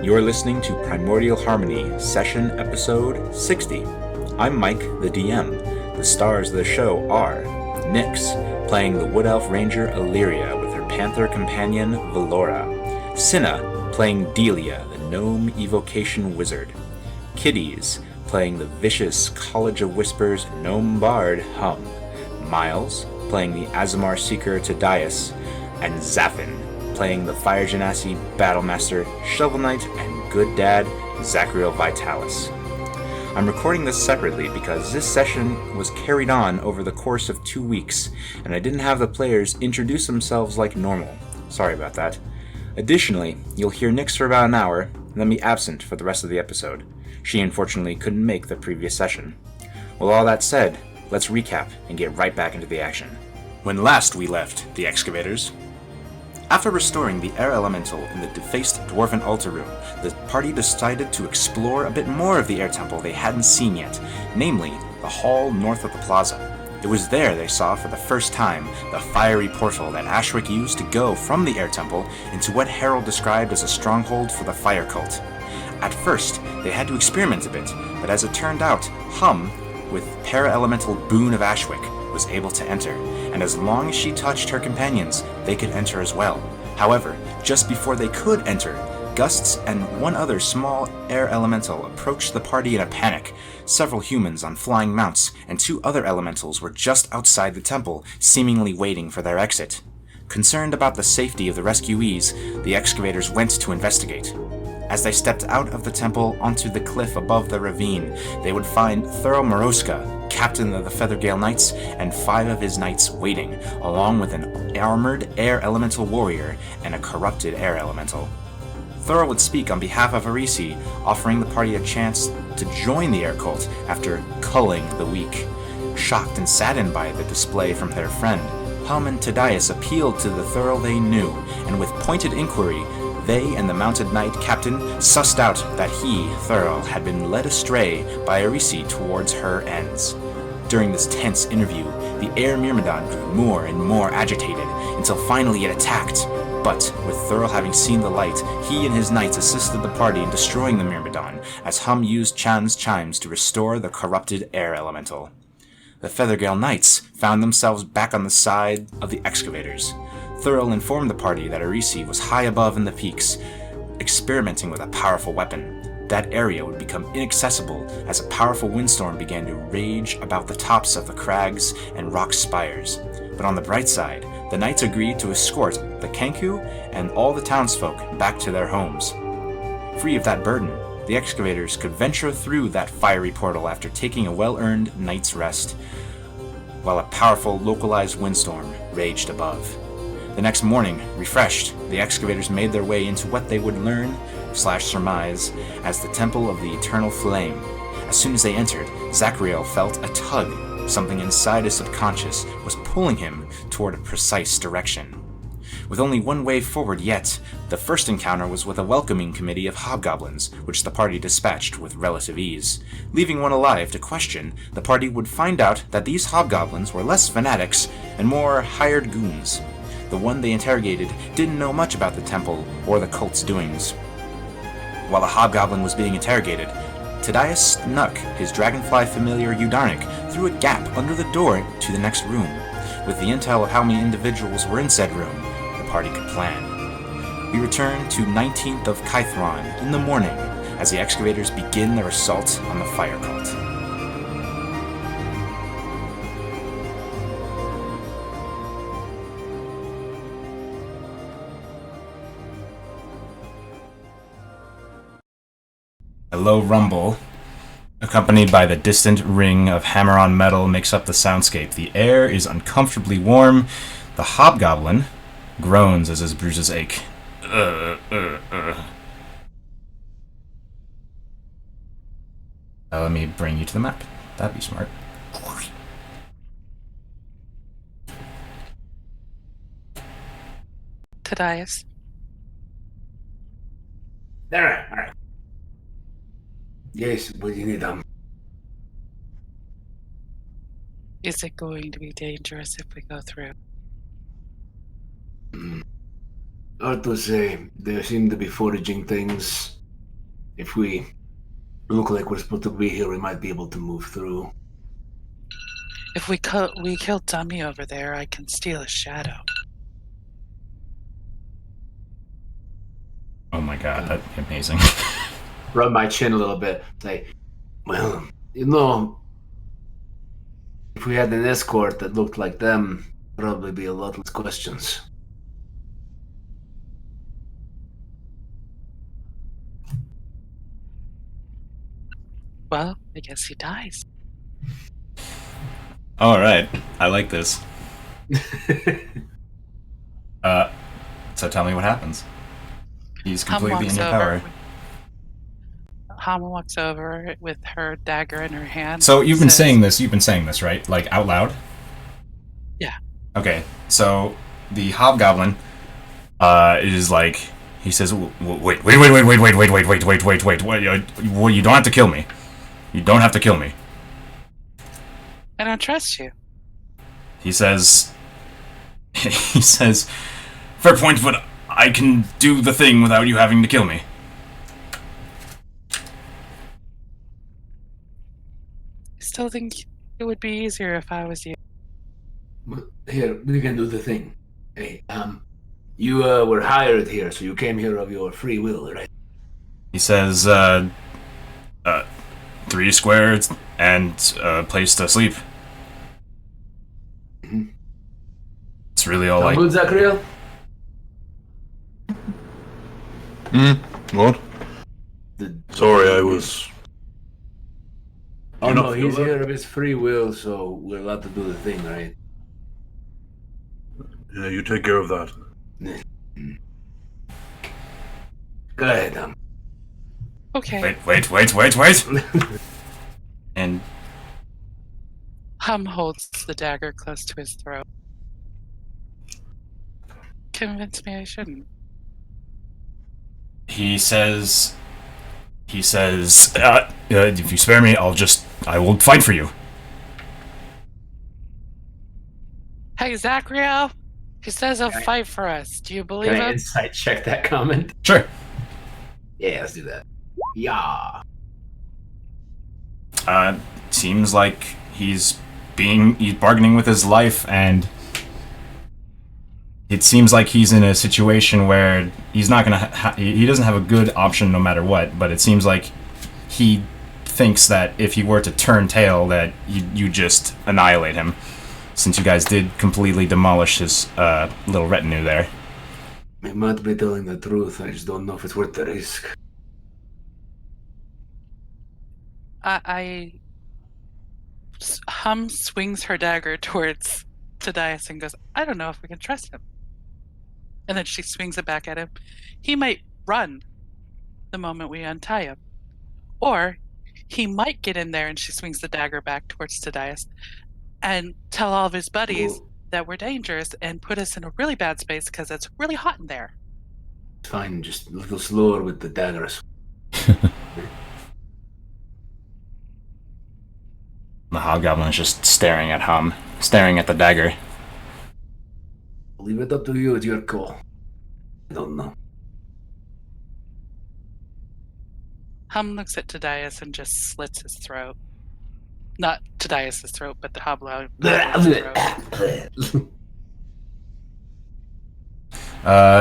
You're listening to Primordial Harmony, Session Episode 60. I'm Mike, the DM. The stars of the show are Nyx, playing the Wood Elf Ranger Illyria with her Panther companion Valora. Cinna, playing Delia, the Gnome Evocation Wizard. Kiddies, playing the vicious College of Whispers Gnome Bard Hum. Miles, playing the Azamar Seeker Tadias. And Zafin, playing the Fire Genasi Battlemaster, Shovel Knight, and Good Dad, Zachriel Vitalis. I'm recording this separately because this session was carried on over the course of 2 weeks, and I didn't have the players introduce themselves like normal. Sorry about that. Additionally, you'll hear Nyx for about an hour, and then be absent for the rest of the episode. She unfortunately couldn't make the previous session. With all that said, let's recap and get right back into the action. When last we left the Excavators, after restoring the air elemental in the defaced dwarven altar room, the party decided to explore a bit more of the air temple they hadn't seen yet, namely, the hall north of the plaza. It was there they saw for the first time the fiery portal that Ashwick used to go from the air temple into what Harold described as a stronghold for the fire cult. At first, they had to experiment a bit, but as it turned out, Hum, with para-elemental boon of Ashwick, was able to enter, and as long as she touched her companions, they could enter as well. However, just before they could enter, Gusts and one other small air elemental approached the party in a panic. Several humans on flying mounts and 2 other elementals were just outside the temple, seemingly waiting for their exit. Concerned about the safety of the rescuees, the Excavators went to investigate. As they stepped out of the temple onto the cliff above the ravine, they would find Thurl Moroska, captain of the Feathergale Knights, and 5 of his knights waiting, along with an armored air elemental warrior and a corrupted air elemental. Thurl would speak on behalf of Arisi, offering the party a chance to join the air cult after culling the weak. Shocked and saddened by the display from their friend, Hum and Tadias appealed to the Thurl they knew, and with pointed inquiry, they and the mounted knight captain sussed out that he, Thurl, had been led astray by Arisi towards her ends. During this tense interview, the air Myrmidon grew more and more agitated, until finally it attacked. But, with Thurl having seen the light, he and his knights assisted the party in destroying the Myrmidon, as Hum used Chan's chimes to restore the corrupted air elemental. The Feathergale Knights found themselves back on the side of the Excavators. Thurl informed the party that Arisi was high above in the peaks, experimenting with a powerful weapon. That area would become inaccessible as a powerful windstorm began to rage about the tops of the crags and rock spires. But on the bright side, the knights agreed to escort the Kenku and all the townsfolk back to their homes. Free of that burden, the Excavators could venture through that fiery portal after taking a well-earned night's rest, while a powerful localized windstorm raged above. The next morning, refreshed, the Excavators made their way into what they would learn/surmise as the Temple of the Eternal Flame. As soon as they entered, Zachriel felt a tug. Something inside his subconscious was pulling him toward a precise direction. With only one way forward yet, the first encounter was with a welcoming committee of hobgoblins, which the party dispatched with relative ease. Leaving one alive to question, the party would find out that these hobgoblins were less fanatics and more hired goons. The one they interrogated didn't know much about the temple or the cult's doings. While the hobgoblin was being interrogated, Tadias snuck his dragonfly familiar Udarnik through a gap under the door to the next room. With the intel of how many individuals were in said room, the party could plan. We return to 19th of Kythron in the morning as the Excavators begin their assault on the fire cult. A low rumble, accompanied by the distant ring of hammer-on metal, makes up the soundscape. The air is uncomfortably warm. The hobgoblin groans as his bruises ache. Let me bring you to the map. That'd be smart. Tadias. Alright. Yes, what do you need, Is it going to be dangerous if we go through? Hard to say. They seem to be foraging things if we look like we're supposed to be here, we might be able to move through. If we killed Dummy over there, I can steal his shadow. Oh my god, that'd be amazing. Rub my chin a little bit. Say, well, you know, if we had an escort that looked like them, probably be a lot less questions. Well, I guess he dies. Alright, I like this. So tell me what happens. He's completely in your power. Hama walks over with her dagger in her hand. So you've been saying this, right? Like, out loud? Yeah. Okay, so the hobgoblin is like, he says, wait, you don't have to kill me. You don't have to kill me. I don't trust you. He says, fair point, but I can do the thing without you having to kill me. I still think it would be easier if I was you. Here, we can do the thing. Hey, you were hired here, so you came here of your free will, right? He says, 3 squares and a place to sleep. Mm-hmm. It's really all like... Good, Zachariel? What? Sorry, I was... Oh no, he's here of his free will, so we're allowed to do the thing, right? Yeah, you take care of that. Go ahead, Okay. Wait. And Hum holds the dagger close to his throat. Convince me I shouldn't. he says, if you spare me, I will fight for you. Hey, Zachariel! He says he'll fight for us. Do you believe Can I him? insight check that comment? Sure. Yeah, let's do that. Yeah. Seems like he's bargaining with his life, and it seems like he's in a situation where he's not gonna he doesn't have a good option no matter what, but it seems like he thinks that if he were to turn tail that you just annihilate him, since you guys did completely demolish his little retinue there. I might be telling the truth, I just don't know if it's worth the risk. Hum swings her dagger towards Tadias and goes, I don't know if we can trust him. And then she swings it back at him. He might run the moment we untie him. Or he might get in there, and she swings the dagger back towards Tadias and tell all of his buddies that we're dangerous and put us in a really bad space because it's really hot in there. Fine, just a little slower with the daggers. The hobgoblin is just staring at Hum, staring at the dagger. I'll leave it up to you, it's your call. I don't know. Hum looks at Tadias and just slits his throat. Not Tadias' throat, but the hobgoblin's throat.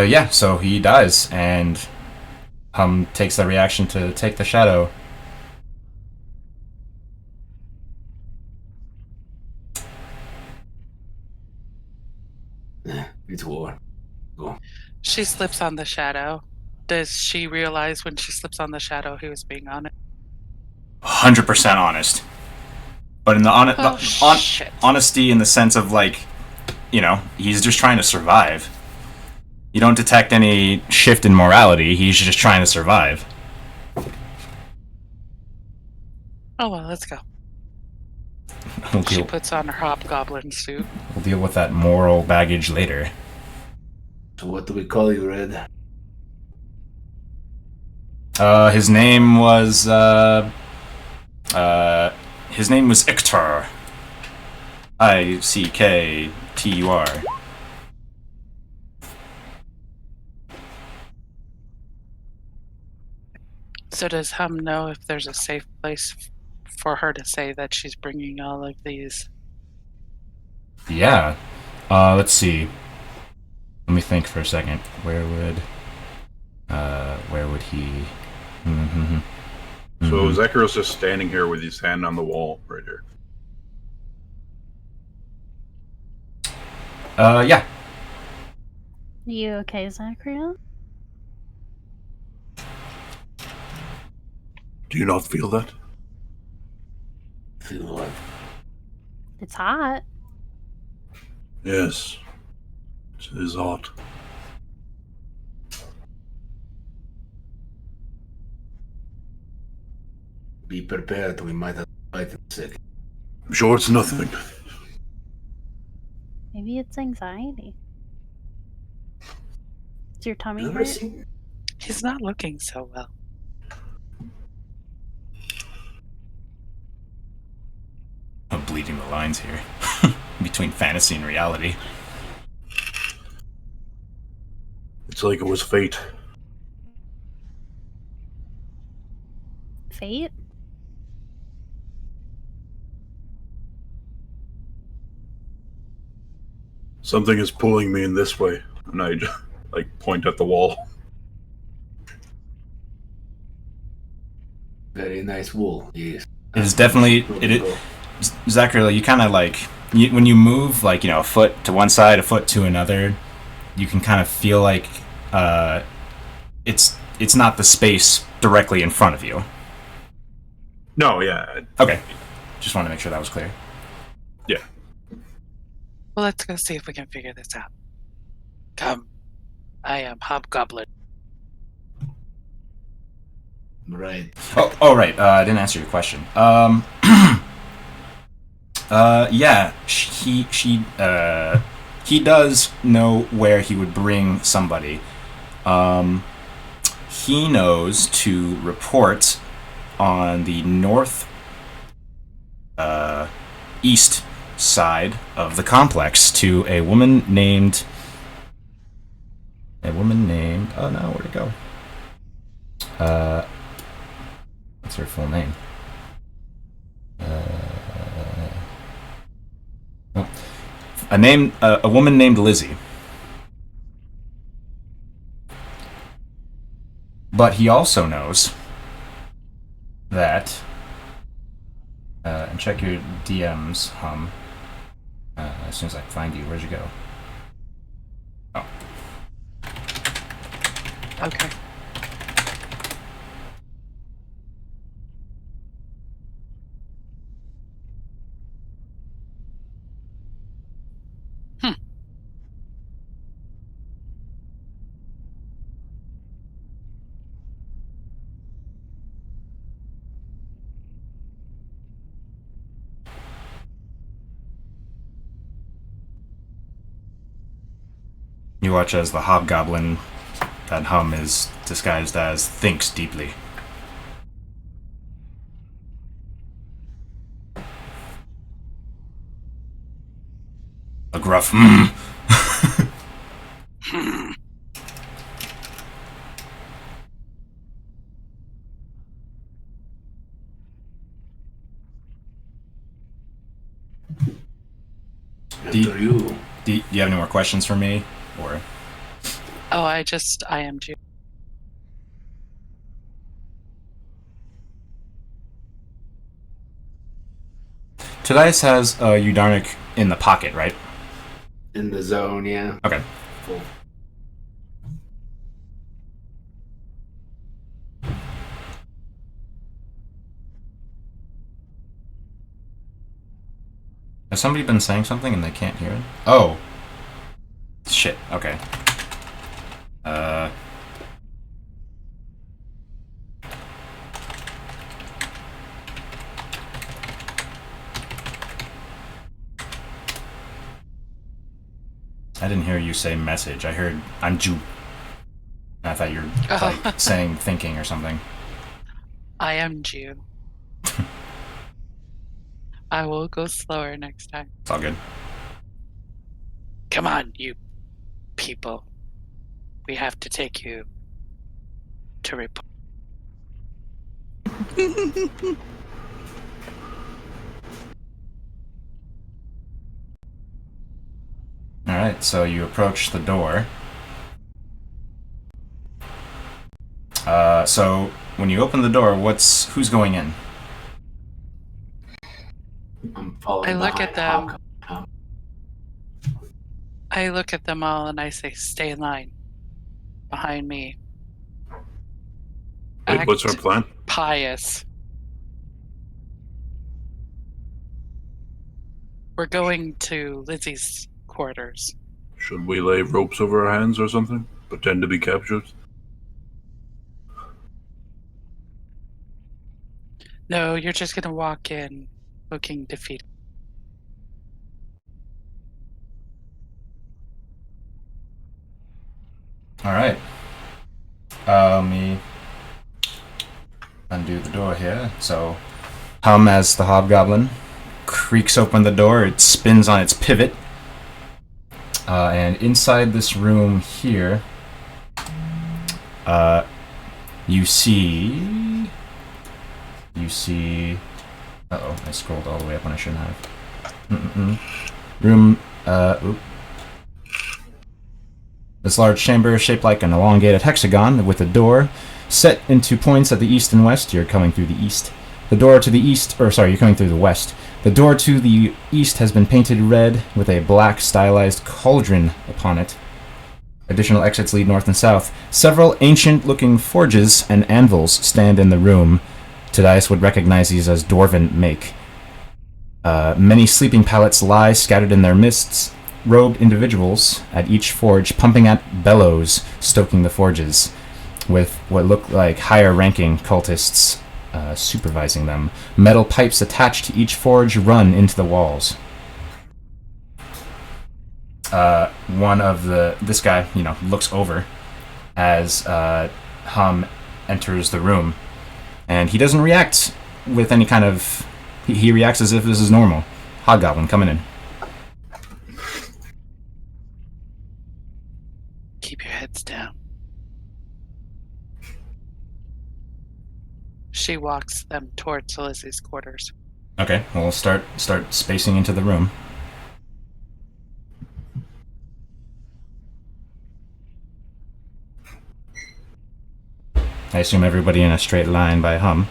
Yeah, so he dies, and Hum takes the reaction to take the shadow. It's war. Go. She slips on the shadow. Does she realize when she slips on the shadow he was being honest? 100% honest. But in the honesty in the sense of, like, you know, he's just trying to survive. You don't detect any shift in morality, he's just trying to survive. Oh well, let's go. She puts on her hobgoblin suit. We'll deal with that moral baggage later. So what do we call you, Red? His name was Ictur. Ictur. So does Hum know if there's a safe place for her to say that she's bringing all of these? Yeah. Let's see. Let me think for a second. Where would he? Mm-hmm. So Zacharias just standing here with his hand on the wall right here. Yeah. You okay, Zachariah? Do you not feel that? Feel what? It's hot. Yes. It is hot. Be prepared. We might have to fight in a second. I'm sure it's nothing. Maybe it's anxiety. Does your tummy Never hurt? seen. He's not looking so well. I'm bleeding the lines here between fantasy and reality. It's like it was fate. Fate? Something is pulling me in this way, and I point at the wall. Very nice wool. Yes. It is definitely Zachary, you kind of when you move a foot to one side, a foot to another, you can kind of feel like it's not the space directly in front of you. No, yeah. Okay, just want to make sure that was clear. Yeah. Well, let's go see if we can figure this out. Come. I am Hobgoblin. Right. Oh, right. I didn't answer your question. Yeah, he does know where he would bring somebody. He knows to report on the east side of the complex to a woman named. Oh no, where'd it go? What's her full name? A woman named Lizzie. But he also knows that, and check your DMs, Hum. As soon as I find you, where'd you go? Oh. Okay. You watch as the hobgoblin that Hum is disguised as thinks deeply. A gruff After you. Do you have any more questions for me? Or Oh, I am Jew. Tadias has Eudarnic in the pocket, right? In the zone, yeah. Okay. Full. Has somebody been saying something and they can't hear it? Oh. Shit, okay. I didn't hear you say message. I heard I'm Jew. I thought you were saying thinking or something. I am Jew. I will go slower next time. It's all good. Come on, you people. We have to take you to report. Alright, so you approach the door. So when you open the door, who's going in? I'm following I look at behind them. Hobgoblin. I look at them all and I say, stay in line. Behind me. Wait, what's our Act plan? pious. We're going to Lizzie's quarters. Should we lay ropes over our hands or something? Pretend to be captured? No, you're just gonna walk in looking defeated. Alright. Let me undo the door here. So, as the hobgoblin creaks open the door, it spins on its pivot. And inside this room here, you see... Uh-oh, I scrolled all the way up when I shouldn't have. Room, This large chamber is shaped like an elongated hexagon with a door set into points at the east and west. You're coming through the east. You're coming through the west. The door to the east has been painted red with a black stylized cauldron upon it. Additional exits lead north and south. Several ancient-looking forges and anvils stand in the room. Tadias would recognize these as dwarven make. Many sleeping pallets lie scattered in their midst. Robed individuals at each forge pumping at bellows, stoking the forges, with what look like higher-ranking cultists supervising them. Metal pipes attached to each forge run into the walls. This guy, looks over as Hum enters the room, and he doesn't react with any kind of... He reacts as if this is normal. Hobgoblin, coming in. Keep your heads down. She walks them towards Lizzie's quarters. Okay, we'll start spacing into the room. I assume everybody in a straight line by Hum.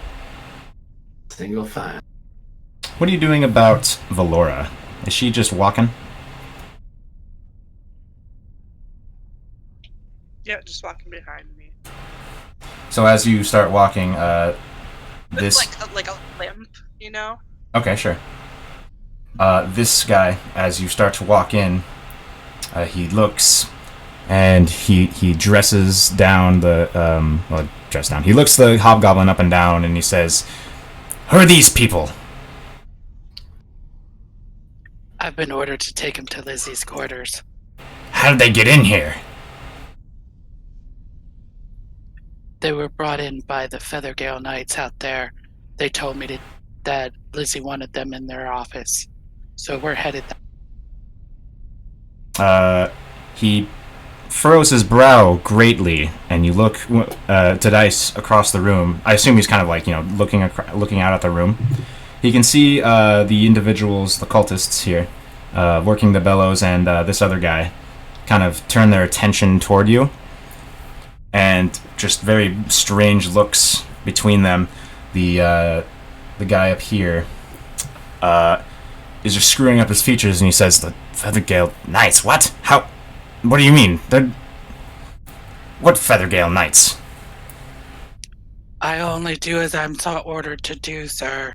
Single file. What are you doing about Valora? Is she just walking? Yeah, just walking behind me. So as you start walking, this... It's like a limp, you know? Okay, sure. This guy, as you start to walk in, he looks, and he dresses down the, he looks the hobgoblin up and down, and he says, "Who are these people?" I've been ordered to take him to Lizzie's quarters. How did they get in here? They were brought in by the Feathergale Knights out there. They told me that Lizzie wanted them in their office. So we're headed He furrows his brow greatly, and you look to Dice across the room. I assume he's kind of like, looking out at the room. He can see the individuals, the cultists here, working the bellows, and this other guy kind of turn their attention toward you. And just very strange looks between them. The guy up here is just screwing up his features, and he says, "The Feathergale Knights? What? How? What do you mean? What Feathergale Knights?" I only do as I'm ordered to do, sir.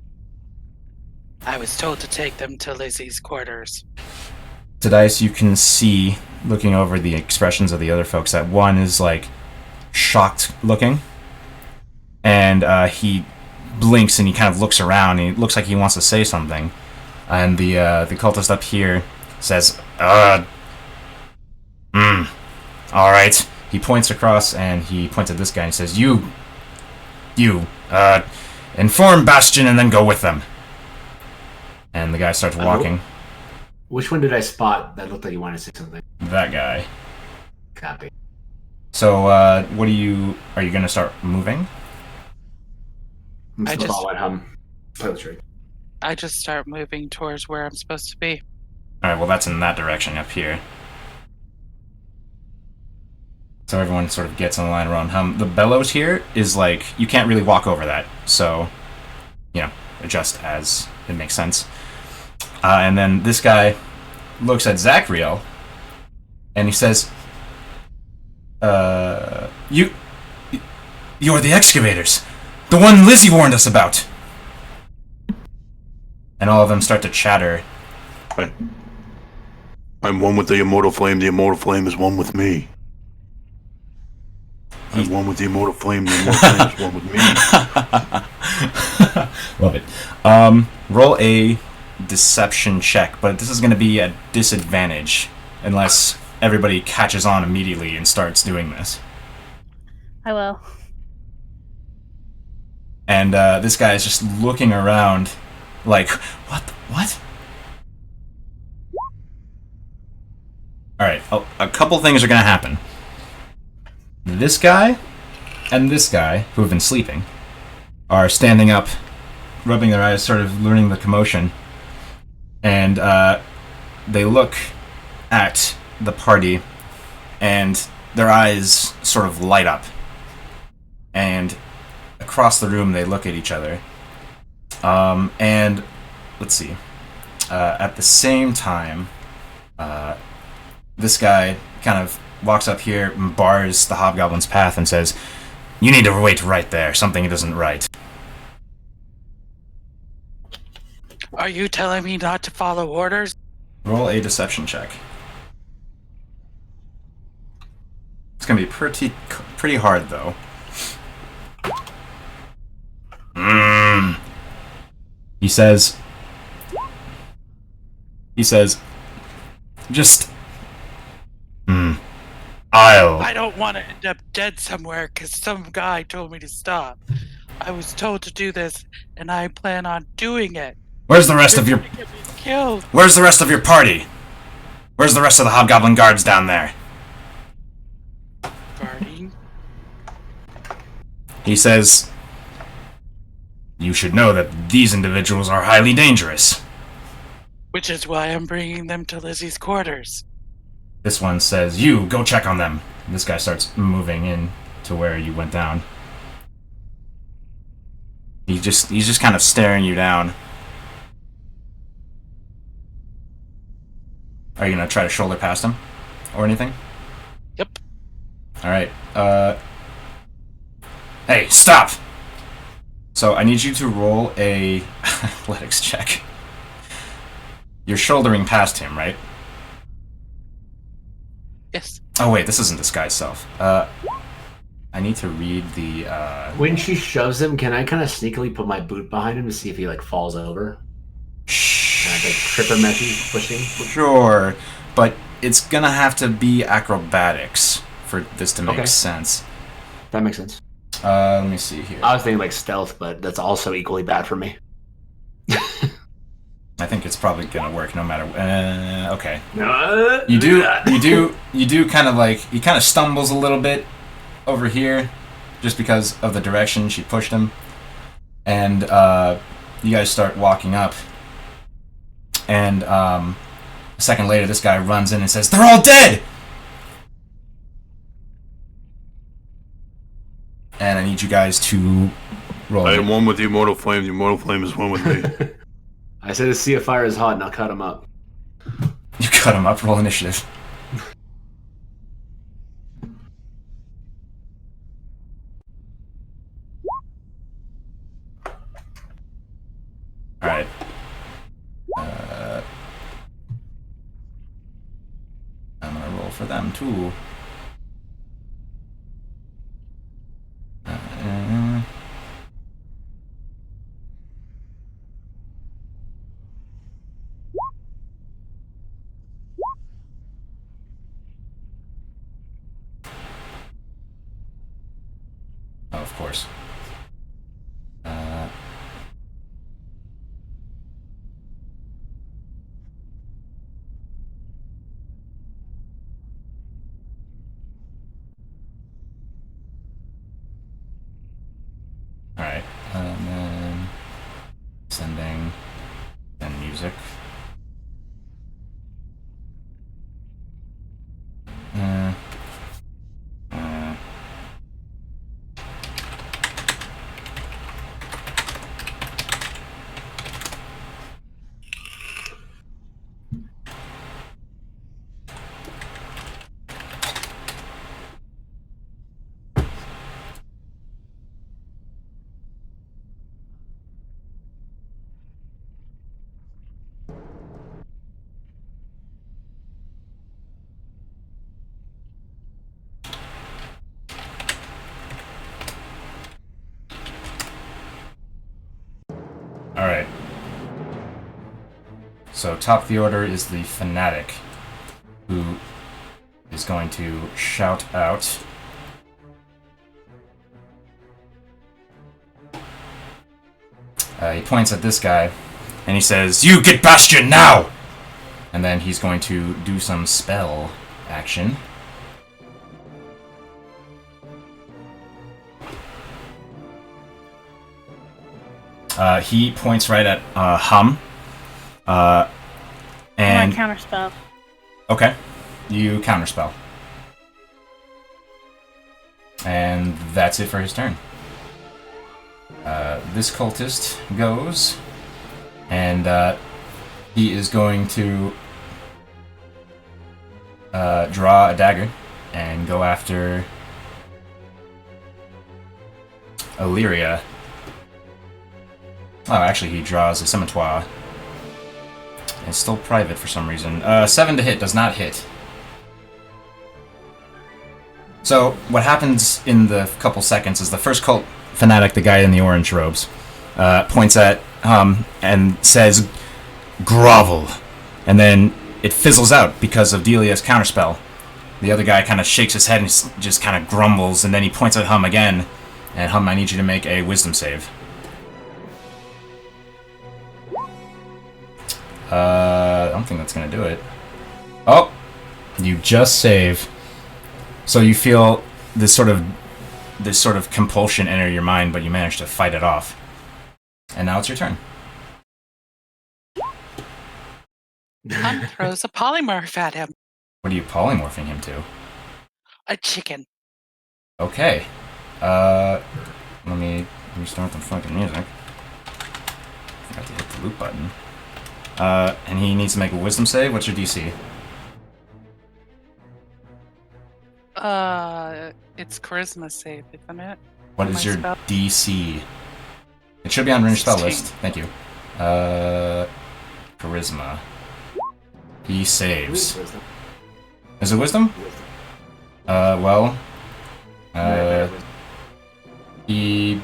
I was told to take them to Lizzie's quarters. To Dice, you can see, looking over the expressions of the other folks, that one is like shocked looking, and he blinks and he kind of looks around, and he looks like he wants to say something, and the cultist up here says, alright. He points across, and he points at this guy and says, you inform Bastion and then go with them. And the guy starts walking. Which one did I spot that looked like you wanted to say something? That guy. Copy. So, are you gonna start moving? I'm I still just- following him. Pilot trick. I just start moving towards where I'm supposed to be. Alright, well that's in that direction up here. So everyone sort of gets in line around him. The bellows here is like, you can't really walk over that, so, you know, adjust as it makes sense. And then this guy looks at Zachriel, and he says, You're the Excavators! The one Lizzie warned us about! And all of them start to chatter. I'm one with the immortal flame. The immortal flame is one with me. I'm one with the immortal flame. The immortal flame is one with me. Love it. Roll a deception check, but this is going to be at disadvantage unless everybody catches on immediately and starts doing this. I will. And this guy is just looking around like, what? Alright, a couple things are going to happen. This guy and this guy, who have been sleeping, are standing up, rubbing their eyes, sort of learning the commotion, and they look at the party, and their eyes sort of light up. And across the room, they look at each other. And let's see. At the same time, this guy kind of walks up here and bars the hobgoblin's path and says, "You need to wait right there. Something isn't right." Are you telling me not to follow orders? Roll a deception check. It's gonna be pretty hard though. He says, just, I don't want to end up dead somewhere because some guy told me to stop. I was told to do this, and I plan on doing it. Where's the rest of your... You're gonna get me killed. Where's the rest of your party? Where's the rest of the hobgoblin guards down there? Guarding. He says, you should know that these individuals are highly dangerous. Which is why I'm bringing them to Lizzie's quarters. This one says, you, go check on them. And this guy starts moving in to where you went down. He's just kind of staring you down. Are you gonna try to shoulder past him? Or anything? Yep. Alright, hey, stop! So I need you to roll a athletics check. You're shouldering past him, right? Yes. Oh wait, this isn't this guy's self. I need to read the, When she shoves him, can I kind of sneakily put my boot behind him to see if he, like, falls over? Can I, like, trip him as he's pushing? Sure, but it's gonna have to be acrobatics for this to make Okay. sense. That makes sense. Let me see here. I was thinking, like, stealth, but that's also equally bad for me. I think it's probably gonna work no matter. Okay. No, You do kind of like, he kind of stumbles a little bit over here, just because of the direction she pushed him, and you guys start walking up, and a second later, this guy runs in and says, "They're all dead!" And I need you guys to roll. I am one with the immortal flame. The immortal flame is one with me. I said a sea of fire is hot, and I'll cut him up. You cut him up. Roll initiative. All right. I'm gonna roll for them too. Oh, of course. Alright, and then So top of the order is the Fanatic, who is going to shout out. He points at this guy, and he says, "You get Bastion now!" And then he's going to do some spell action. He points right at Hum. And Counterspell. okay, you counterspell. And that's it for his turn. This cultist goes, and he is going to draw a dagger and go after Illyria. Oh, actually, he draws a scimitar. It's still private for some reason. 7 to hit does not hit. So, what happens in the couple seconds is the first cult fanatic, the guy in the orange robes, points at and says, "Grovel." And then it fizzles out because of Delia's counterspell. The other guy kind of shakes his head and just kind of grumbles, and then he points at Hum again. And Hum, I need you to make a wisdom save. I don't think that's going to do it. Oh! You just save. So you feel this sort of compulsion enter your mind, but you manage to fight it off. And now it's your turn. Hum throws a polymorph at him. What are you polymorphing him to? A chicken. Okay. Let me restart the fucking music. Forgot to hit the loop button. And he needs to make a wisdom save. What's your DC? It's charisma save, isn't it? What is My your spell? DC? It should be on range spell 16. list. Thank you. Charisma. He saves. Is it wisdom? Well, he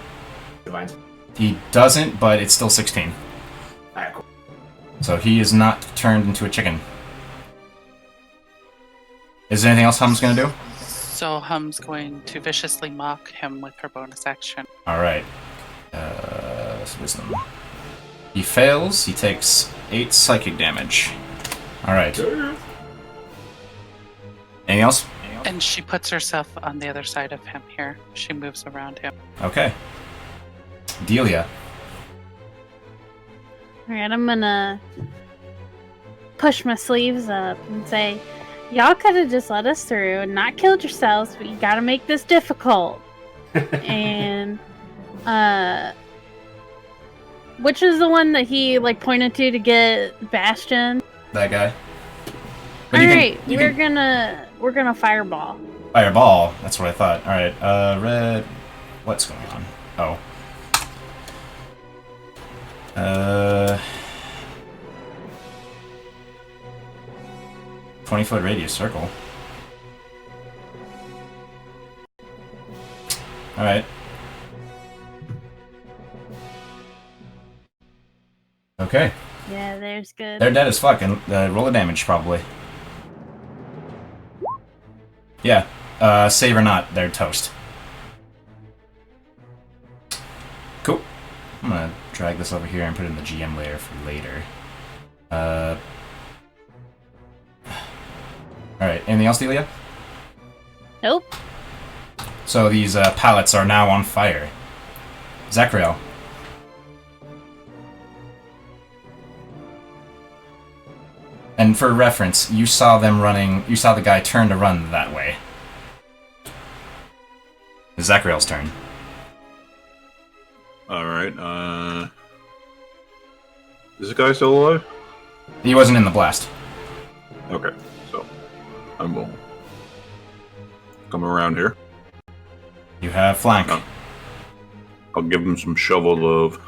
doesn't, but it's still 16. Alright, cool. So he is not turned into a chicken. Is there anything else Hum's gonna do? So Hum's going to viciously mock him with her bonus action. Alright. Wisdom. He fails, he takes 8 psychic damage. Alright. Anything else? And she puts herself on the other side of him here. She moves around him. Okay. Delia. Alright, I'm gonna push my sleeves up and say, y'all could have just let us through and not killed yourselves, but you gotta make this difficult. And, which is the one that he, pointed to get Bastion? That guy. But Alright, you we're can gonna fireball. fireball. That's what I thought. Alright, red. What's going on? Oh. 20-foot radius circle. Alright. Okay. Yeah, there's good. They're dead as fuck, and roll of damage, probably. Yeah. Save or not, they're toast. Cool. I'm gonna drag this over here and put it in the GM layer for later. Alright, anything else, Delia? Nope. So these pallets are now on fire. Zachriel. And for reference, you saw them running, you saw the guy turn to run that way. It's Zachriel's turn. Alright, is this guy still alive? He wasn't in the blast. Okay, so I will come around here. You have flank. No. I'll give him some shovel love.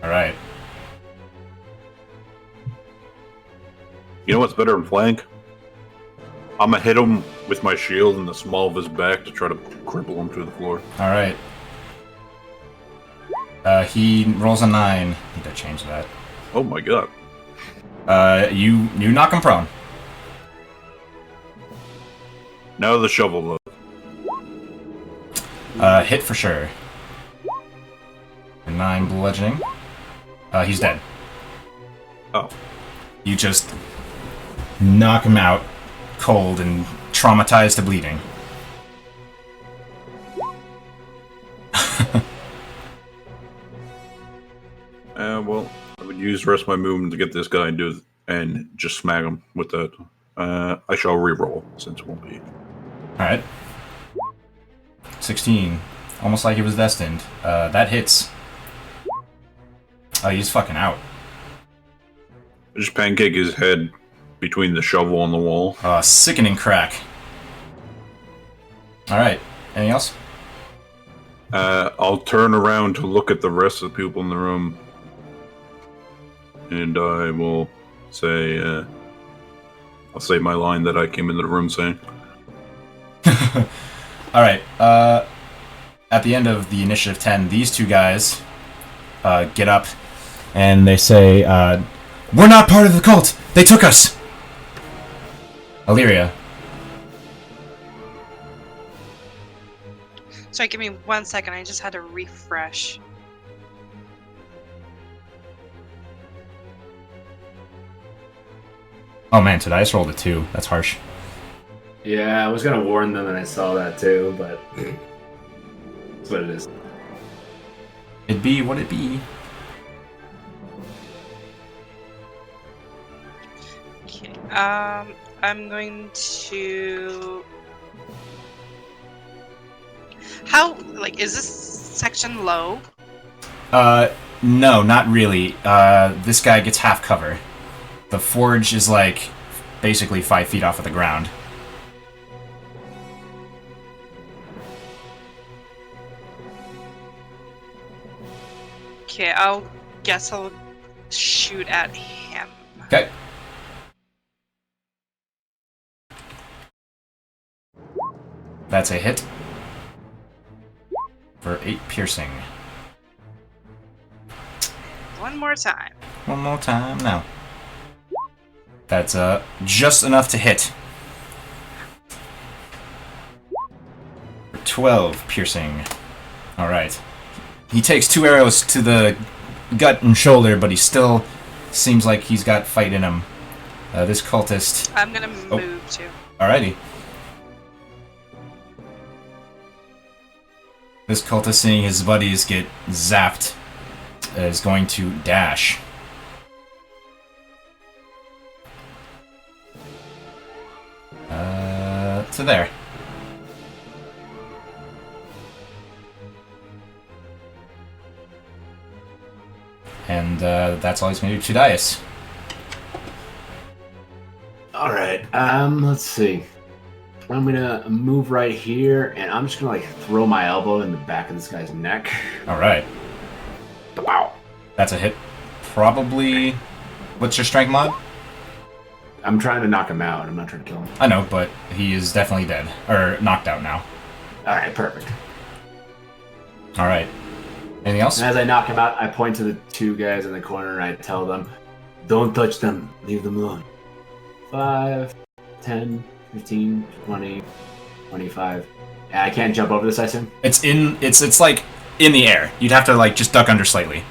Alright. You know what's better than flank? I'm gonna hit him with my shield in the small of his back to try to cripple him to the floor. Alright. He rolls a 9. I need to change that. Oh my god. You knock him prone. Now the shovel load. Hit for sure. 9 bludgeoning. He's dead. Oh. You just knock him out cold and traumatized to bleeding. Well, I would use the rest of my movement to get this guy and just smack him with that. I shall re-roll since it won't be. Alright. 16. Almost like it was destined. That hits. Oh, he's fucking out. I just pancake his head between the shovel and the wall. Sickening crack. Alright. Anything else? I'll turn around to look at the rest of the people in the room. And I will say, I'll say my line that I came into the room saying. Alright, at the end of the initiative 10, these two guys get up and they say, we're not part of the cult! They took us! Illyria. Sorry, give me 1 second. I just had to refresh. Oh man, today I just rolled a 2. That's harsh. Yeah, I was gonna warn them, and I saw that too, but that's what it is. It be what it be. Okay. I'm going to. How is this section low? No, not really. This guy gets half cover. The forge is basically 5 feet off of the ground. Okay, guess I'll shoot at him. Okay. That's a hit. For 8 piercing. One more time. One more time now. That's just enough to hit. For 12 piercing. Alright. He takes 2 arrows to the gut and shoulder, but he still seems like he's got fight in him. This cultist... I'm gonna move too. Alrighty. This cultist, seeing his buddies get zapped, is going to dash. To there. And that's all he's going to do. 2 dice. All right. Let's see. I'm gonna move right here, and I'm just gonna throw my elbow in the back of this guy's neck. All right. Wow. That's a hit. Probably. What's your strength mod? I'm trying to knock him out. I'm not trying to kill him. I know, but he is definitely dead. Or knocked out now. All right. Perfect. All right. Anything else? And as I knock him out, I point to the 2 guys in the corner, and I tell them, "Don't touch them. Leave them alone." 5, 10, 15, 20, 25. Yeah, I can't jump over this, I assume? It's in the air. You'd have to just duck under slightly.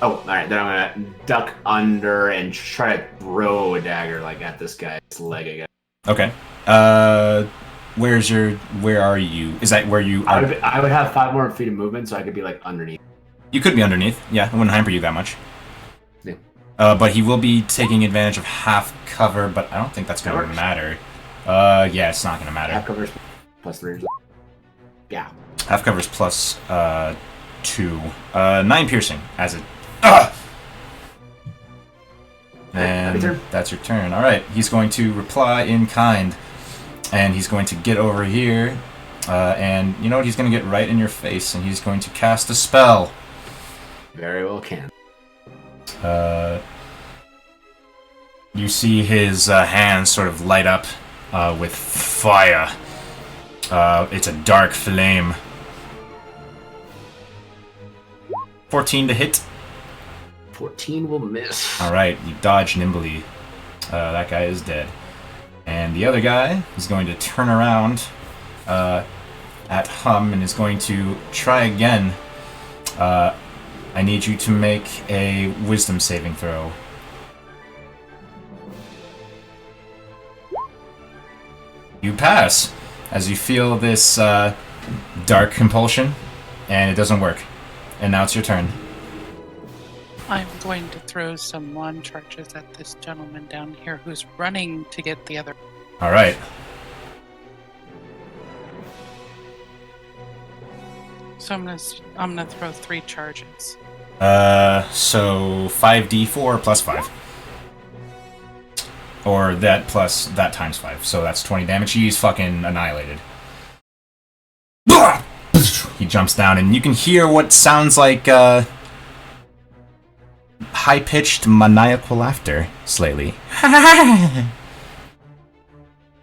Oh, alright, then I'm gonna duck under and try to throw a dagger at this guy's leg again. Okay. Where are you? Is that where you are? I would have 5 more feet of movement, so I could be underneath. You could be underneath. Yeah, it wouldn't hamper you that much. Yeah. But he will be taking advantage of half cover, but I don't think that's going to matter. Yeah, it's not going to matter. Half cover's plus 3. Yeah. Half cover's plus 2. 9 piercing as it. Ugh! And that's your turn. Alright, he's going to reply in kind. And he's going to get over here. And you know what? He's going to get right in your face, and he's going to cast a spell. Very well can. You see his hands sort of light up with fire. It's a dark flame. 14 to hit. 14 will miss. All right, you dodge nimbly. That guy is dead. And the other guy is going to turn around at Hum and is going to try again. I need you to make a wisdom saving throw. You pass as you feel this dark compulsion, and it doesn't work. And now it's your turn. I'm going to throw some wand charges at this gentleman down here who's running to get the other. All right. So I'm gonna throw 3 charges. So 5d4 plus 5. Or that plus that times 5. So that's 20 damage. He's fucking annihilated. He jumps down, and you can hear what sounds like high-pitched maniacal laughter, slightly.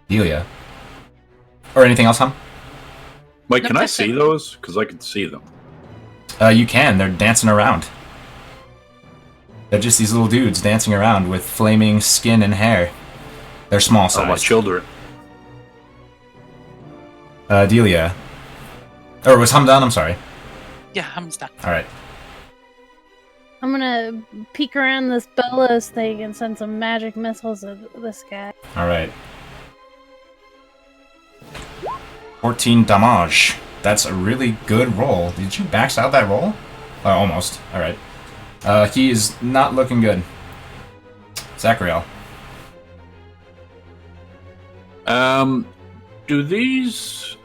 Delia. Or anything else, Hum? Mike, No, can I that's see it. those? Because I can see them. You can. They're dancing around. They're just these little dudes dancing around with flaming skin and hair. They're small Oh, my sized. children. Delia. Or was Hum done? I'm sorry. Yeah, I'm done. Alright. I'm gonna peek around this bellows thing and send some magic missiles at this guy. Alright. 14 damage. That's a really good roll. Did you max out that roll? Almost. Alright. He is not looking good. Zachariel. Do these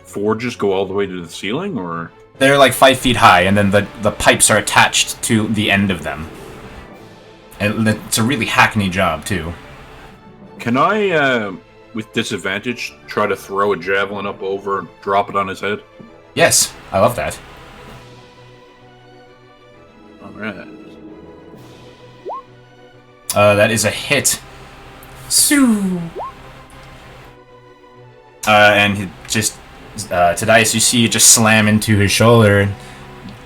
forges go all the way to the ceiling, or? They're like 5 feet high, and then the pipes are attached to the end of them. And it's a really hackney job, too. Can I, with disadvantage, try to throw a javelin up over and drop it on his head? Yes, I love that. Alright. That is a hit. Sue. And he just, Tadias, you see it just slam into his shoulder,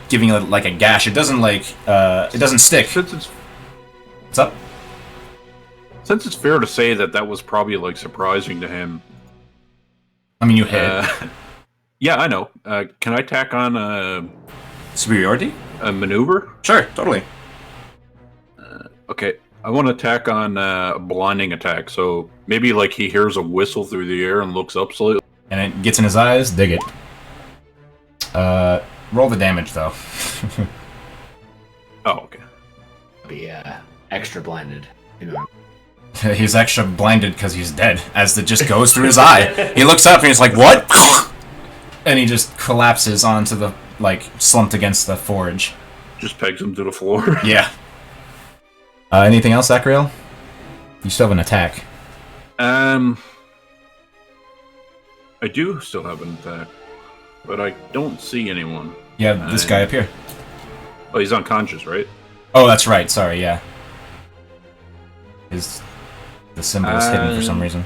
giving it like a gash. It doesn't it doesn't stick. What's up? Since it's fair to say that was probably, like, surprising to him. I mean, you hit. Yeah, I know. Can I tack on Superiority? a maneuver? Sure, totally. Okay, I want to tack on a blinding attack, so maybe, like, he hears a whistle through the air and looks up slightly. And it gets in his eyes. Dig it. Roll the damage, though. Oh, okay. Be extra blinded. You know. He's extra blinded because he's dead, as it just goes through his eye. He looks up and he's like, what? And he just collapses onto the, slumped against the forge. Just pegs him to the floor. Yeah. Anything else, Zachariel? You still have an attack. I do still have an attack, but I don't see anyone. You have this guy up here. Oh, he's unconscious, right? Oh, that's right. Sorry, yeah. The symbol is hidden for some reason.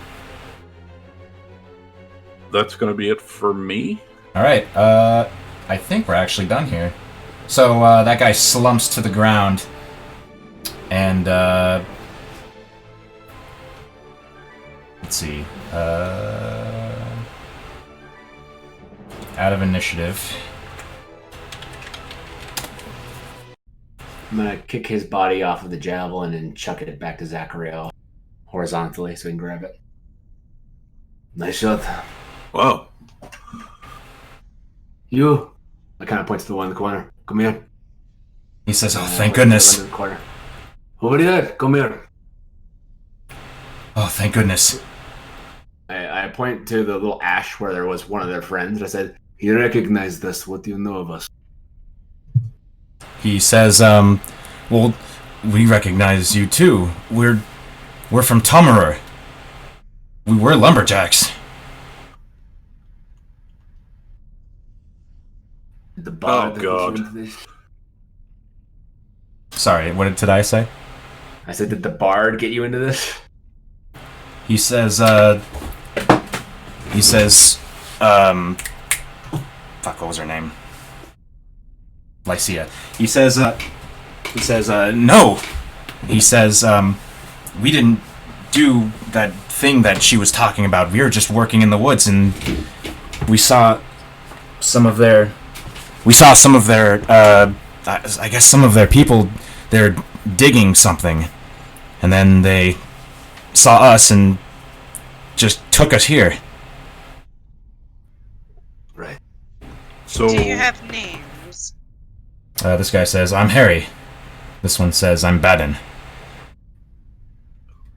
That's gonna be it for me. Alright, I think we're actually done here. So, that guy slumps to the ground, and, let's see, out of initiative. I'm gonna kick his body off of the javelin and chuck it back to Zachariel horizontally so he can grab it. Nice shot. Wow. You. I kind of points to the one in the corner. Come here. He says, oh, I thank point to the goodness. one in the corner. Over there. Come here. Oh, thank goodness. I point to the little ash where there was one of their friends, and I said, "You recognize this? What do you know of us?" He says, well, we recognize you too. We're from Tomerer. We're lumberjacks. The bard Oh, that God. was into this. Sorry, what did I say? I said, did the bard get you into this? He says, fuck, what was her name? Lycia. He says, He says, no. He says, we didn't do that thing that she was talking about. We were just working in the woods, and we saw some of their... I guess some of their people, they're digging something. And then they saw us and just took us here. Right. So, Do you have names? This guy says, I'm Harry. This one says, I'm Baden.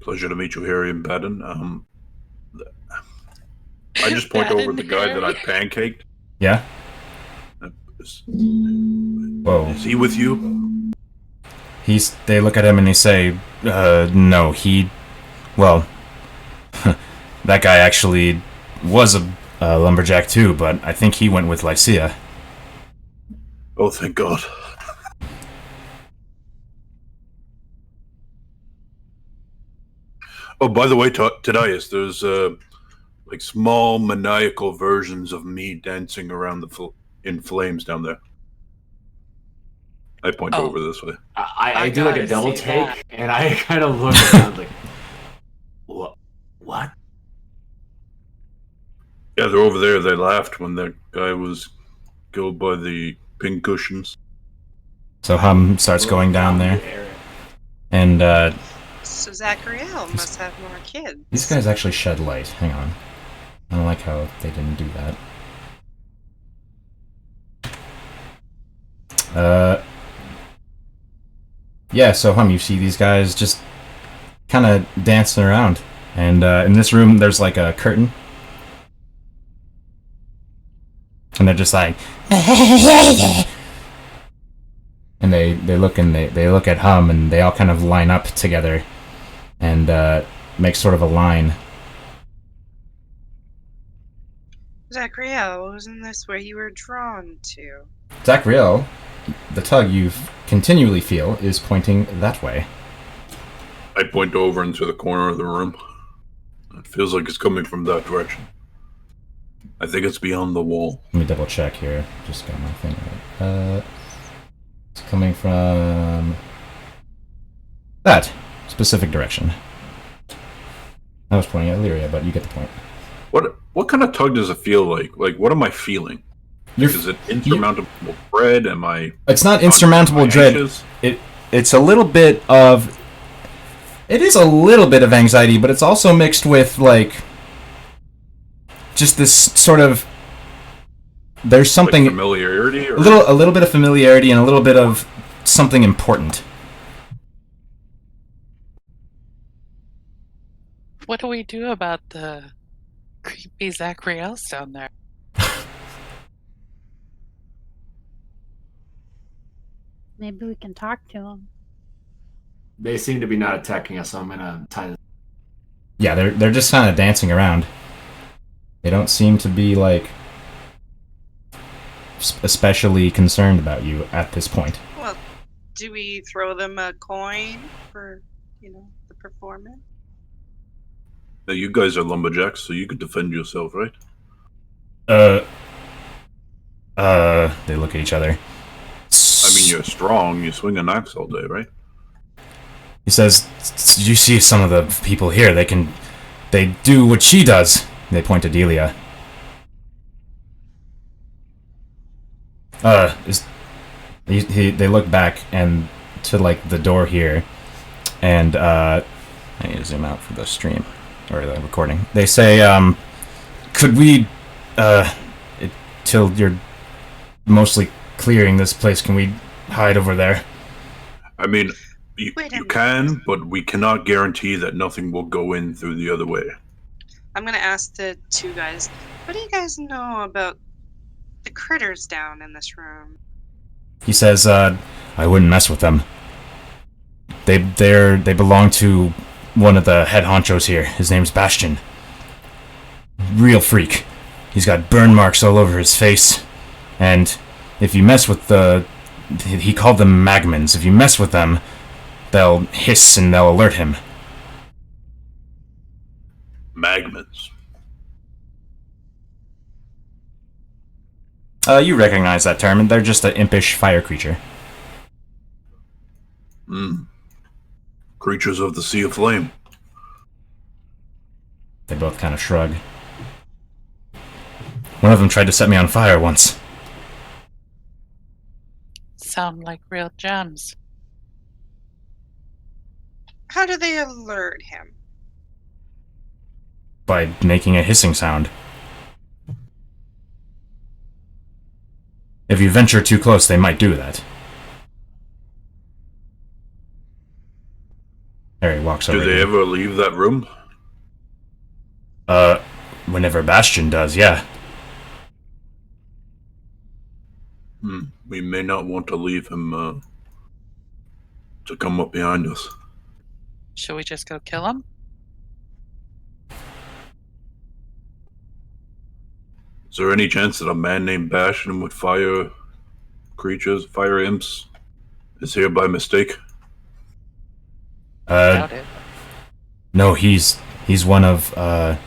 pleasure to meet you, Harry and Baden. I just point over Baden the guy that I Harry. pancaked. Yeah? Is, Whoa. is he with you? They look at him and they say, no, well, that guy actually was a lumberjack too, but I think he went with Lycia. Oh, thank God. Oh, by the way, Tadias, there's like small maniacal versions of me dancing around in flames down there. I point Oh. over this way. I do like a gotta double see take, that. and I kind of look around like, what? Yeah, they're over there. They laughed when that guy was killed by the pink cushions. So Hum starts going down there, and So Zachariel must have more kids. these guys actually shed light. Hang on. I don't like how they didn't do that. Yeah, so Hum, you see these guys just kind of dancing around. And in this room, there's like a curtain. And they're just like... and they look at Hum, and they all kind of line up together and make sort of a line. Zachariel, wasn't this where you were drawn to? Zachariel, the tug you continually feel is pointing that way. I point over into the corner of the room. It feels like it's coming from that direction. I think it's beyond the wall. Let me double check here. Just got my thing right. It's coming from that specific direction. I was pointing at Illyria, but you get the point. What kind of tug does it feel like? Like, what am I feeling? Is it insurmountable dread? Am I... It's not insurmountable dread. anxious? It's a little bit of... It is a little bit of anxiety, but it's also mixed with, like... just this sort of... There's something... Like familiarity? Or... A little bit of familiarity and a little bit of something important. What do we do about the creepy Zachariels down there? Maybe we can talk to him. They seem to be not attacking us, so I'm gonna tie this. Yeah, they're just kind of dancing around. They don't seem to be, like, especially concerned about you at this point. Well, do we throw them a coin for, the performance? Now, you guys are lumberjacks, so you could defend yourself, right? They look at each other. I mean, you're strong. You swing an axe all day, right? He says, you see some of the people here, they do what she does. They point to Delia. They look back and to, like, the door here, and, I need to zoom out for the stream, or the recording. They say, could we, till you're mostly clearing this place, can we hide over there? I mean, you Wait a minute. can, but we cannot guarantee that nothing will go in through the other way. I'm gonna ask the two guys, what do you guys know about the critters down in this room? He says, I wouldn't mess with them. They belong to one of the head honchos here. His name's Bastion. Real freak. He's got burn marks all over his face. And if you mess with he called them magmans. If you mess with them, they'll hiss and they'll alert him. Magmans. You recognize that term, and they're just an impish fire creature. Creatures of the Sea of Flame. They both kind of shrug. One of them tried to set me on fire once. Sound like real gems. How do they alert him? By making a hissing sound. If you venture too close, they might do that. Harry walks over. Do they ever leave that room? Whenever Bastion does, yeah. We may not want to leave him, to come up behind us. Should we just go kill him? Is there any chance that a man named Bastion with fire creatures, fire imps, is here by mistake? Doubt it. No, he's one of the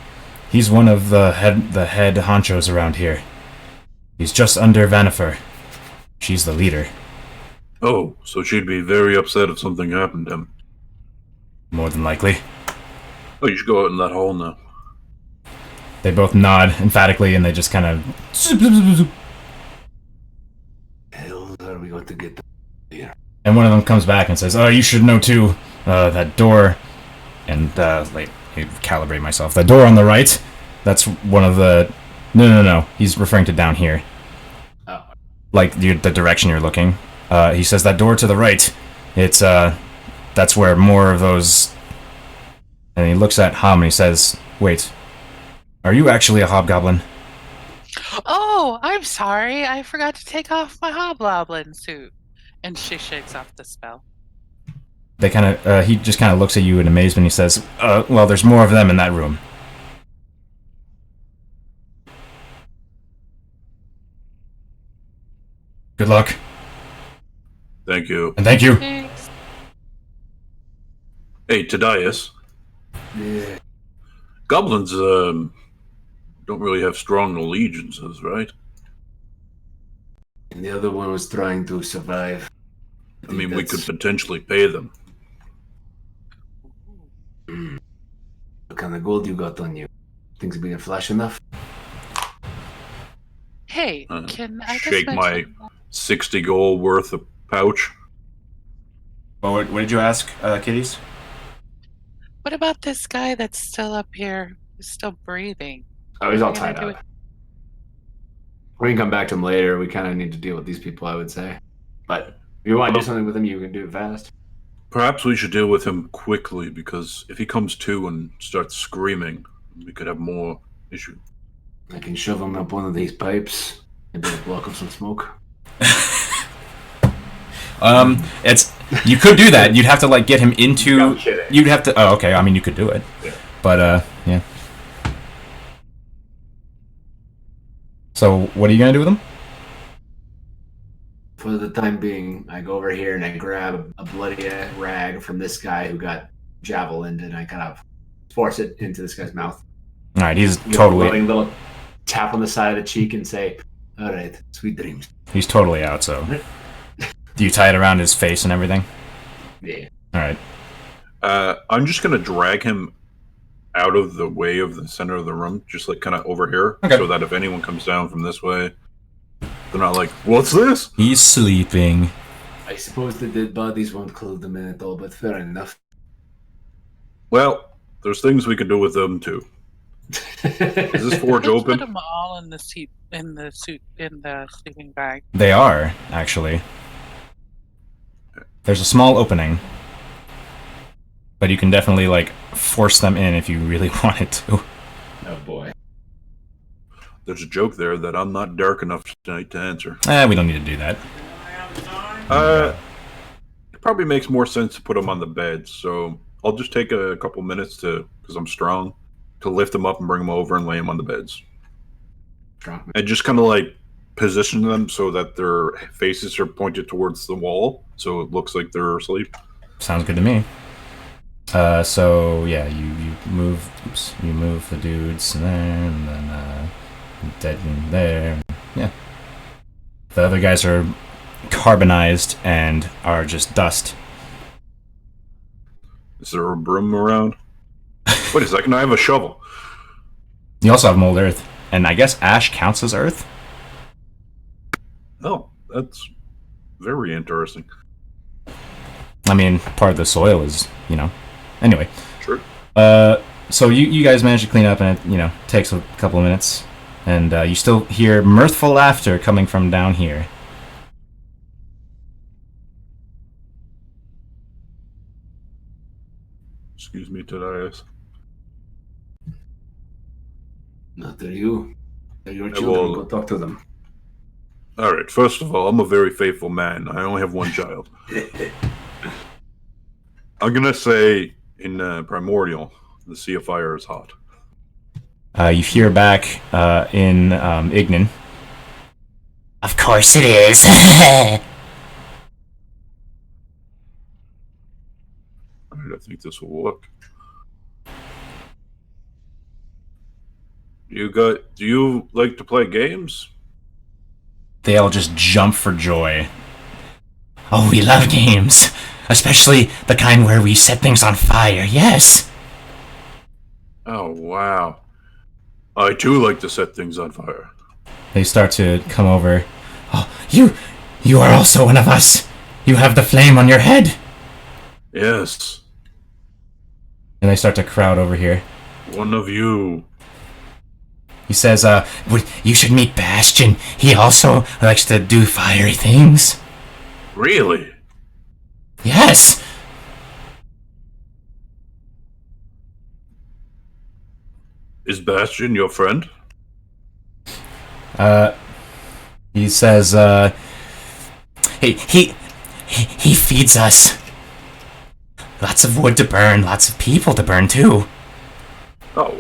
head honchos around here. He's just under Vanifer. She's the leader. Oh, so she'd be very upset if something happened to him. More than likely. Oh, you should go out in that hole now. They both nod emphatically, and they just kind of. Hell, are we going to get here? And one of them comes back and says, "Oh, you should know too. That door." And like, I calibrate myself. The door on the right. That's one of the. No. He's referring to down here. Oh. Like the direction you're looking. He says that door to the right. It's that's where more of those. And he looks at Hom and he says, "Wait. Are you actually a hobgoblin?" Oh, I'm sorry. I forgot to take off my hobgoblin suit. And she shakes off the spell. They kind of. He just kind of looks at you in amazement. He says, "Well, there's more of them in that room." Good luck. Thank you. And thank you. Thanks. Hey, Tadias. Yeah. Goblins, don't really have strong allegiances, right? And the other one was trying to survive. I mean, we could potentially pay them. What kind of gold you got on you? Things being flash enough? Hey, can I just Shake my mention- 60 gold worth of pouch. Well, what did you ask, Kitties? What about this guy that's still up here, who's still breathing? Oh, he's all What are you tied gonna up. We can come back to him later. We kind of need to deal with these people, I would say. But if you want to do something with him, you can do it fast. Perhaps we should deal with him quickly, because if he comes to and starts screaming, we could have more issue. I can shove him up one of these pipes. Maybe it'll block up some smoke. It's you could do that. You'd have to like get him into. I'm kidding. You'd have to. Oh, okay. I mean, you could do it. Yeah. But yeah. So, what are you gonna do with him? For the time being, I go over here and I grab a bloody rag from this guy who got javelined, and I kind of force it into this guy's mouth. All right, he's Give him a totally. loving little tap on the side of the cheek and say, "All right, sweet dreams." He's totally out. So, do you tie it around his face and everything? Yeah. All right. I'm just gonna drag him out of the way of the center of the room, just like kind of over here, Okay. so that if anyone comes down from this way, they're not like, "What's this?" He's sleeping. I suppose the dead bodies won't clue them in at all, but fair enough. Well, there's things we could do with them too. Is this forge Let's open? put them all in the seat, in the suit, in the sleeping bag. They are actually. There's a small opening, but you can definitely like force them in if you really wanted to. Oh boy. There's a joke there that I'm not dark enough tonight to answer. We don't need to do that. It probably makes more sense to put them on the bed, so I'll just take a couple minutes to, because I'm strong, to lift them up and bring them over and lay them on the beds. Strong. And just kind of like position them so that their faces are pointed towards the wall, so it looks like they're asleep. Sounds good to me. So yeah, you move. Oops, you move the dudes there, and then dead in there. Yeah. The other guys are carbonized and are just dust. Is there a broom around? Wait a second, I have a shovel. You also have mold earth, and I guess ash counts as earth. Oh, that's very interesting. I mean, part of the soil is, Anyway. Sure. So you guys manage to clean up, and it, takes a couple of minutes. And you still hear mirthful laughter coming from down here. Excuse me, Tadias. Not to you. They're your I children. will- Go talk to them. All right, first of all, I'm a very faithful man. I only have one child. I'm going to say in Primordial, the Sea of Fire is hot. You hear back in Ignan. Of course it is. All right, I think this will work. Do you like to play games? They all just jump for joy. Oh, we love games. Especially the kind where we set things on fire, yes. Oh, wow. I too like to set things on fire. They start to come over. Oh, you are also one of us. You have the flame on your head. Yes, And they start to crowd over here. one of you. He says, You should meet Bastion. He also likes to do fiery things. Really? Yes. Is Bastion your friend? he says, He feeds us. Lots of wood to burn, lots of people to burn too. Oh,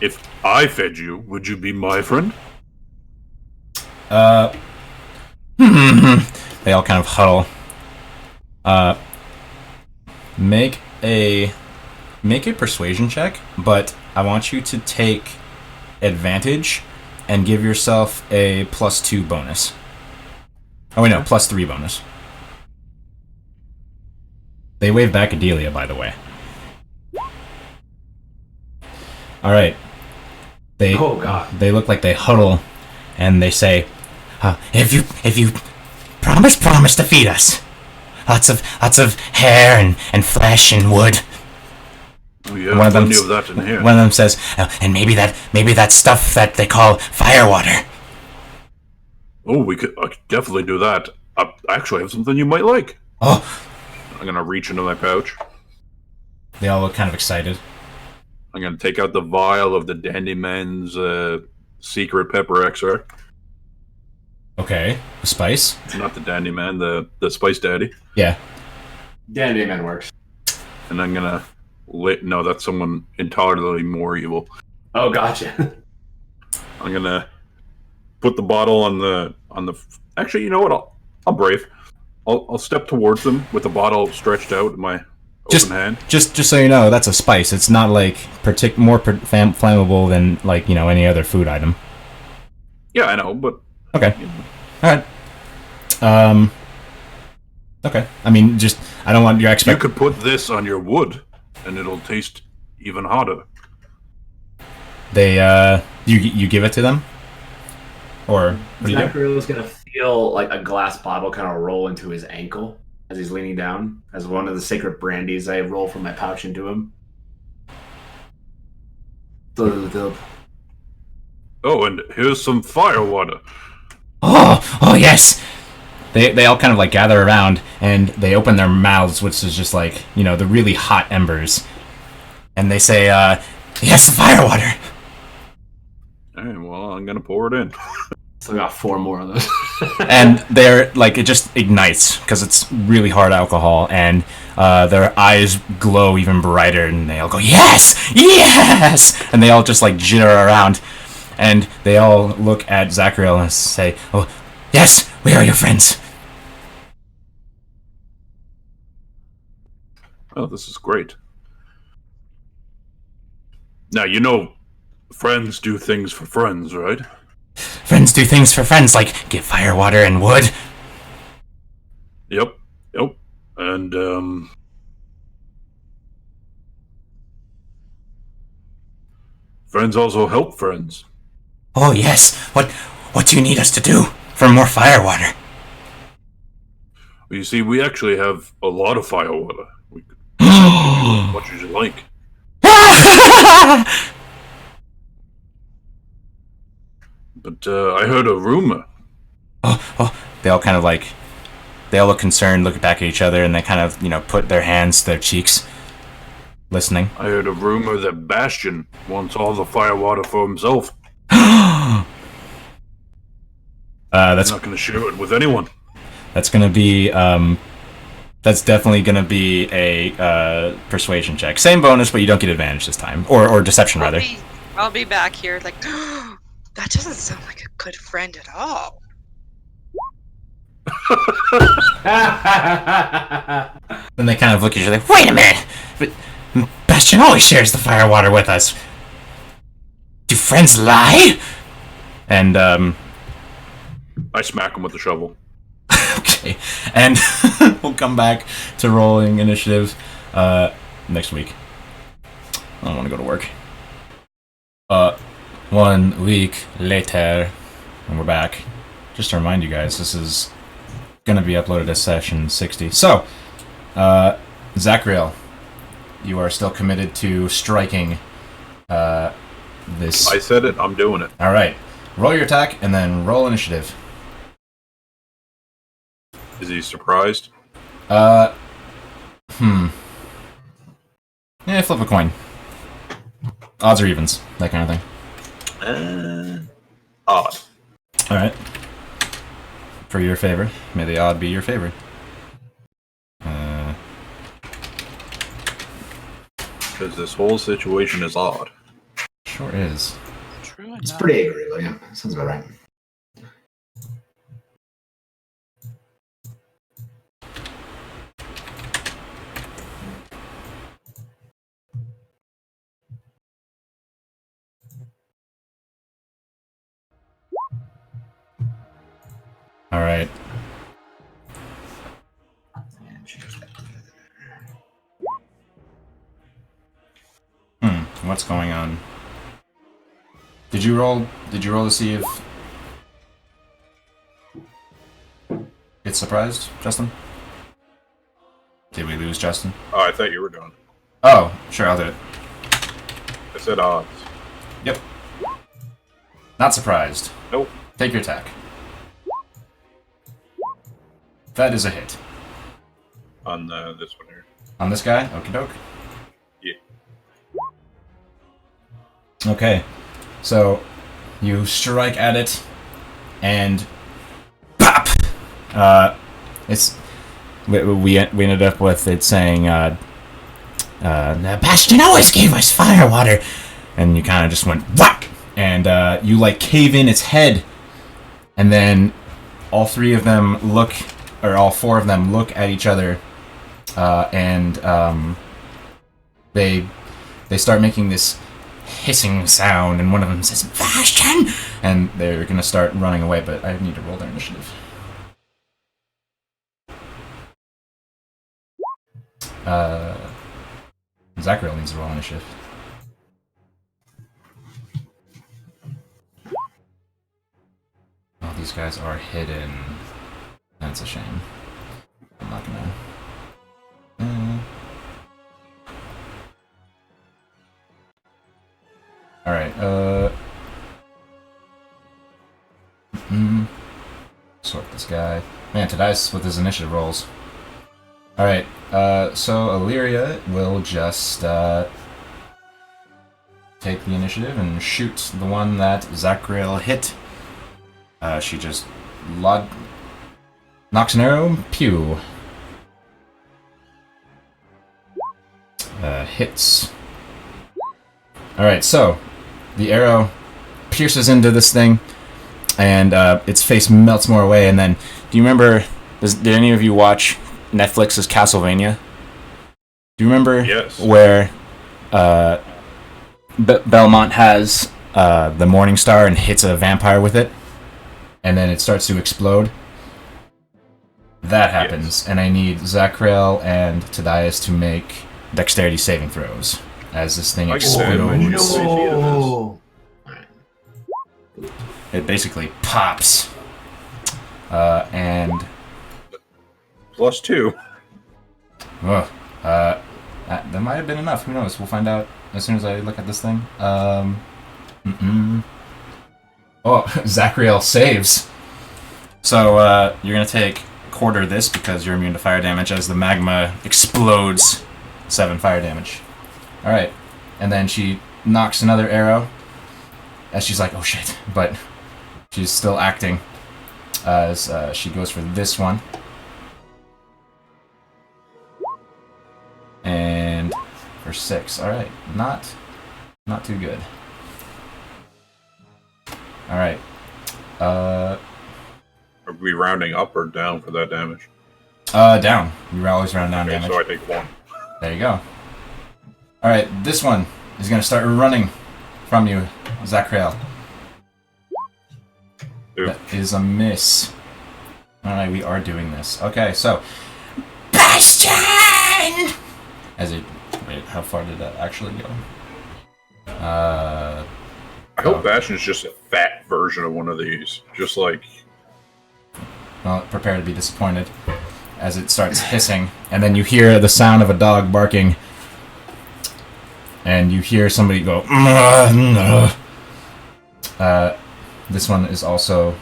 if I fed you, would you be my friend? they all kind of huddle. Make a persuasion check, but I want you to take advantage and give yourself a +2 bonus. Oh wait, no, +3 bonus. They wave back Adelia, by the way. All right. Oh, God. They look like they huddle, and they say, If you promise to feed us. Lots of hair and flesh and wood. We have One of them plenty of that in here. One of them says, and maybe that stuff that they call firewater. Oh, I could definitely do that. I actually have something you might like. Oh, I'm gonna reach into my pouch. they all look kind of excited. I'm gonna take out the vial of the Dandy Man's secret pepper extract. Okay, spice. Not the Dandy Man, the Spice Daddy. Yeah. Dandy Man works. And I'm gonna no, that's someone entirely more evil. Oh, gotcha. I'm gonna put the bottle on the. Actually, you know what? I'll brave. I'll step towards them with the bottle stretched out in my open hand. Just so you know, that's a spice. It's not like more flammable than like any other food item. Yeah, I know, but Okay. All right. Okay. I mean, just I don't want your you could put this on your wood, and it'll taste even hotter. They you give it to them, or what do you do? Zachariel's gonna feel like a glass bottle kind of roll into his ankle as he's leaning down, as one of the sacred brandies I roll from my pouch into him. Oh, and here's some firewater. oh yes. They all kind of like gather around and they open their mouths, which is just like the really hot embers, and they say, Yes, the firewater. Hey, well, I'm gonna pour it in. Still got 4 more of those. and they're like it just ignites because it's really hard alcohol, and their eyes glow even brighter, and they all go Yes, yes. and they all just like jitter around, and they all look at Zachariel and say, Oh, yes, we are your friends. Oh, this is great. Now, friends do things for friends, right? Friends do things for friends, like get firewater and wood. Yep. And, Friends also help friends. Oh, yes. What do you need us to do for more firewater? Well, you see, we actually have a lot of firewater. We could give you as much as you like. But I heard a rumor. Oh, they all kind of like, they all look concerned, look back at each other, and they kind of, put their hands to their cheeks, listening. I heard a rumor that Bastion wants all the firewater for himself. That's I'm not going to share it with anyone. That's gonna be that's definitely gonna be a persuasion check. Same bonus, but you don't get advantage this time, or deception rather. I'll be back here like, that doesn't sound like a good friend at all. Then they kind of look at you like, wait a minute! But Bastion always shares the firewater with us. Do friends lie? And I smack him with the shovel. okay, and we'll come back to rolling initiative next week. I don't want to go to work. 1 week later, and we're back. Just to remind you guys, this is gonna be uploaded as session 60. So, Zachriel, you are still committed to striking this. I said it. I'm doing it. All right, roll your attack and then roll initiative. Is he surprised? Yeah, flip a coin. Odds or evens, that kind of thing. Odd. Alright. For your favor. May the odd be your favorite. Because this whole situation is odd. Sure is. True It's enough. pretty angry, though, yeah. Sounds about right. Alright. What's going on? Did you roll to see if it's surprised, Justin? Did we lose Justin? Oh, I thought you were done. Oh, sure, I'll do it. I said odds. Yep. Not surprised. Nope. Take your attack. That is a hit. On this one here. On this guy? Okie doke. Yeah. Okay. So, you strike at it, and pop! It's... We ended up with it saying, Bastion always gave us firewater! And you kind of just went, whack! And you, like, cave in its head, and then all three of them look... or all four of them look at each other, and they start making this hissing sound, and one of them says, Bastion! And they're gonna start running away, but I need to roll their initiative. Zachariel needs to roll initiative. Oh, these guys are hidden. That's a shame. I'm not gonna... Alright, sort this guy. Man, Tadias with his initiative rolls. Alright, so Illyria will just, take the initiative and shoot the one that Zachriel hit. She just knocks an arrow, pew. Hits. Alright, so the arrow pierces into this thing, and its face melts more away, and then, do you remember, did any of you watch Netflix's Castlevania? Do you remember where Belmont has the Morning Star and hits a vampire with it, and then it starts to explode? That happens, and I need Zachriel and Tadias to make dexterity saving throws as this thing explodes. No. it basically pops. And +2. that might have been enough. Who knows? We'll find out as soon as I look at this thing. Oh, Zachriel saves. So you're gonna take quarter this because you're immune to fire damage as the magma explodes. 7 fire damage. All right, and then she knocks another arrow. As she's like, oh shit, but she's still acting. As she goes for this one. And for 6. All right, not too good. All right. Are we rounding up or down for that damage? Down. You always round down Okay, damage. so I take 1. There you go. All right, this one is gonna start running from you, Zachriel. That is a miss. All right, we are doing this. Okay, so Bastion. As it wait, how far did that actually go? I hope Bastion's just a fat version of one of these. Just like... Well, prepare to be disappointed as it starts hissing, and then you hear the sound of a dog barking, and you hear somebody go. This one is also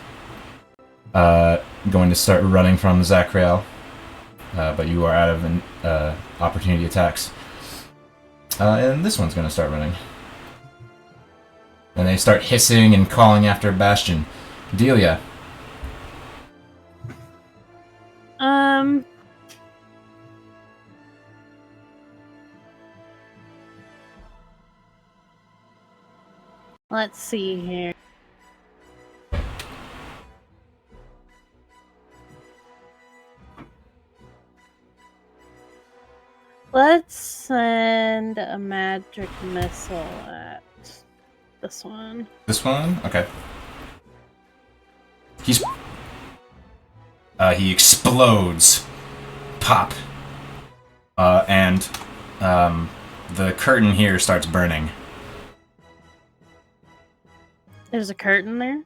going to start running from Zachriel, but you are out of opportunity attacks. And this one's going to start running. And they start hissing and calling after Bastion. Delia. Let's see here. Let's send a magic missile at this one. This one? Okay. He explodes. Pop. And the curtain here starts burning. There's a curtain there?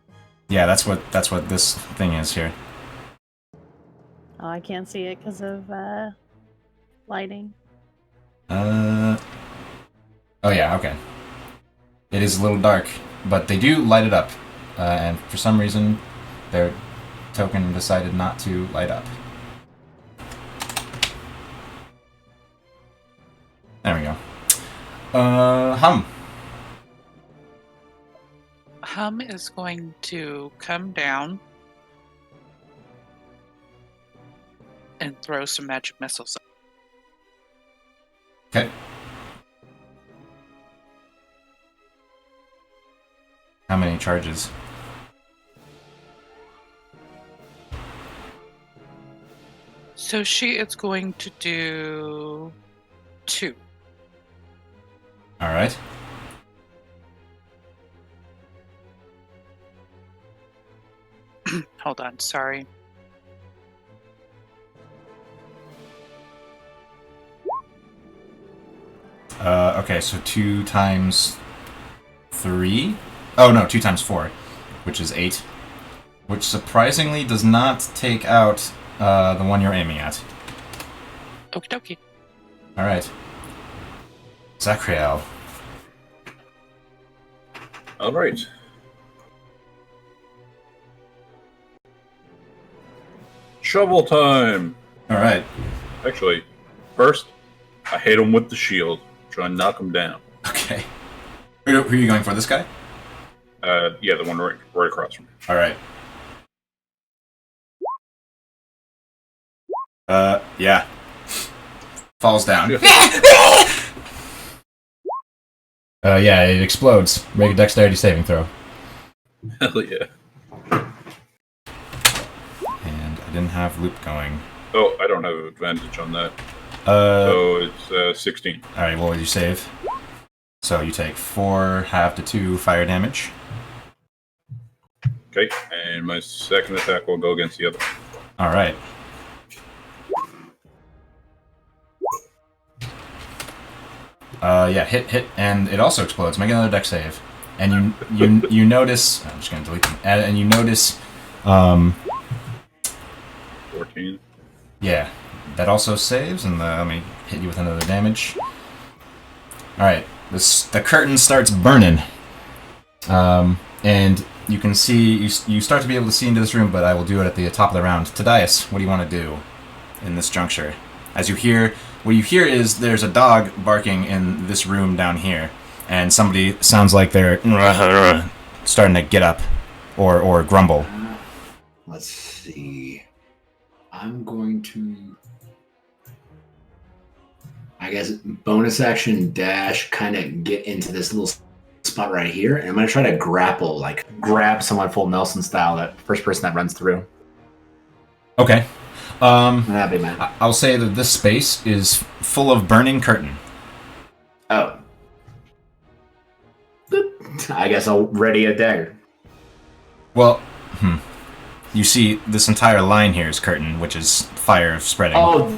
Yeah, that's what this thing is here. Oh, I can't see it because of lighting. Oh yeah, okay. It is a little dark, but they do light it up. And for some reason, their token decided not to light up. There we go. Hum. Hum is going to come down and throw some magic missiles. Okay. How many charges? So she is going to do 2. All right. Hold on, sorry. Okay, so 2 times 3? Oh no, 2 times 4, which is 8. Which surprisingly does not take out the one you're aiming at. Okie dokie. Alright. Zachriel. Alright. Shovel time! Alright. Actually, first, I hit him with the shield. Try and knock him down. Okay. Who are you going for? This guy? Yeah, the one right across from me. Alright. Yeah. Falls down. Yeah, it explodes. Make a dexterity saving throw. Hell yeah. And I didn't have loop going. Oh, I don't have advantage on that. So it's 16. Alright, what would you save? So you take 4 half to 2 fire damage. Okay, and my second attack will go against the other. Alright. Yeah, hit, and it also explodes. Make another dex save. And you notice. I'm just gonna delete them. And you notice. 14. Yeah, that also saves, and let me hit you with another damage. All right, the curtain starts burning, and you can see you start to be able to see into this room, but I will do it at the top of the round. Tadias, what do you want to do in this juncture? As you hear, what you hear is there's a dog barking in this room down here, and somebody sounds like they're starting to get up or grumble. Let's see. I'm going to, I guess, bonus action dash, kind of get into this little spot right here, and I'm going to try to grapple, like grab someone full Nelson style, that first person that runs through. Okay. Happy man. I'll say that this space is full of burning curtain. Oh. I guess I'll ready a dagger. Well, you see this entire line here is curtain, which is fire spreading. Oh,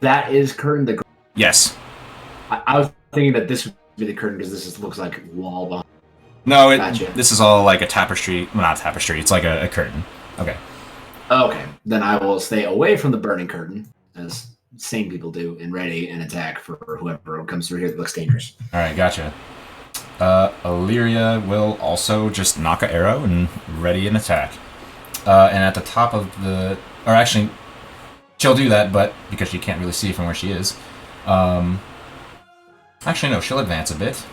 that is curtain. Yes. I was thinking that this would be the curtain because this looks like wall behind. No, Gotcha. This is all like a tapestry. Well, not a tapestry. It's like a curtain. Okay. Okay, then I will stay away from the burning curtain, as sane people do, and ready an attack for whoever comes through here that looks dangerous. All right, gotcha. Illyria will also just knock an arrow and ready an attack. And at the top of the... Or actually, she'll do that, but because she can't really see from where she is. Actually, no, she'll advance a bit.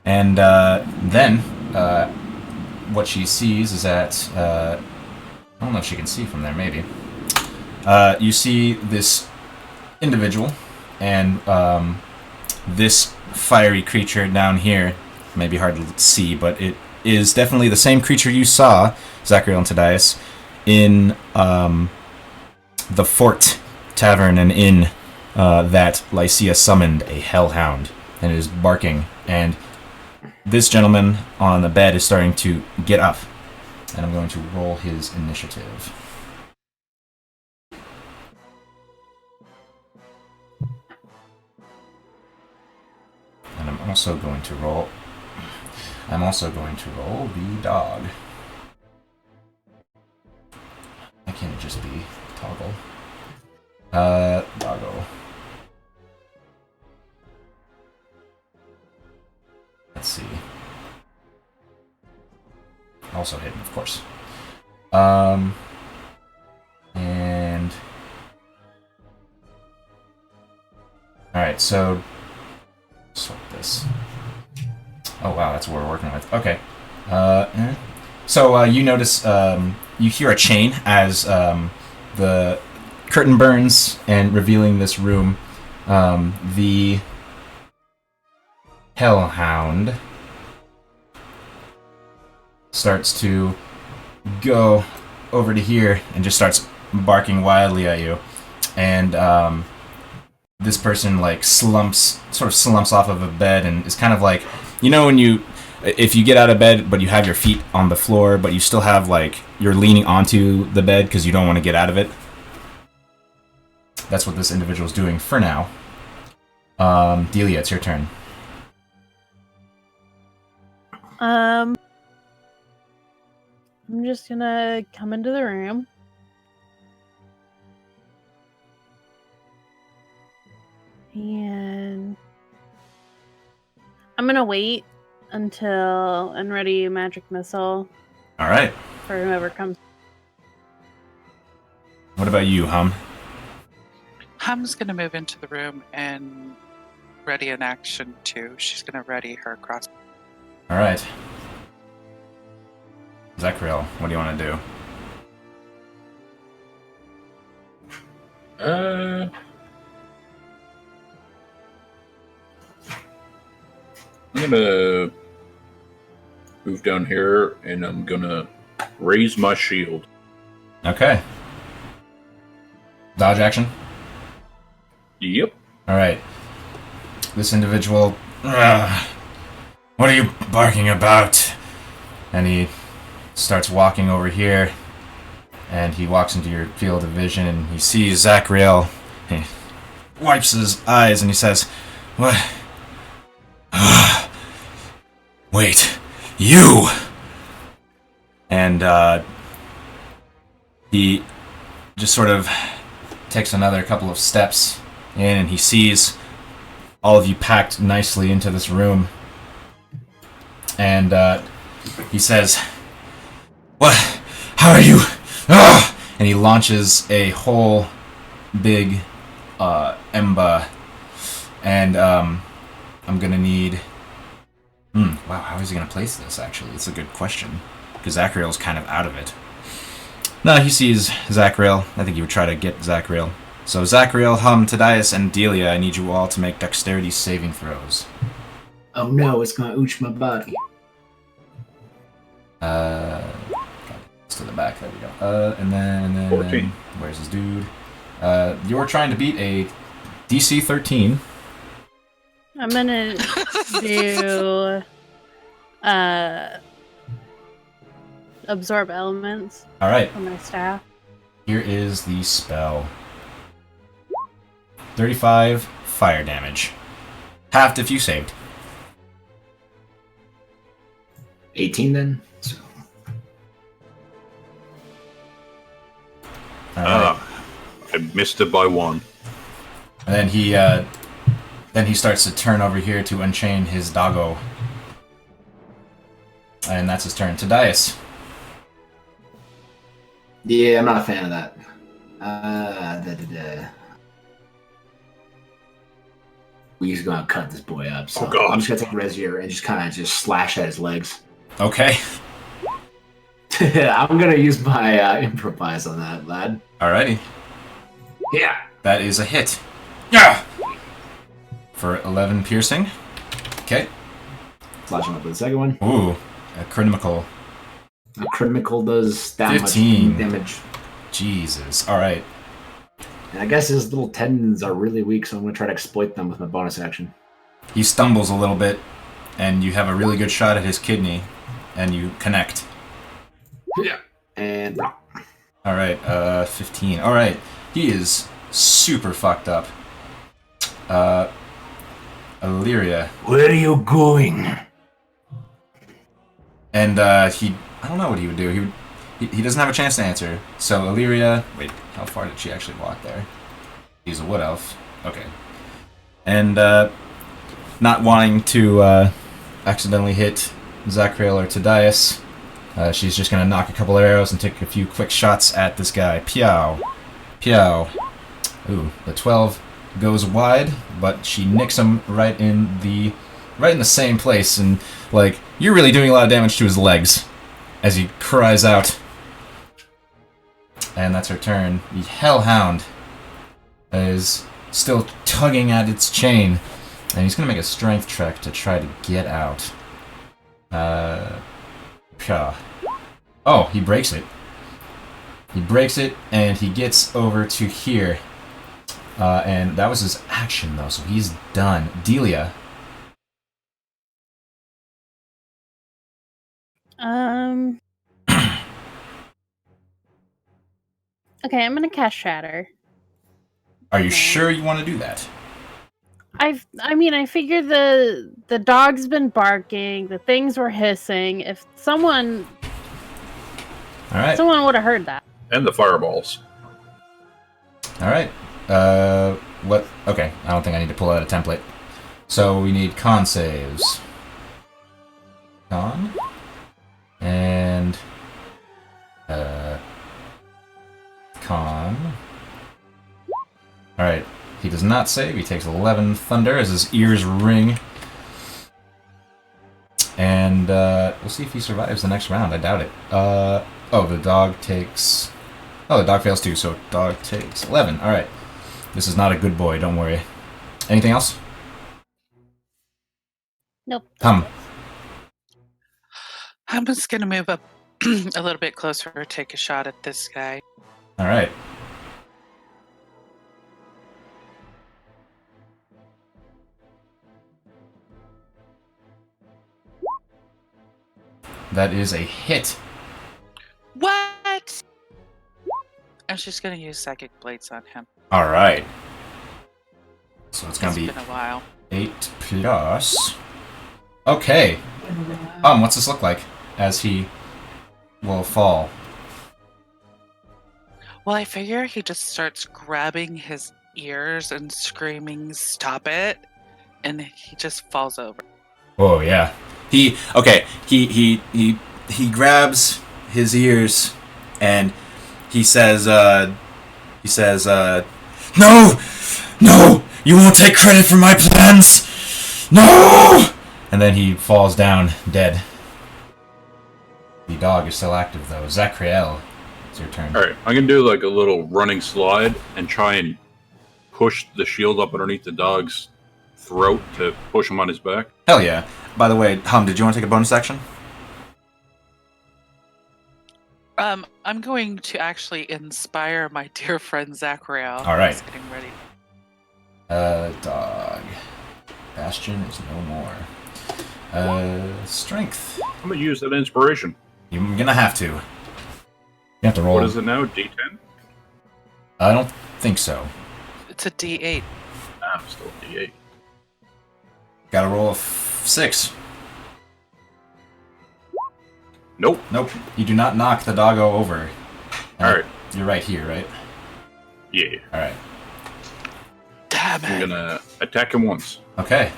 And then what she sees is that... I don't know if she can see from there, maybe. You see this individual and this fiery creature down here. May be hard to see, but it is definitely the same creature you saw, Zachariel and Tadias, in the Fort Tavern and Inn that Lycia summoned a hellhound and is barking. And this gentleman on the bed is starting to get up. And I'm going to roll his initiative. And I'm also going to roll the dog. Why can't it just be toggle? Doggo. Let's see. Also hidden, of course. And... Alright, so... Sort this. Oh wow, that's what we're working with. Okay. So you notice, you hear a chain as the curtain burns and revealing this room. The hellhound starts to go over to here and just starts barking wildly at you. And this person like slumps off of a bed and is kind of like, you know, when if you get out of bed but you have your feet on the floor but you still have like, you're leaning onto the bed because you don't want to get out of it. That's what this individual's doing for now. Delia, it's your turn. I'm just gonna come into the room. And I'm gonna wait until and ready a magic missile. All right. For whoever comes. What about you, Hum? Hum's gonna move into the room and ready an action too. She's gonna ready her cross. All right. Zachariel, what do you want to do? I'm gonna move down here and I'm gonna raise my shield. Okay. Dodge action? Yep. Alright. This individual... what are you barking about? And he starts walking over here. And he walks into your field of vision and he sees Zachariel. He wipes his eyes and he says, "What? Wait, You! And he just sort of takes another couple of steps in, and he sees all of you packed nicely into this room. And he says, "What? How are you?" Ah! And he launches a whole big emba. And I'm gonna need... wow, how is he gonna place this, actually? It's a good question. Because Zachriel's kind of out of it. No, he sees Zachriel. I think he would try to get Zachriel. So Zachriel, Hum, Tadias, and Delia, I need you all to make dexterity saving throws. Oh no, it's gonna ooch my body. To the back, there we go. And then 14. Where's this dude? You're trying to beat a DC 13. I'm gonna do absorb elements Alright, from my staff. here is the spell. 35 fire damage. Halved if you saved. 18 then? So, Alright. I missed it by 1. And then he starts to turn over here to unchain his doggo. And that's his turn. Tadias. yeah, I'm not a fan of that. We're just gonna cut this boy up. So Oh, God. I'm just gonna take Rezier and just kind of just slash at his legs. Okay. I'm gonna use my improvise on that, lad. Alrighty. Yeah. That is a hit. Yeah. For 11 piercing. Okay. Slashing up with the second one. Ooh. A critical. A critical does that 15. much damage. Jesus. Alright. And I guess his little tendons are really weak, so I'm gonna try to exploit them with my bonus action. He stumbles a little bit, and you have a really good shot at his kidney, and you connect. Yeah. And Alright, 15. Alright. He is super fucked up. Illyria. where are you going? And, he... I don't know what he would do. He doesn't have a chance to answer. So, Illyria... Wait, how far did she actually walk there? She's a wood elf. Okay. And, not wanting to, accidentally hit Zachriel or Tadias, she's just gonna knock a couple of arrows and take a few quick shots at this guy. Pew. Pew. Ooh, the 12 goes wide, but she nicks him right in the same place, and, like, you're really doing a lot of damage to his legs as he cries out. And that's her turn. The Hellhound is still tugging at its chain, and he's gonna make a strength check to try to get out. Pya. Oh, he breaks it. He breaks it, and he gets over to here. And that was his action, though, so he's done. Delia. Okay, I'm gonna cast Shatter. Are you sure you want to do that? I figure the dog's been barking, the things were hissing. If someone Alright. would have heard that. And the fireballs. Alright. What? Okay, I don't think I need to pull out a template. So we need con saves. Con. And... con. Alright. He does not save. He takes 11 thunder as his ears ring. And, we'll see if he survives the next round. I doubt it. Oh, the dog takes... Oh, the dog fails too, so dog takes 11. Alright. This is not a good boy, don't worry. Anything else? Nope. Hum. I'm just gonna move up a little bit closer, take a shot at this guy. Alright. That is a hit. What? I'm just gonna use Psychic Blades on him. Alright. So it's gonna It's be been a while. 8 plus... Okay. What's this look like as he will fall? Well, I figure he just starts grabbing his ears and screaming, "Stop it!" And he just falls over. Oh yeah. He grabs his ears and he says no, no, you won't take credit for my plans, no. And then he falls down dead. The dog is still active though. Zachriel, it's your turn. All right, I'm gonna do like a little running slide and try and push the shield up underneath the dog's throat to push him on his back. Hell yeah. By the way, Hum, did you want to take a bonus action? I'm going to actually inspire my dear friend Zachariel. All right. He's getting ready. Dog. Bastion is no more. Strength. I'm gonna use that inspiration. You're gonna have to. You have to roll. What is it now? D10? I don't think so. It's a D8. I'm still D8. Gotta roll a 6. Nope. Nope. You do not knock the doggo over. Alright. You're right here, right? Yeah. Alright. Damn I'm it. gonna attack him once. Okay.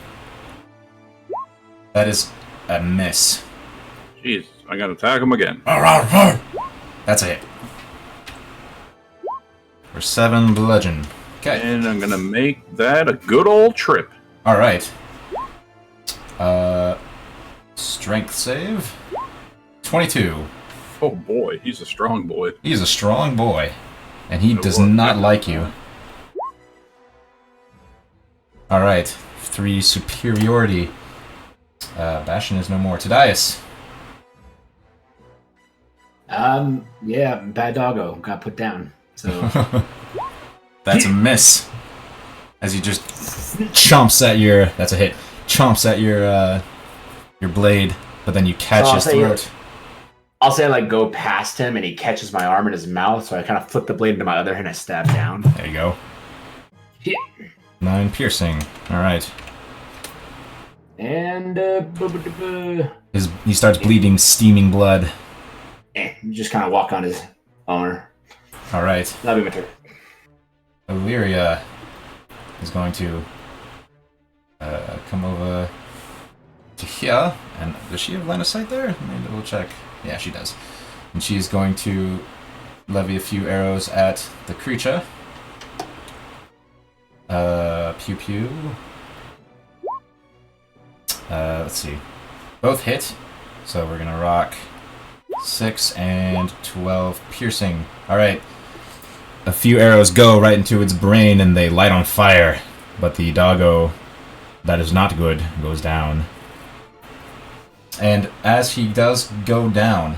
That is a miss. Jeez, I gotta attack him again. That's a hit. For 7 bludgeon. Okay. And I'm gonna make that a good old trip. Alright. Strength save? 22. Oh boy, he's a strong boy. He's a strong boy. And he Oh, does boy. not like you. Alright. 3 superiority. Bastion is no more. Tadias. Yeah, bad doggo got put down. So That's a miss. As he just chomps at your... That's a hit. Chomps at your blade, but then you catch So I'll his say- throat. I'll say I like go past him and he catches my arm in his mouth, so I kind of flip the blade into my other hand and stab down. There you go. Yeah. 9 piercing. Alright. And He starts bleeding, steaming blood. you just kind of walk on his armor. Alright. That'll be my turn. Illyria is going to come over to here. And does she have line of sight there? Let me double check. Yeah, she does. And she's going to levy a few arrows at the creature. Pew pew. Let's see. Both hit. So we're gonna rock 6 and 12 piercing. Alright. A few arrows go right into its brain and they light on fire. But the doggo, that is not good, goes down. And as he does go down,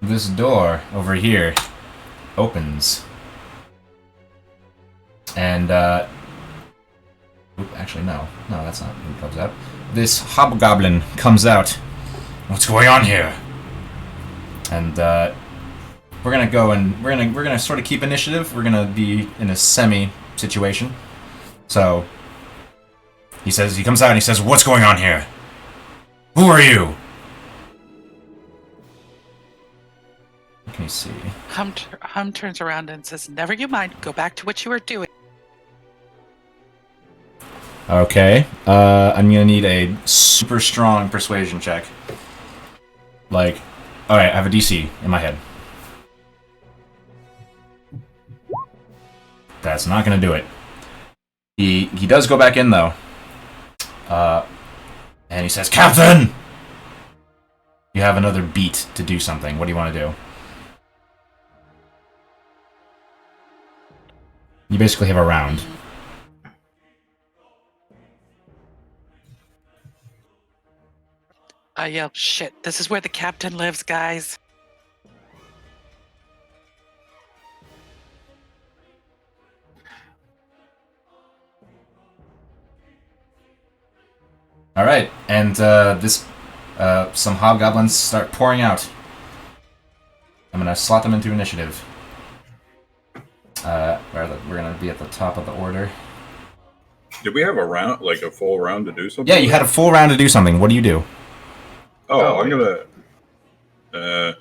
this door over here opens. And, actually, no. No, that's not who comes out. This hobgoblin comes out. What's going on here? And, we're gonna go and we're gonna sort of keep initiative. We're gonna be in a semi situation. So he comes out and he says, "What's going on here? Who are you?" What can you see? Hum turns around and says, "Never you mind. Go back to what you were doing." Okay. I'm gonna need a super strong persuasion check. Like, alright, I have a DC in my head. That's not gonna do it. He does go back in though. And he says, "Captain! You have another beat to do something. What do you want to do?" You basically have a round. I yell, "Shit, this is where the captain lives, guys." Alright, and some hobgoblins start pouring out. I'm gonna slot them into initiative. We're gonna be at the top of the order. Did we have a round, like a full round to do something? Yeah, you had a full round to do something. What do you do? Oh, I'm gonna. I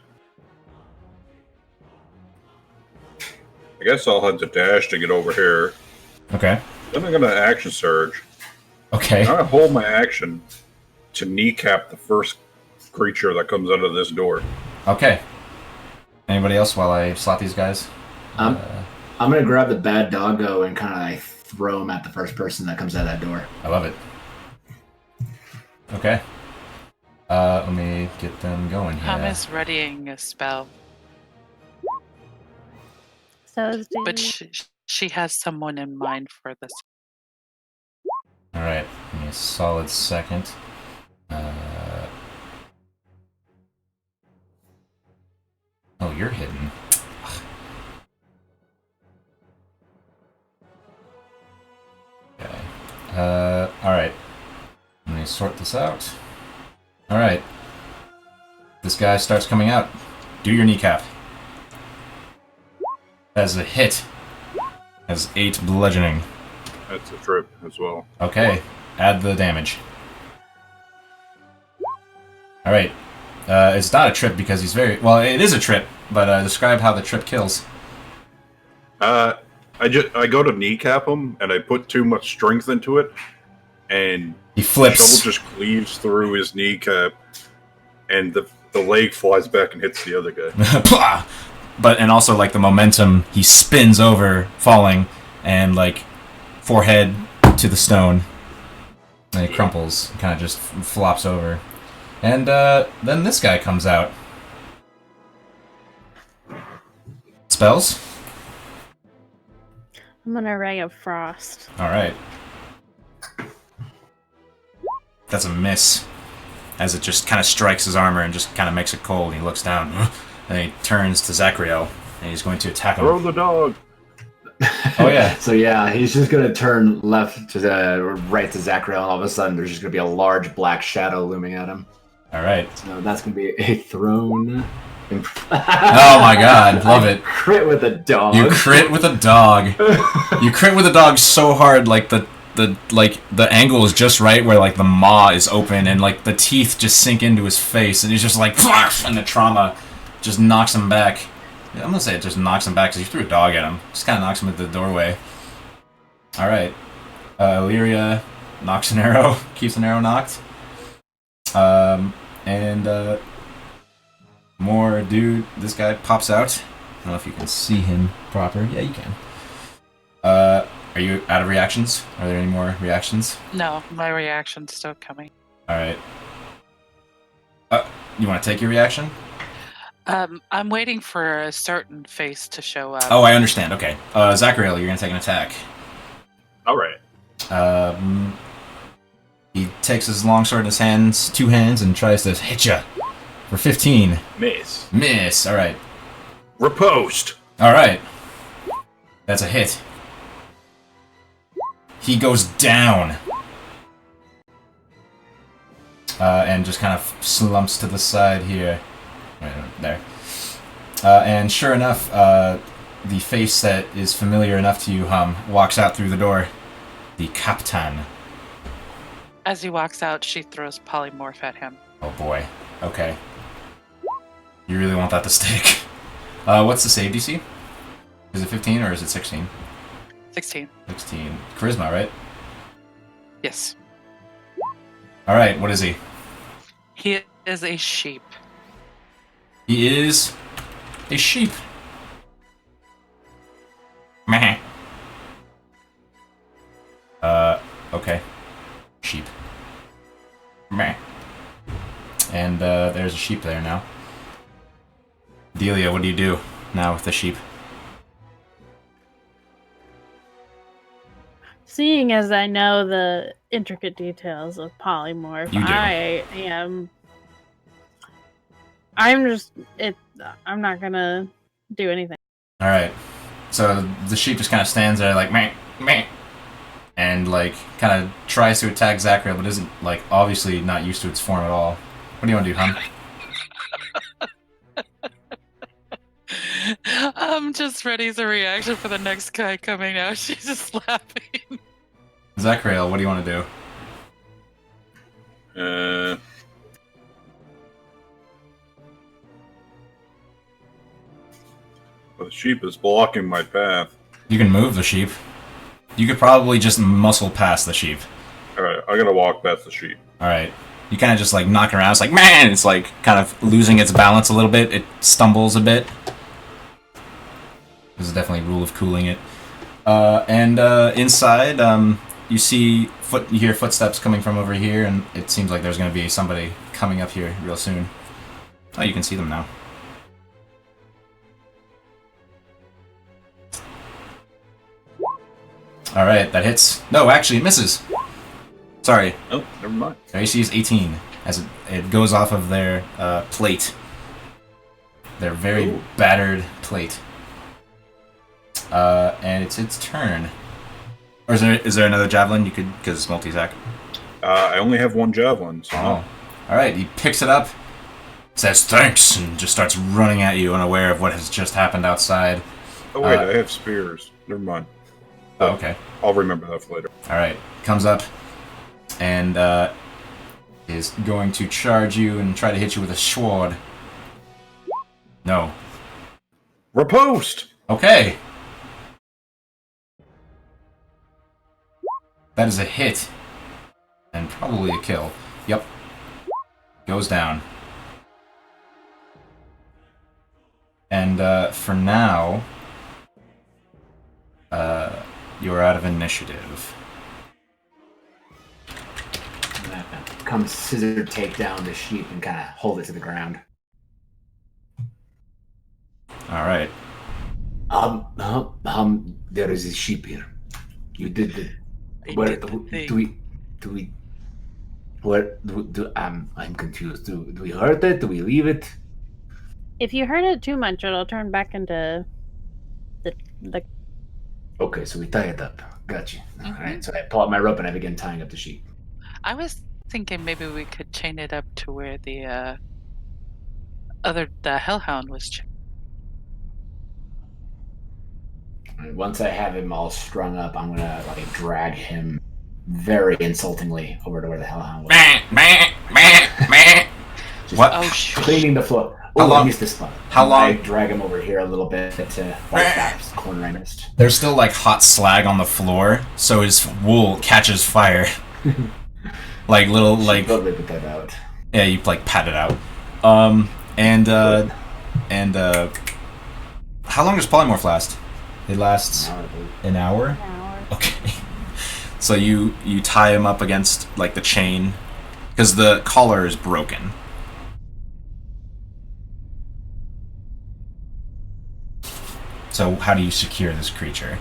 guess I'll have to dash to get over here. Okay. Then I'm gonna action surge. Okay. I'm gonna hold my action to kneecap the first creature that comes out of this door. Okay. Anybody else while I slot these guys? I'm gonna grab the bad doggo and kind of like throw him at the first person that comes out of that door. I love it. Okay. Let me get them going here. Hum is readying a spell, So is but the she has someone in mind for this. All right. Give me a solid second. Oh, you're hidden. Okay. Alright. Let me sort this out. Alright. This guy starts coming out. Do your kneecap. As a hit. As 8 bludgeoning. That's a trip as well. Okay. Add the damage. Alright. It's not a trip because he's very... Well, it is a trip, but describe how the trip kills. I go to kneecap him, and I put too much strength into it, and He flips. the shovel just cleaves through his kneecap, and the leg flies back and hits the other guy. And also, like, the momentum, he spins over, falling, and, like, forehead to the stone. And he crumples, kind of just flops over. And, then this guy comes out. Spells? I'm gonna Ray of Frost. Alright. That's a miss. As it just kind of strikes his armor and just kind of makes it cold. He looks down. And he turns to Zachriel. And he's going to attack him. Throw the dog! Oh, yeah. So yeah, he's just gonna turn left to right to Zachriel, and all of a sudden there's just gonna be a large black shadow looming at him. Alright. So that's gonna be a thrown. Oh my god, love it. Crit with a dog. You crit with a dog. You crit with a dog so hard, like the angle is just right where like the maw is open and like the teeth just sink into his face and he's just like, and the trauma just knocks him back. Yeah, I'm gonna say it just knocks him back because you threw a dog at him. Just kind of knocks him at the doorway. All right, Illyria knocks an arrow, keeps an arrow knocked. More dude. This guy pops out. I don't know if you can see him proper. Yeah, you can. Are you out of reactions? Are there any more reactions? No, my reaction's still coming. Alright. You want to take your reaction? I'm waiting for a certain face to show up. Oh, I understand. Okay. Zachariel, you're going to take an attack. Alright. He takes his longsword in his hands, 2 hands, and tries to hit you for 15. Miss. Miss. Alright. Riposte! Alright. That's a hit. He goes down. And just kind of slumps to the side here. Right there. And sure enough, the face that is familiar enough to you, Hum, walks out through the door. The Captain. As he walks out, she throws polymorph at him. Oh boy. Okay. You really want that to stick. What's the save DC? Is it 15 or is it 16? 16. 16. Charisma, right? Yes. Alright, what is he? He is a sheep. He is a sheep. Meh. Okay. Sheep. Meh. And, there's a sheep there now. Delia, what do you do now with the sheep? Seeing as I know the intricate details of polymorph, You do. I'm not gonna do anything. Alright. So the sheep just kind of stands there like, meh, meh. And, like, kind of tries to attack Zachariel, but isn't, like, obviously not used to its form at all. What do you want to do, Hum? I'm just ready as a reaction for the next guy coming out. She's just laughing. Zachrael, what do you want to do? The sheep is blocking my path. You can move the sheep. You could probably just muscle past the sheep. Alright, I'm gonna walk past the sheep. Alright. You kind of just like knock it around. It's like, man! It's like kind of losing its balance a little bit. It stumbles a bit. This is definitely a rule of cooling it. And inside, you hear footsteps coming from over here, and it seems like there's going to be somebody coming up here real soon. Oh, you can see them now. Alright, that hits. No, actually, it misses. Sorry. Oh, never mind. Their AC is 18, as it goes off of their plate. Their very battered plate. And it's its turn. Or is there another javelin you could, because it's multi-attack? I only have one javelin, so... Oh. Alright, he picks it up, says thanks, and just starts running at you, unaware of what has just happened outside. Oh wait, I have spears. Never mind. Oh, okay. I'll remember that for later. Alright, comes up, and is going to charge you and try to hit you with a sword. No. Riposte! Okay. That is a hit. And probably a kill. Yep. Goes down. And for now, you are out of initiative. I'm gonna come scissor take down the sheep and kind of hold it to the ground. Alright. There is a sheep here. You did the... I'm confused. Do we hurt it? Do we leave it? If you hurt it too much, it'll turn back into the Okay, so we tie it up. Gotcha. Alright, so I pull out my rope and I begin tying up the sheep. I was thinking maybe we could chain it up to where the hellhound was chained. And once I have him all strung up, I'm gonna drag him very insultingly over to where the hellhound was. Just What? Oh, shoot. cleaning the floor. How long- I missed this spot. how long- I drag him over here a little bit to that corner I missed. There's still like hot slag on the floor, so his wool catches fire. Like little like Totally put that out. yeah, you like pat it out. And how long does polymorph last? It lasts an hour. Okay. So you tie him up against like the chain because the collar is broken. So how do you secure this creature?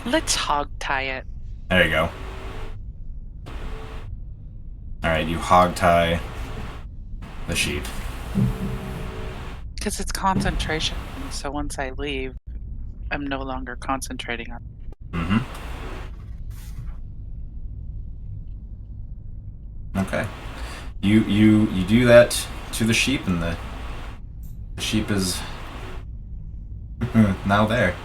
Let's hog tie it. There you go. Alright, you hog tie the sheep. Because it's concentration. So once I leave, I'm no longer concentrating on Mm-hmm. Okay. You do that to the sheep, and the sheep is now there.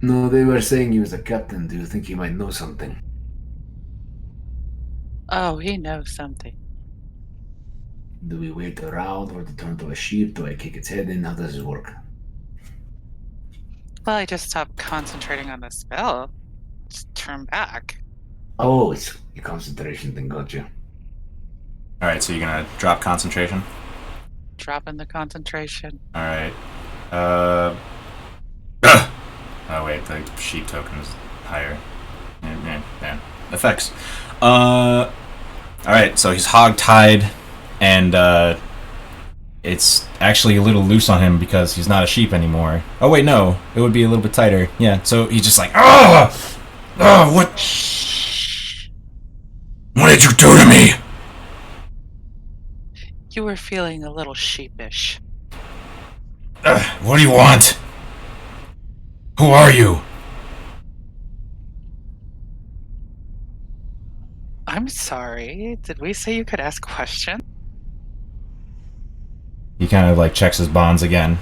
No, they were saying he was a captain. Do you think he might know something? Oh, he knows something. Do we wait around or to turn to a sheep? Do I kick its head in? How does it work? Well, I just stopped concentrating on the spell. Just turn back. Oh, it's a concentration thing, gotcha. Alright, so you're gonna drop concentration? Drop in the concentration. Alright. Oh wait, the sheep token is higher. Yeah. Effects. Alright, so he's hog-tied, and it's actually a little loose on him because he's not a sheep anymore. Oh wait, no, it would be a little bit tighter. Yeah, so he's just like, what? What did you do to me? You were feeling a little sheepish. What do you want? Who are you? I'm sorry. Did we say you could ask questions? He kind of like checks his bonds again.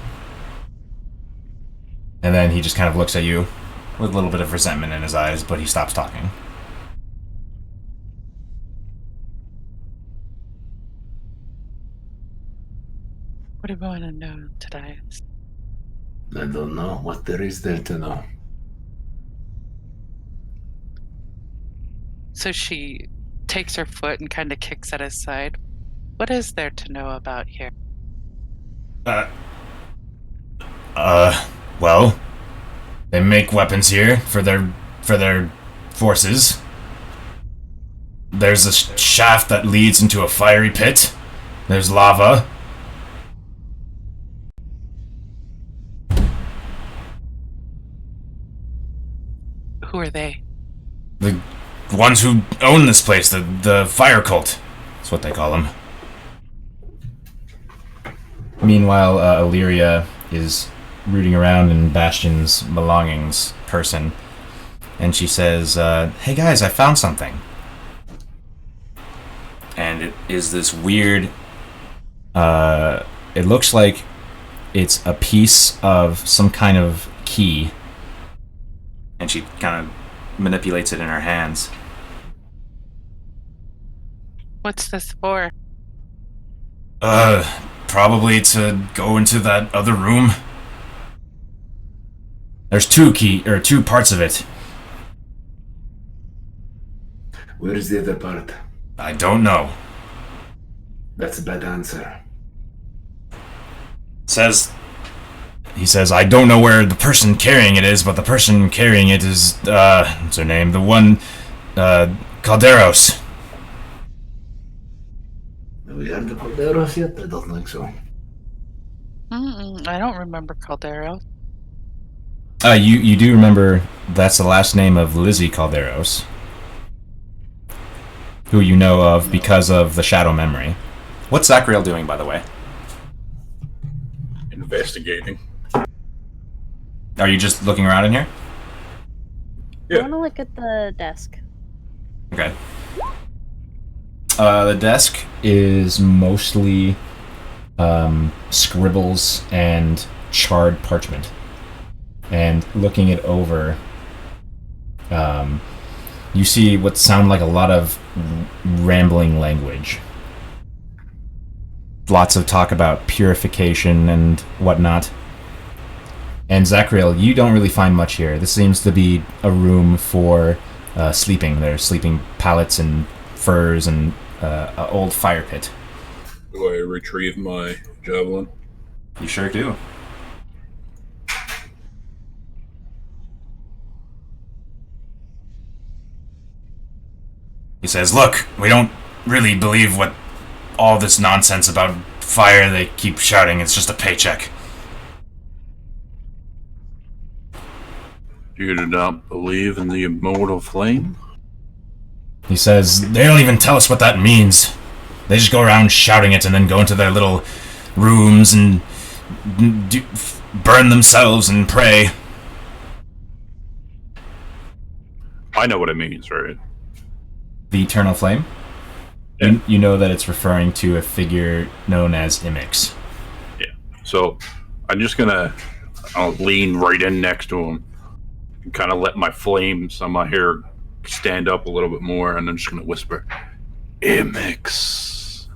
And then he just kind of looks at you. with a little bit of resentment in his eyes, but he stops talking. What do you want to know today? I don't know what there is there to know. So she takes her foot and kind of kicks at his side. What is there to know about here? Well, they make weapons here for their forces. There's a shaft that leads into a fiery pit. There's lava. Who are they? The ones who own this place, the fire cult. That's what they call them. Meanwhile, Illyria is rooting around in Bastion's belongings person, and she says, "Hey guys, I found something." And it is this weird, it looks like it's a piece of some kind of key. And she kind of manipulates it in her hands. What's this for? Probably to go into that other room. There's two parts of it. Where is the other part? I don't know. That's a bad answer. He says, I don't know where the person carrying it is, but the person carrying it is, what's her name? The one, Calderos. Have we heard the Calderos yet? I don't think so. I don't remember Caldero. You do remember that's the last name of Lizzie Calderos, who you know of because of the shadow memory. What's Zachriel doing, by the way? Investigating. Are you just looking around in here? I want to look at the desk. Okay. The desk is mostly scribbles and charred parchment. And looking it over, you see what sound like a lot of rambling language. Lots of talk about purification and whatnot. And Zachriel, you don't really find much here. This seems to be a room for sleeping. There's sleeping pallets and furs and an old fire pit. Do I retrieve my javelin? You sure do. He says, look, we don't really believe what all this nonsense about fire they keep shouting. It's just a paycheck. You do not believe in the immortal flame? He says, they don't even tell us what that means. They just go around shouting it and then go into their little rooms and burn themselves and pray. I know what it means, right? The eternal flame? Yeah. You know that it's referring to a figure known as Imix. Yeah. So, I'll lean right in next to him and kind of let my flames on my hair stand up a little bit more, and I'm just going to whisper, Imix.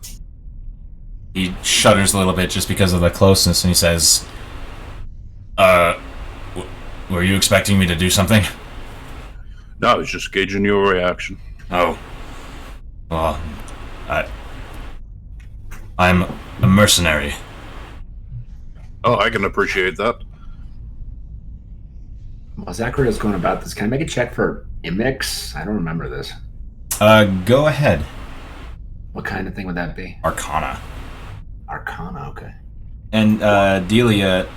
He shudders a little bit just because of the closeness, and he says, were you expecting me to do something? No, I was just gauging your reaction. Oh. Well, I'm a mercenary. Oh, I can appreciate that. While Zachariah's going about this, can I make a check for Imix? I don't remember this. Go ahead. What kind of thing would that be? Arcana. Arcana, okay. And, Delia,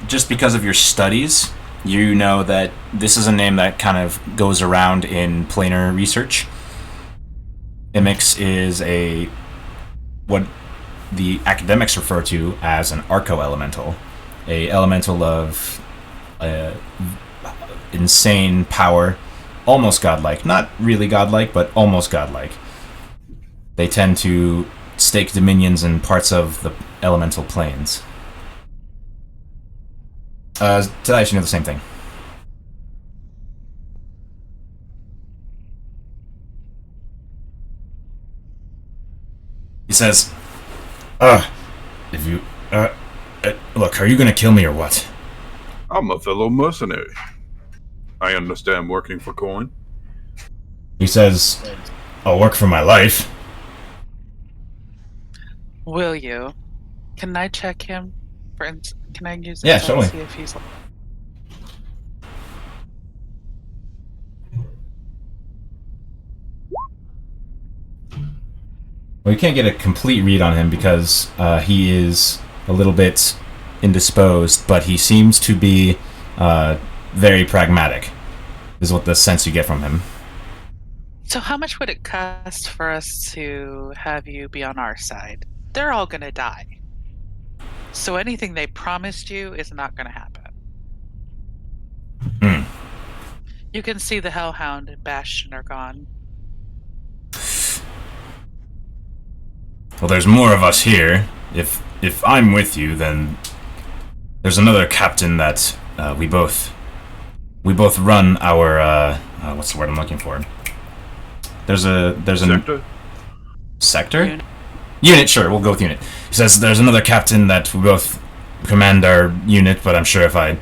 just because of your studies, you know that this is a name that kind of goes around in planar research. Imix is what the academics refer to as an arco-elemental. A elemental of insane power, almost godlike. Not really godlike, but almost godlike. They tend to stake dominions in parts of the elemental planes. Today I should know the same thing. says, if you, look, are you gonna kill me or what? I'm a fellow mercenary. I understand working for coin. He says, I'll work for my life. Will you? Can I check him? Can I use Yeah, Excel to totally. see if he's... Well, you can't get a complete read on him because he is a little bit indisposed, but he seems to be very pragmatic, is what the sense you get from him. So how much would it cost for us to have you be on our side? They're all gonna die. So anything they promised you is not gonna happen. You can see the Hellhound and Bastion are gone. Well, there's more of us here. If I'm with you, then there's another captain that we both run our what's the word I'm looking for? There's Sector? Sector? Unit, sure, we'll go with unit. He says there's another captain that we both command our unit, but I'm sure if I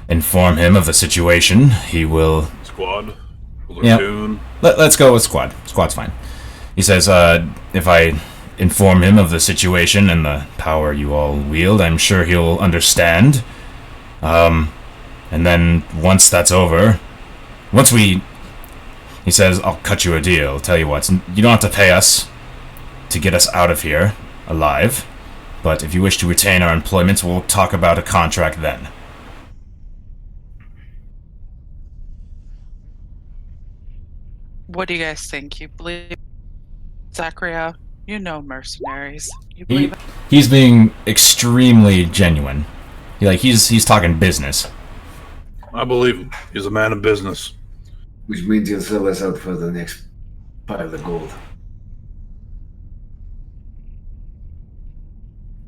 inform him of the situation, he will... Squad? Platoon? Let's go with squad. Squad's fine. He says, if I inform him of the situation and the power you all wield, I'm sure he'll understand. And then once that's over, he says, I'll cut you a deal. Tell you what, you don't have to pay us to get us out of here alive, but if you wish to retain our employment, we'll talk about a contract then. What do you guys think? You believe Zachariah? You know mercenaries. You believe it? He's being extremely genuine. He's talking business. I believe him. He's a man of business. Which means you'll sell us out for the next pile of gold.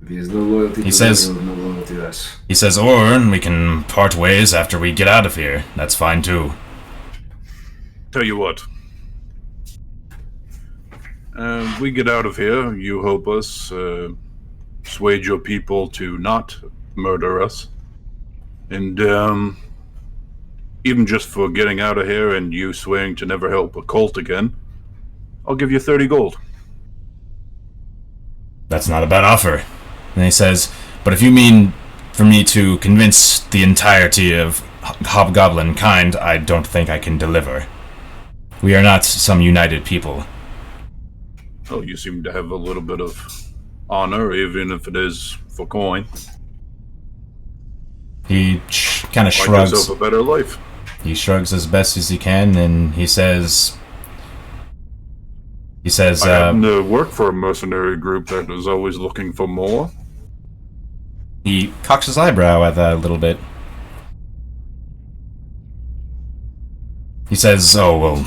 If he has no loyalty to them, he'll have no loyalty to us. He says, or we can part ways after we get out of here. That's fine too. Tell you what. We get out of here, you help us persuade your people to not murder us. And even just for getting out of here and you swearing to never help a cult again, I'll give you 30 gold. That's not a bad offer. And he says, but if you mean for me to convince the entirety of Hobgoblin kind, I don't think I can deliver. We are not some united people. Oh, you seem to have a little bit of honor, even if it is for coin. He kind of Find shrugs. yourself a better life. He shrugs as best as he can, and he says, I happen to work for a mercenary group that is always looking for more. He cocks his eyebrow at that a little bit. He says, oh, well,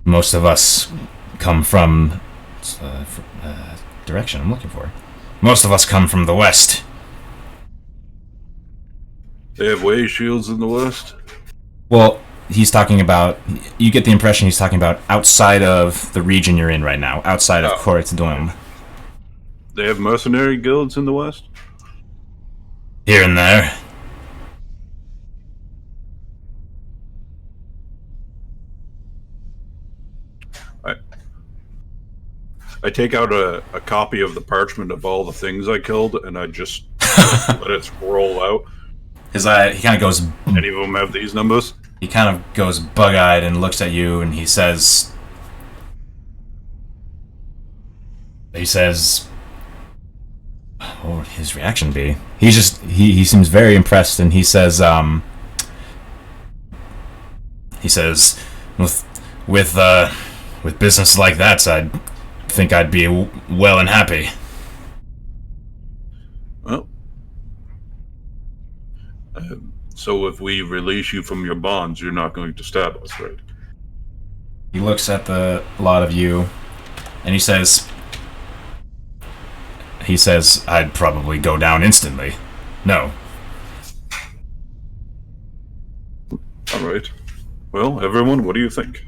most of us come from... direction I'm looking for. Most of us come from the west. They have wave shields in the west? Well, he's talking about... You get the impression he's talking about outside of the region you're in right now. Outside of Koritz Dome. They have mercenary guilds in the west? Here and there. I take out a copy of the parchment of all the things I killed, and I just let it scroll out. His eye, he kind of goes... Any of them have these numbers? He kind of goes bug-eyed and looks at you, and he says... What would his reaction be? He seems very impressed, and he says, with business like that, I'd think I'd be well and happy. Well, so if we release you from your bonds, you're not going to stab us, right? He looks at the lot of you, and he says, I'd probably go down instantly. No. All right. Well, everyone, what do you think?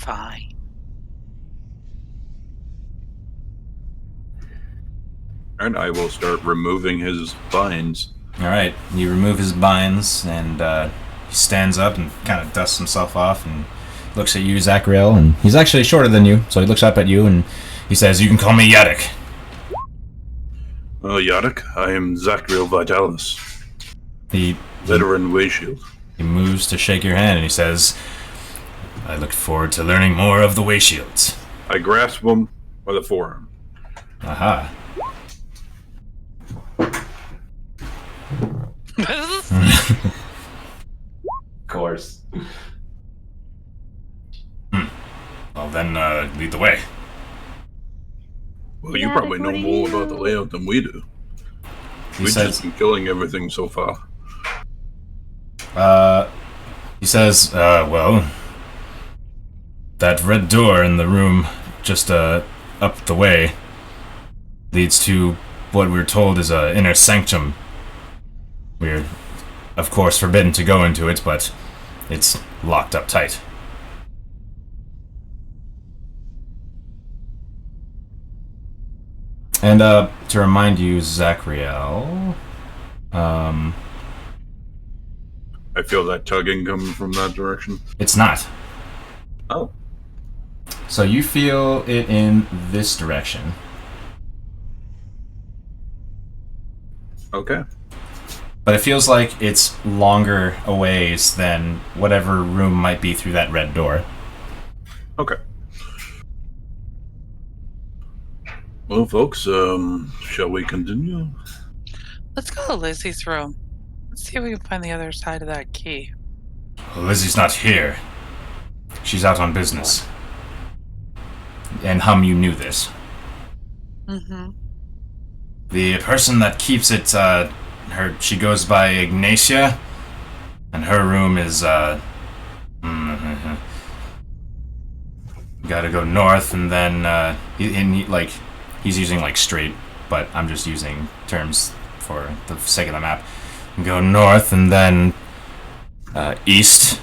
Fine. And I will start removing his vines. Alright, you remove his binds, and he stands up and kind of dusts himself off and looks at you, Zachriel, and he's actually shorter than you, so he looks up at you and he says, "You can call me Yadok." Yadok, I am Zachriel Vitalis, He veteran Wayshield. He moves to shake your hand and he says, "I look forward to learning more of the Wayshields." I grasp him by the forearm. Aha. Of course. Well then, lead the way. Well, you Yadok, probably know what do more you- about the layout than we do. He We've says, just been killing everything so far. well, that red door in the room just up the way leads to what we're told is a inner sanctum. We're, of course, forbidden to go into it, but it's locked up tight. And to remind you, Zachriel, I feel that tugging coming from that direction. it's not. Oh. So you feel it in this direction. Okay. But it feels like it's longer a ways than whatever room might be through that red door. Okay. Well, folks, shall we continue? Let's go to Lizzie's room. Let's see if we can find the other side of that key. Lizzie's not here. She's out on business. And you knew this. Mm-hmm. The person that keeps it, she goes by Ignatia, and her room is, gotta go north, and then, he's using, straight, but I'm just using terms for the sake of the map. Go north, and then, east,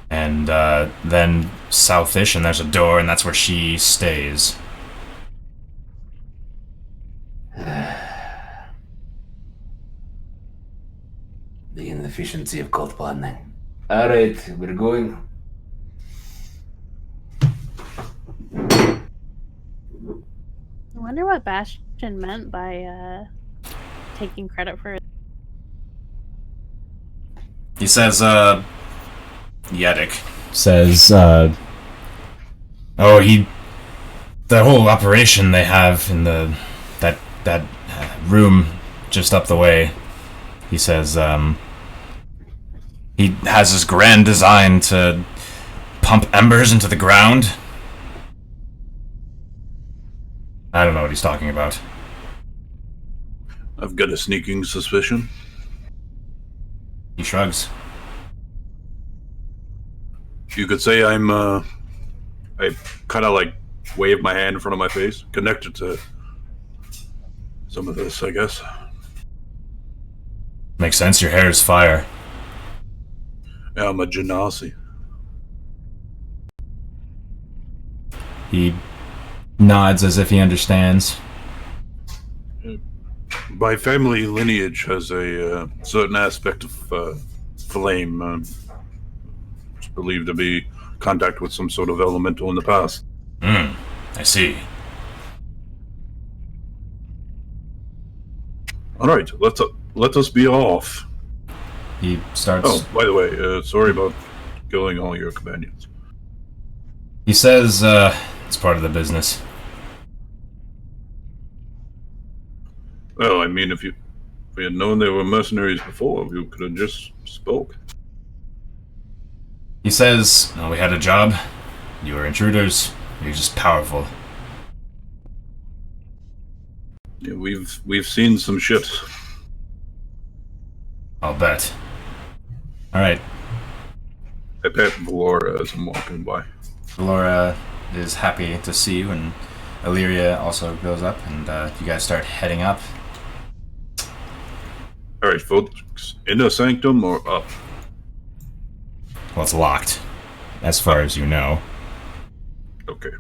and, then southish, and there's a door, and that's where she stays. The inefficiency of cult planning. Alright, we're going. I wonder what Bastion meant by taking credit for it. He says, Yadok says, the whole operation they have in that room just up the way. He says, he has this grand design to pump embers into the ground. I don't know what he's talking about. I've got a sneaking suspicion. He shrugs. You could say I kind of wave my hand in front of my face, connected to some of this, I guess. Makes sense, your hair is fire. Yeah, I'm a genasi. He nods as if he understands. My family lineage has a certain aspect of flame. It's believed to be contact with some sort of elemental in the past. I see. All right, let us be off. He starts... Oh, by the way, sorry about killing all your companions. He says, it's part of the business. Well, I mean, if we had known they were mercenaries before, we could have just spoke. He says, we had a job. You were intruders. You're just powerful. Yeah, we've seen some shit. I'll bet. Alright. I pat Valora as I'm walking by. Laura is happy to see you, and Illyria also goes up, and you guys start heading up. Alright, folks. Inner sanctum or up? Well, it's locked, as far as you know. Okay.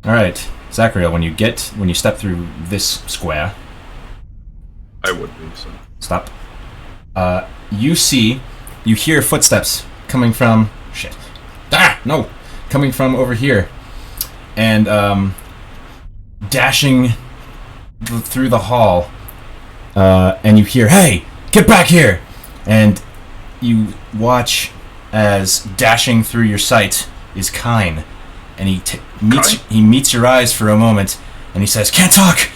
All right, Zachariel. When you step through this square, I would be, so. stop. You hear footsteps coming from coming from over here, and dashing through the hall, and you hear, "Hey, get back here!" And you watch as dashing through your sight is Kine, and he meets your eyes for a moment, and he says, "Can't talk,"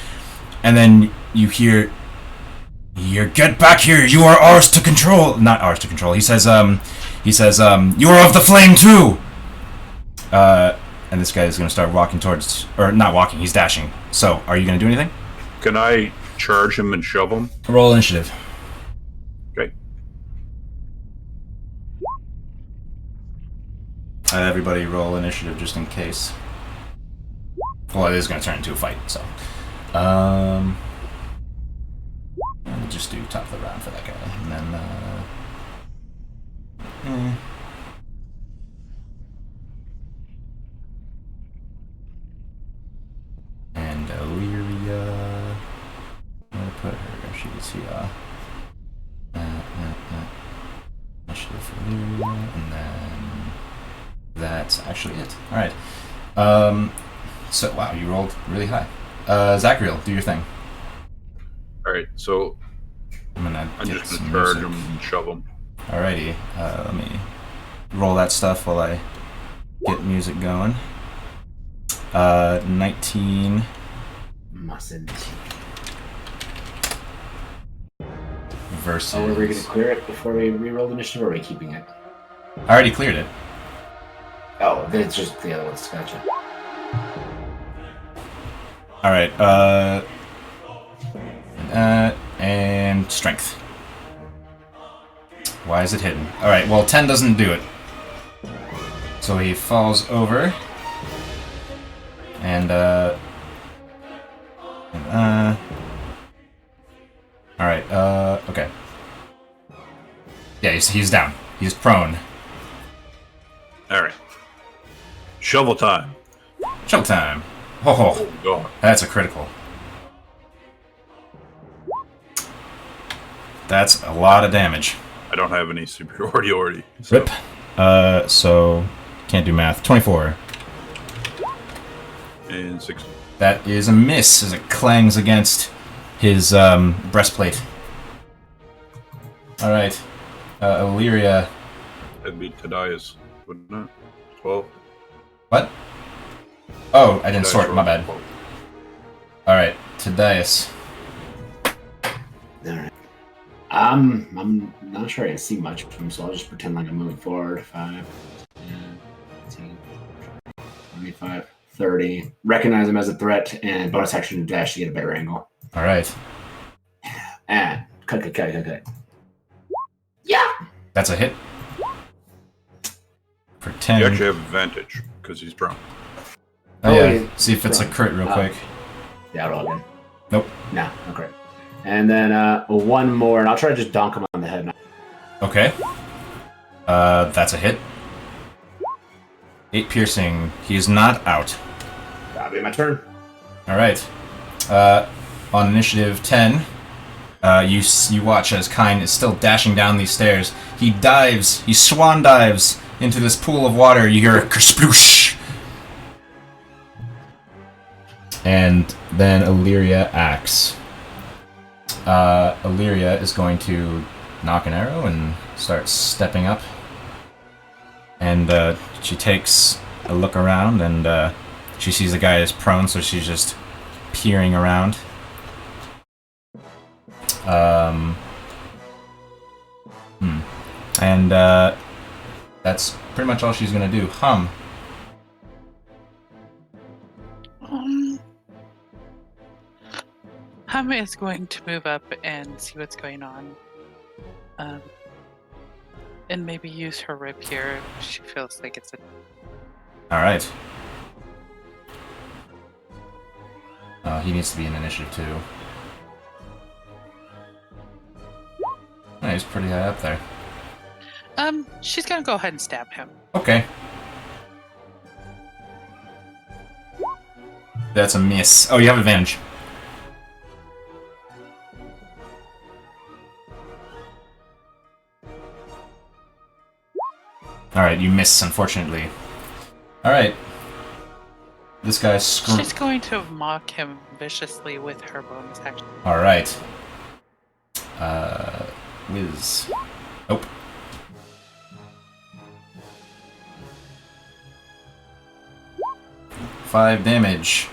and then you hear, "Get back here! You are ours to control." Not ours to control. He says, "You are of the flame too." And this guy is going to start walking towards, or not walking. He's dashing. So, are you going to do anything? Can I charge him and shove him? Roll initiative. Okay. Everybody roll initiative just in case. Well, it is going to turn into a fight, so. We'll just do top of the round for that guy. And then, And Illyria. I'm going to put her. She's here. Initiative for Illyria. And then. That's actually it. Alright. So, wow, you rolled really high. Zachariel, do your thing. Alright, so I'm just gonna charge him and shove him. Alrighty. Let me roll that stuff while I get music going. 19. Mustn't. Versus. Oh, are we going to clear it before we re-roll the initiative, or are we keeping it? I already cleared it. Oh, then it's just the other ones. Gotcha. Alright, and strength. Why is it hidden? Alright, well, 10 doesn't do it. So he falls over. And, alright, okay. Yeah, he's down. He's prone. Alright. Shovel time. Showtime. Oh, Oh, God. that's a critical. That's a lot of damage. I don't have any superiority. So. Rip. So can't do math. 24. And 60. That is a miss as it clangs against his breastplate. All right, Illyria. That'd be Tadias, wouldn't it? 12. What? Oh, I didn't Tadias sort. My rolled bad. 12. All right, Tadias. Alright. I'm not sure I can see much of him, so I'll just pretend like I'm moving forward. 5, 10, 15, 25, 30. Recognize him as a threat, and bonus action to dash to get a better angle. All right, And cut. that's a hit. For 10. You actually have advantage, because he's prone. Oh yeah. yeah. See if it's a crit real quick. Yeah, I'll roll again. Nope. No crit. And then one more, and I'll try to just donk him on the head. Okay. That's a hit. 8 piercing. He is not out. That'll be my turn. All right. On initiative 10, you watch as Kine is still dashing down these stairs. He swan dives into this pool of water. You hear a kersploosh. And then Illyria acts. Illyria is going to knock an arrow and start stepping up. And she takes a look around, and she sees the guy is prone, so she's just peering around. And that's pretty much all she's gonna do. Hum is going to move up and see what's going on. And maybe use her rapier if she feels like it's a... Alright. He needs to be in initiative too. Oh, he's pretty high up there. She's gonna go ahead and stab him. Okay. That's a miss. Oh, you have advantage. Alright, you miss, unfortunately. Alright. This guy's She's going to mock him viciously with her bonus action. Alright. Whiz. Nope. Five damage.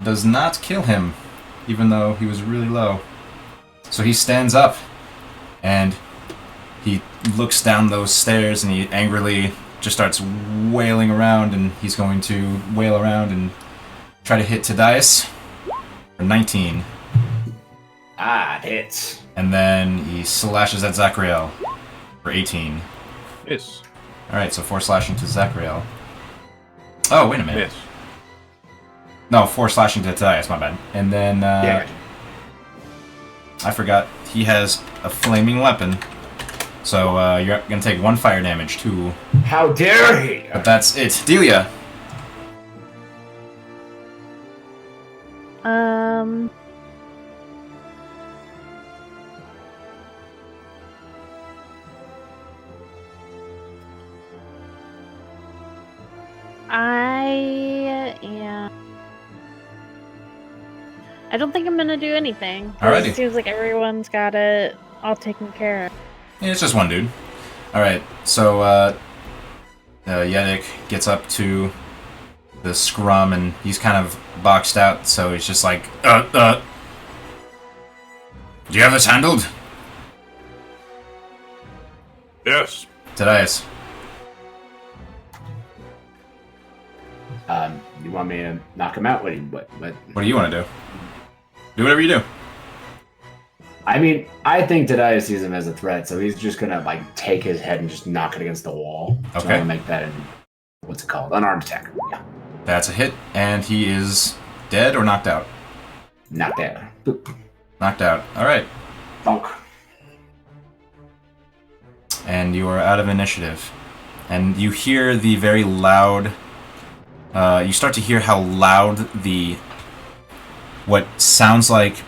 Does not kill him, even though he was really low. So he stands up, and he looks down those stairs, and he angrily just starts wailing around, and he's going to wail around and try to hit Tadias for 19. Ah, it hits. And then he slashes at Zachriel for 18. Miss. Alright, so 4 slashing to Zachriel. Oh, wait a minute. Miss. No, 4 slashing to Tadias, my bad. And then, Damage. I forgot, he has a flaming weapon. So, you're gonna take 1 fire damage, too. How dare he! But that's it. Delia! I don't think I'm gonna do anything. Alrighty. It seems like everyone's got it all taken care of. Yeah, it's just one dude. Alright, so, Yedic gets up to the scrum, and he's kind of boxed out, so he's just like, do you have this handled? Yes. Tadias. You want me to knock him out? What What do you want to do? Do whatever you do. I mean, I think Tadias sees him as a threat, so he's just gonna like take his head and just knock it against the wall. So Okay. I'm gonna make that what's it called? Unarmed attack. Yeah. That's a hit, and he is dead or knocked out? Not dead. Boop. Knocked out. Alright. Bonk. And you are out of initiative. And you hear the very loud... you start to hear how loud the... what sounds like...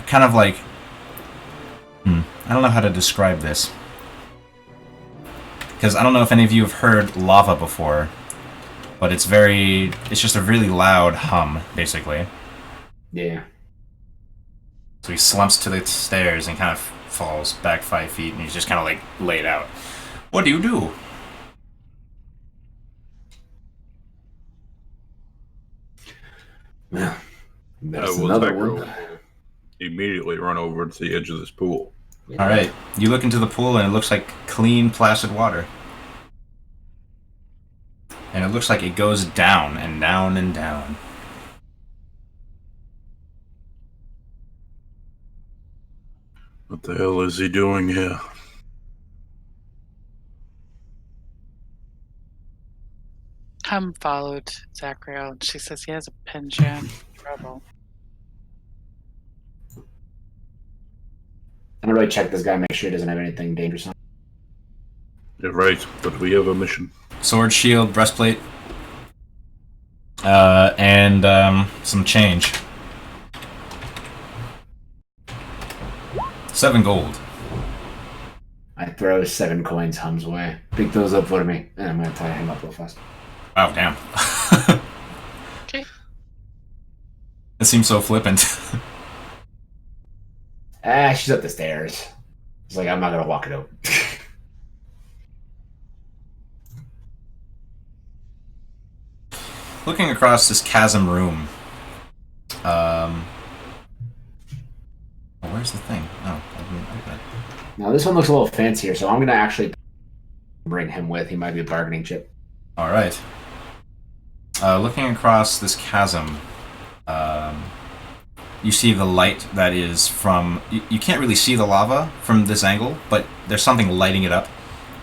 kind of like... I don't know how to describe this. Because I don't know if any of you have heard lava before. But it's very... it's just a really loud hum, basically. Yeah. So he slumps to the stairs and kind of falls back 5 feet, and he's just kind of like laid out. What do you do? Well, that's will another attack one. her. Immediately run over to the edge of this pool. Yeah. Alright, you look into the pool and it looks like clean, placid water. And it looks like it goes down and down and down. What the hell is he doing here? Hum followed Zachriel, and she says he has a penchant for trouble. I'm gonna really check this guy, make sure he doesn't have anything dangerous on. You're right, but we have a mission. Sword, shield, breastplate. And some change. 7 gold. I throw 7 coins Hum's way. Pick those up for me, and I'm gonna tie him up real fast. Oh, damn. Okay. That seems so flippant. She's up the stairs. It's like, I'm not gonna walk it out. Looking across this chasm room. Where's the thing? Oh, I didn't open it. Now, this one looks a little fancier, so I'm gonna actually bring him with. He might be a bargaining chip. Alright. Looking across this chasm, you see the light that is from... You can't really see the lava from this angle, but there's something lighting it up.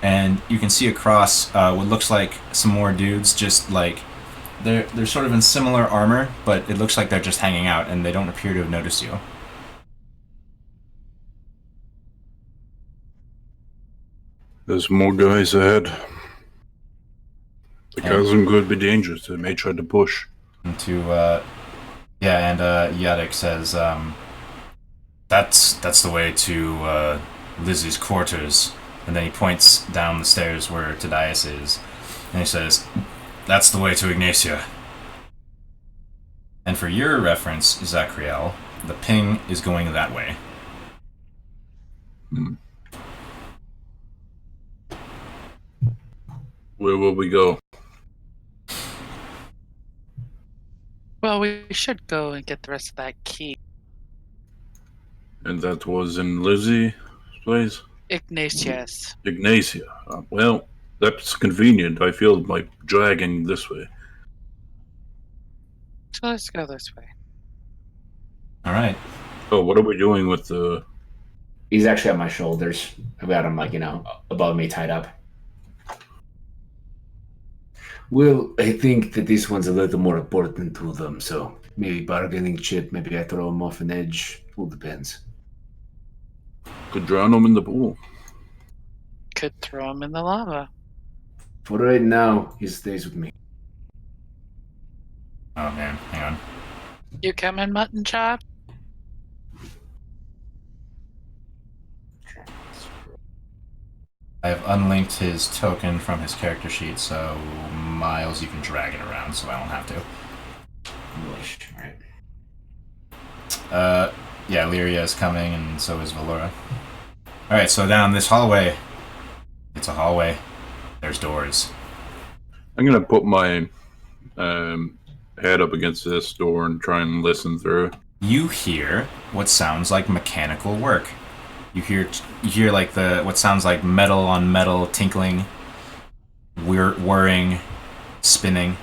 And you can see across what looks like some more dudes just like... They're sort of in similar armor, but it looks like they're just hanging out, and they don't appear to have noticed you. There's more guys ahead. The chasm could be dangerous. They may try to push. And Yadek says, that's the way to Lizzie's quarters. And then he points down the stairs where Tadias is, and he says, that's the way to Ignacia. And for your reference, Zachriel, the ping is going that way. Where will we go? Well, we should go and get the rest of that key. And that was in Lizzie's place? Ignatius. Ignacia. Well, that's convenient. I feel like dragging this way. So let's go this way. Alright. Oh, what are we doing with the... He's actually on my shoulders. I've got him, above me, tied up. Well, I think that this one's a little more important to them, so maybe bargaining chip, maybe I throw him off an edge. All depends. Could drown him in the pool. Could throw him in the lava. For right now, he stays with me. Oh man, hang on. You coming, Mutton Chop? I have unlinked his token from his character sheet, so Miles, you can drag it around so I don't have to. Alright. Yeah, Lyria is coming, and so is Valora. Alright, so down this hallway. It's a hallway. There's doors. I'm gonna put my head up against this door and try and listen through. You hear what sounds like mechanical work. You hear like what sounds like metal on metal tinkling, whirring, spinning.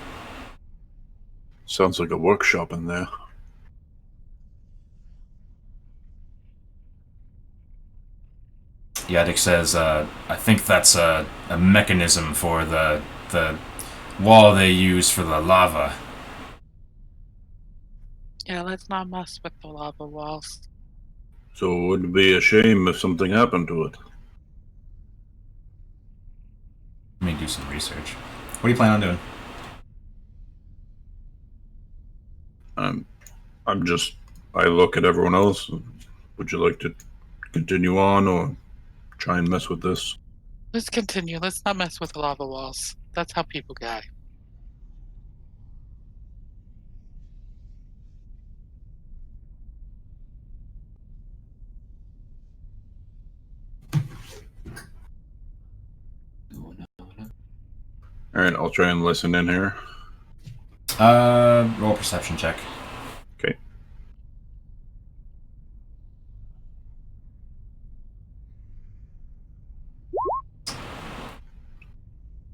Sounds like a workshop in there. Yadik says, I think that's a mechanism for the wall they use for the lava. Yeah, let's not mess with the lava walls. So it would be a shame if something happened to it. Let me do some research. What do you plan on doing? I look at everyone else. Would you like to continue on or try and mess with this? Let's continue. Let's not mess with the lava walls. That's how people die. Alright, I'll try and listen in here. Roll perception check. Okay.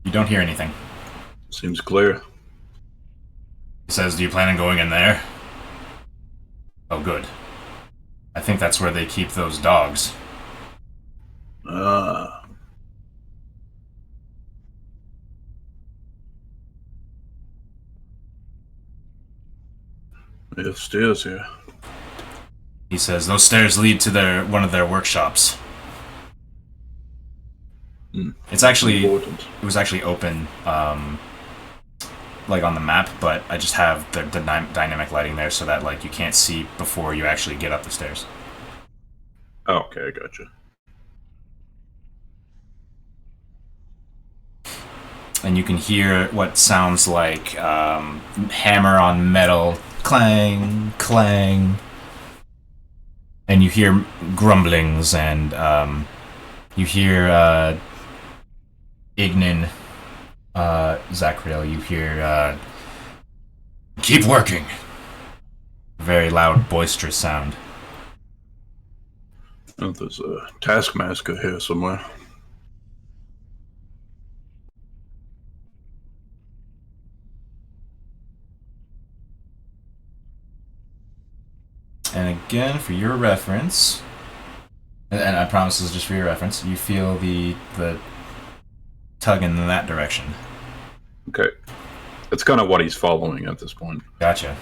You don't hear anything. Seems clear. He says, do you plan on going in there? Oh, good. I think that's where they keep those dogs. There's stairs here. He says, those stairs lead to one of their workshops. It's actually... Important. It was actually open, like on the map, but I just have the dynamic lighting there so that like you can't see before you actually get up the stairs. Oh, okay, I gotcha. And you can hear what sounds like hammer on metal, clang, clang. And you hear grumblings, and you hear Ignin, Zachriel, you hear keep working. Very loud, boisterous sound. Oh, there's a taskmaster here somewhere. And again, for your reference, and I promise this is just for your reference, you feel the tug in that direction. Okay. That's kind of what he's following at this point. Gotcha.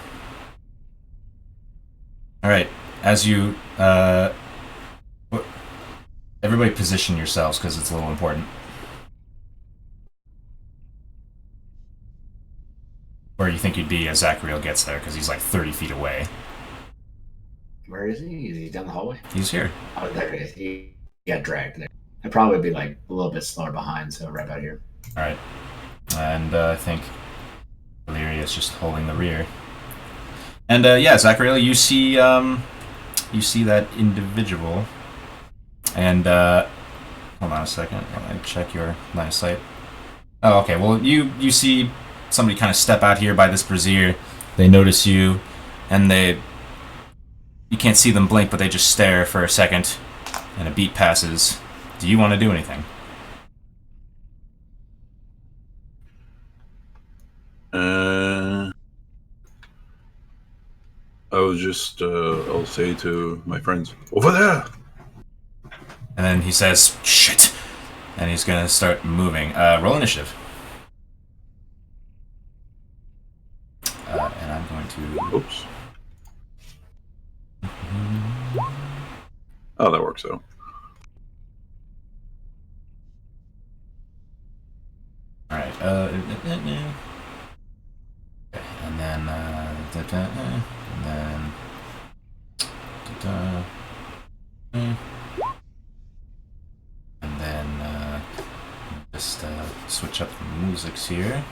Alright, as you, everybody position yourselves, because it's a little important. Or you think you'd be as Zachariel gets there, because he's like 30 feet away. Where is he? Is he down the hallway? He's here. Oh, there he is. He got dragged there. I'd probably be like a little bit slower behind, so right about here. Alright. And I think Illyria is just holding the rear. And yeah, Zachariel, you see that individual. And hold on a second. Let me check your line of sight. Oh, okay. Well, you see somebody kind of step out here by this brazier. They notice you, and you can't see them blink, but they just stare for a second, and a beat passes. Do you want to do anything? I was just, I'll say to my friends, over there! And then he says, shit! And he's gonna start moving. Roll initiative. And I'm going to... Oops. Oh, that works out. Alright, okay, and then, and then, just, switch up the musics here,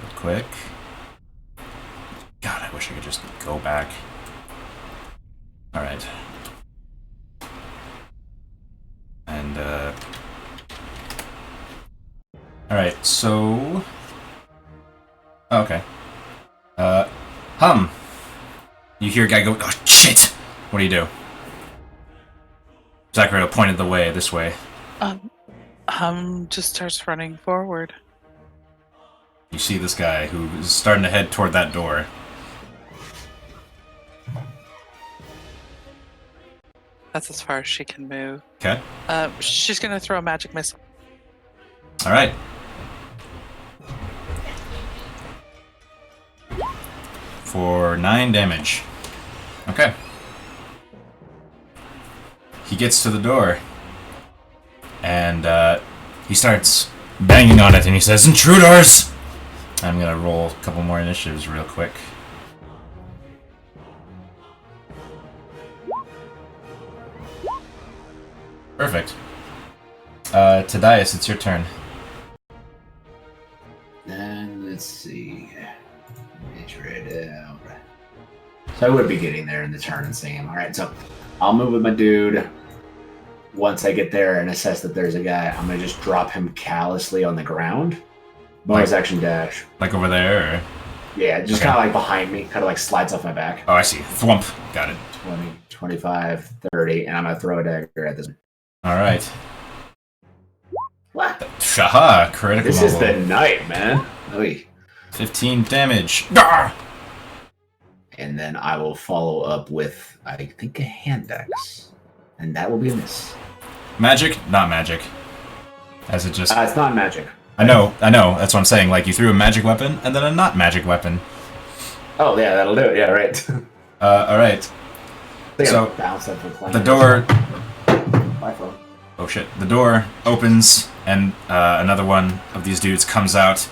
real quick. God, I wish I could just go back. Alright. And, alright, so... Oh, okay. Hum! You hear a guy go, oh, shit! What do you do? Zachariel pointed the way, this way. Just starts running forward. You see this guy who is starting to head toward that door. That's as far as she can move. Okay. She's gonna throw a magic missile. Alright. For 9 damage. Okay. He gets to the door. And, he starts banging on it and he says, intruders! I'm gonna roll a couple more initiatives real quick. Perfect. Tadias, it's your turn. And let's see. It's right out. So I would be getting there in the turn and seeing him. Alright, so I'll move with my dude. Once I get there and assess that there's a guy, I'm gonna just drop him callously on the ground. Bonus action dash. Like over there, or? Yeah, just kind of like behind me, kind of like slides off my back. Oh, I see. Thwump. Got it. 20, 25, 30, and I'm gonna throw a dagger at this. Alright. What? Shaha! Critical This is level. the night, man. Oy. 15 damage. Gah! And then I will follow up with, I think, a hand axe. And that will be a miss. Magic? Not magic. As it just... It's not magic. I know. That's what I'm saying. Like, you threw a magic weapon, and then a not magic weapon. Oh, yeah, that'll do it. Yeah, right. Alright. So, the door... My phone. Oh shit. The door opens, and another one of these dudes comes out,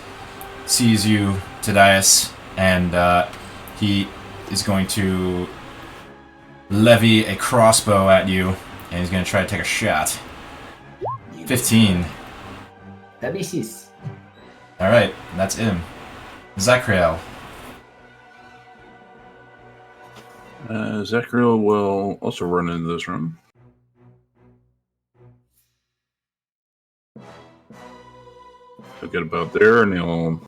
sees you, Tadias, and he is going to levy a crossbow at you, and he's going to try to take a shot. 15. That misses. Alright, that's him. Zachariel. Zachariel will also run into this room. He'll get about there and he'll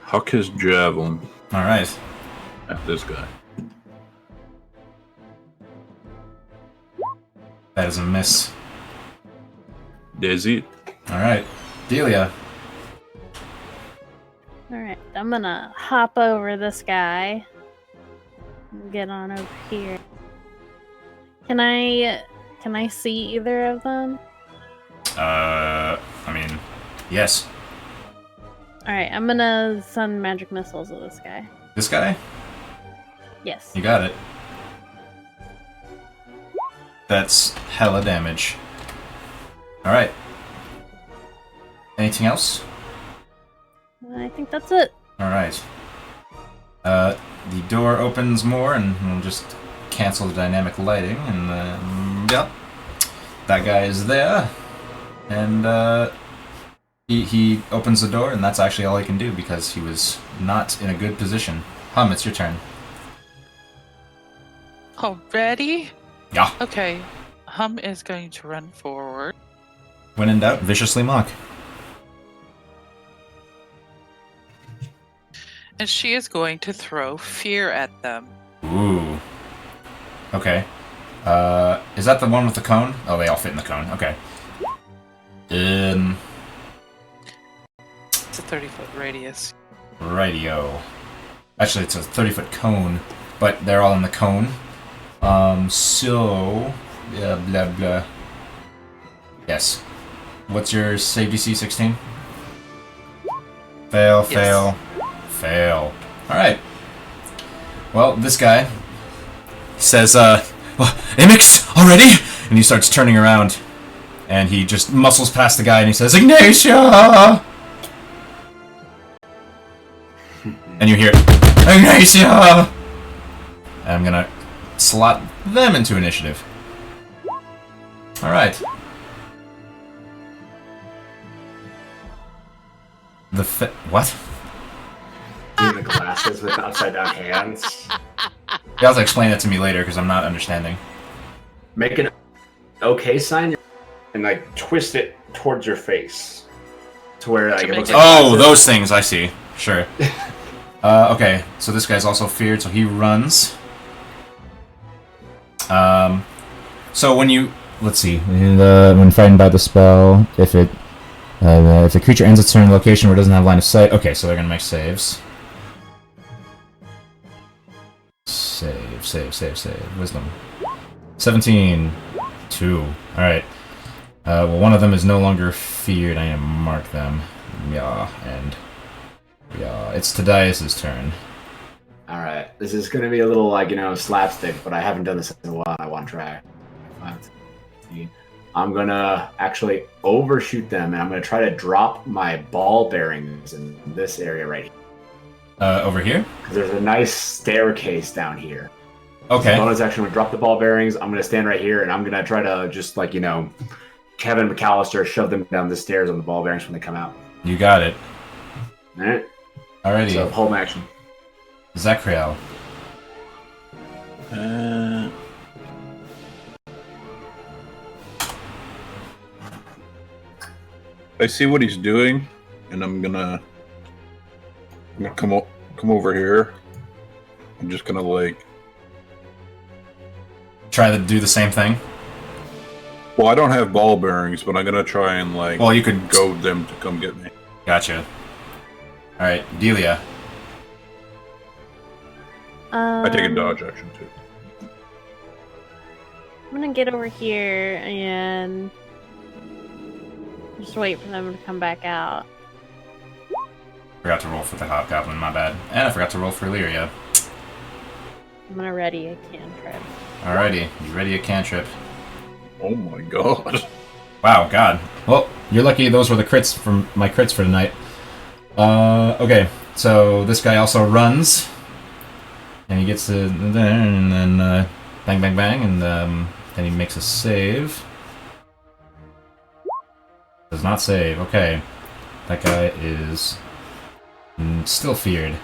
huck his javelin Alright. at this guy. That is a miss. Daisy. Alright. Delia. Alright, I'm gonna hop over this guy. And get on over here. Can I see either of them? I mean, yes. Alright, I'm gonna send magic missiles at this guy. This guy? Yes. You got it. That's hella damage. Alright. Anything else? I think that's it. Alright. The door opens more, and we'll just cancel the dynamic lighting, and yep. That guy is there. And he opens the door, and that's actually all he can do because he was not in a good position. Hum, it's your turn. Already? Yeah. Okay. Hum is going to run forward. When in doubt, viciously mock. And she is going to throw fear at them. Ooh. Okay. Is that the one with the cone? Oh, they all fit in the cone. Okay. It's a 30-foot radius. Radio. Actually, it's a 30-foot cone, but they're all in the cone. So... Yeah, blah, blah. Yes. What's your save DC, 16? Fail, Yes. fail, fail. Alright. Well, this guy says, Imix, already? And he starts turning around, and he just muscles past the guy, and he says, Ignatia! And you hear, Ignatia! And I'm gonna slot them into initiative. Alright. What? Doing the glasses with upside down hands. You'll have to explain that to me later, because I'm not understanding. Make an okay sign and like twist it towards your face. To where like it looks like Oh, glasses. those things, I see. Sure. Okay, so this guy's also feared, so he runs. So when you... Let's see. When frightened by the spell, if the creature ends its turn in a location where it doesn't have line of sight... Okay, so they're gonna make saves. Save. Wisdom. 17. 2. Alright. Well, one of them is no longer feared. I am gonna mark them. Yeah, and... Yeah, it's Tadias' turn. Alright, this is gonna be a little like, slapstick, but I haven't done this in a while. I want to try. 5, 10, I'm gonna actually overshoot them, and I'm gonna try to drop my ball bearings in this area right here. Over here? Because there's a nice staircase down here. Okay. Bonus action, I'm gonna drop the ball bearings. I'm gonna stand right here, and I'm gonna try to just like, Kevin McAllister, shove them down the stairs on the ball bearings when they come out. You got it. Alright? Alrighty. So, home action. Zachriel. I see what he's doing, and I'm gonna come over here. I'm just gonna like Try to do the same thing. Well, I don't have ball bearings, but I'm gonna try and like Well, you could goad them to come get me. Gotcha. Alright, Delia. I take a dodge action too. I'm gonna get over here and just wait for them to come back out. Forgot to roll for the Hobgoblin, my bad. And I forgot to roll for Illyria. I'm gonna ready a cantrip. Alrighty, you ready a cantrip? Oh my god. Wow, god. Well, you're lucky those were the crits from my crits for tonight. Okay, so this guy also runs. And he gets to there, and then bang, bang, bang, and then he makes a save. Does not save, okay. That guy is still feared.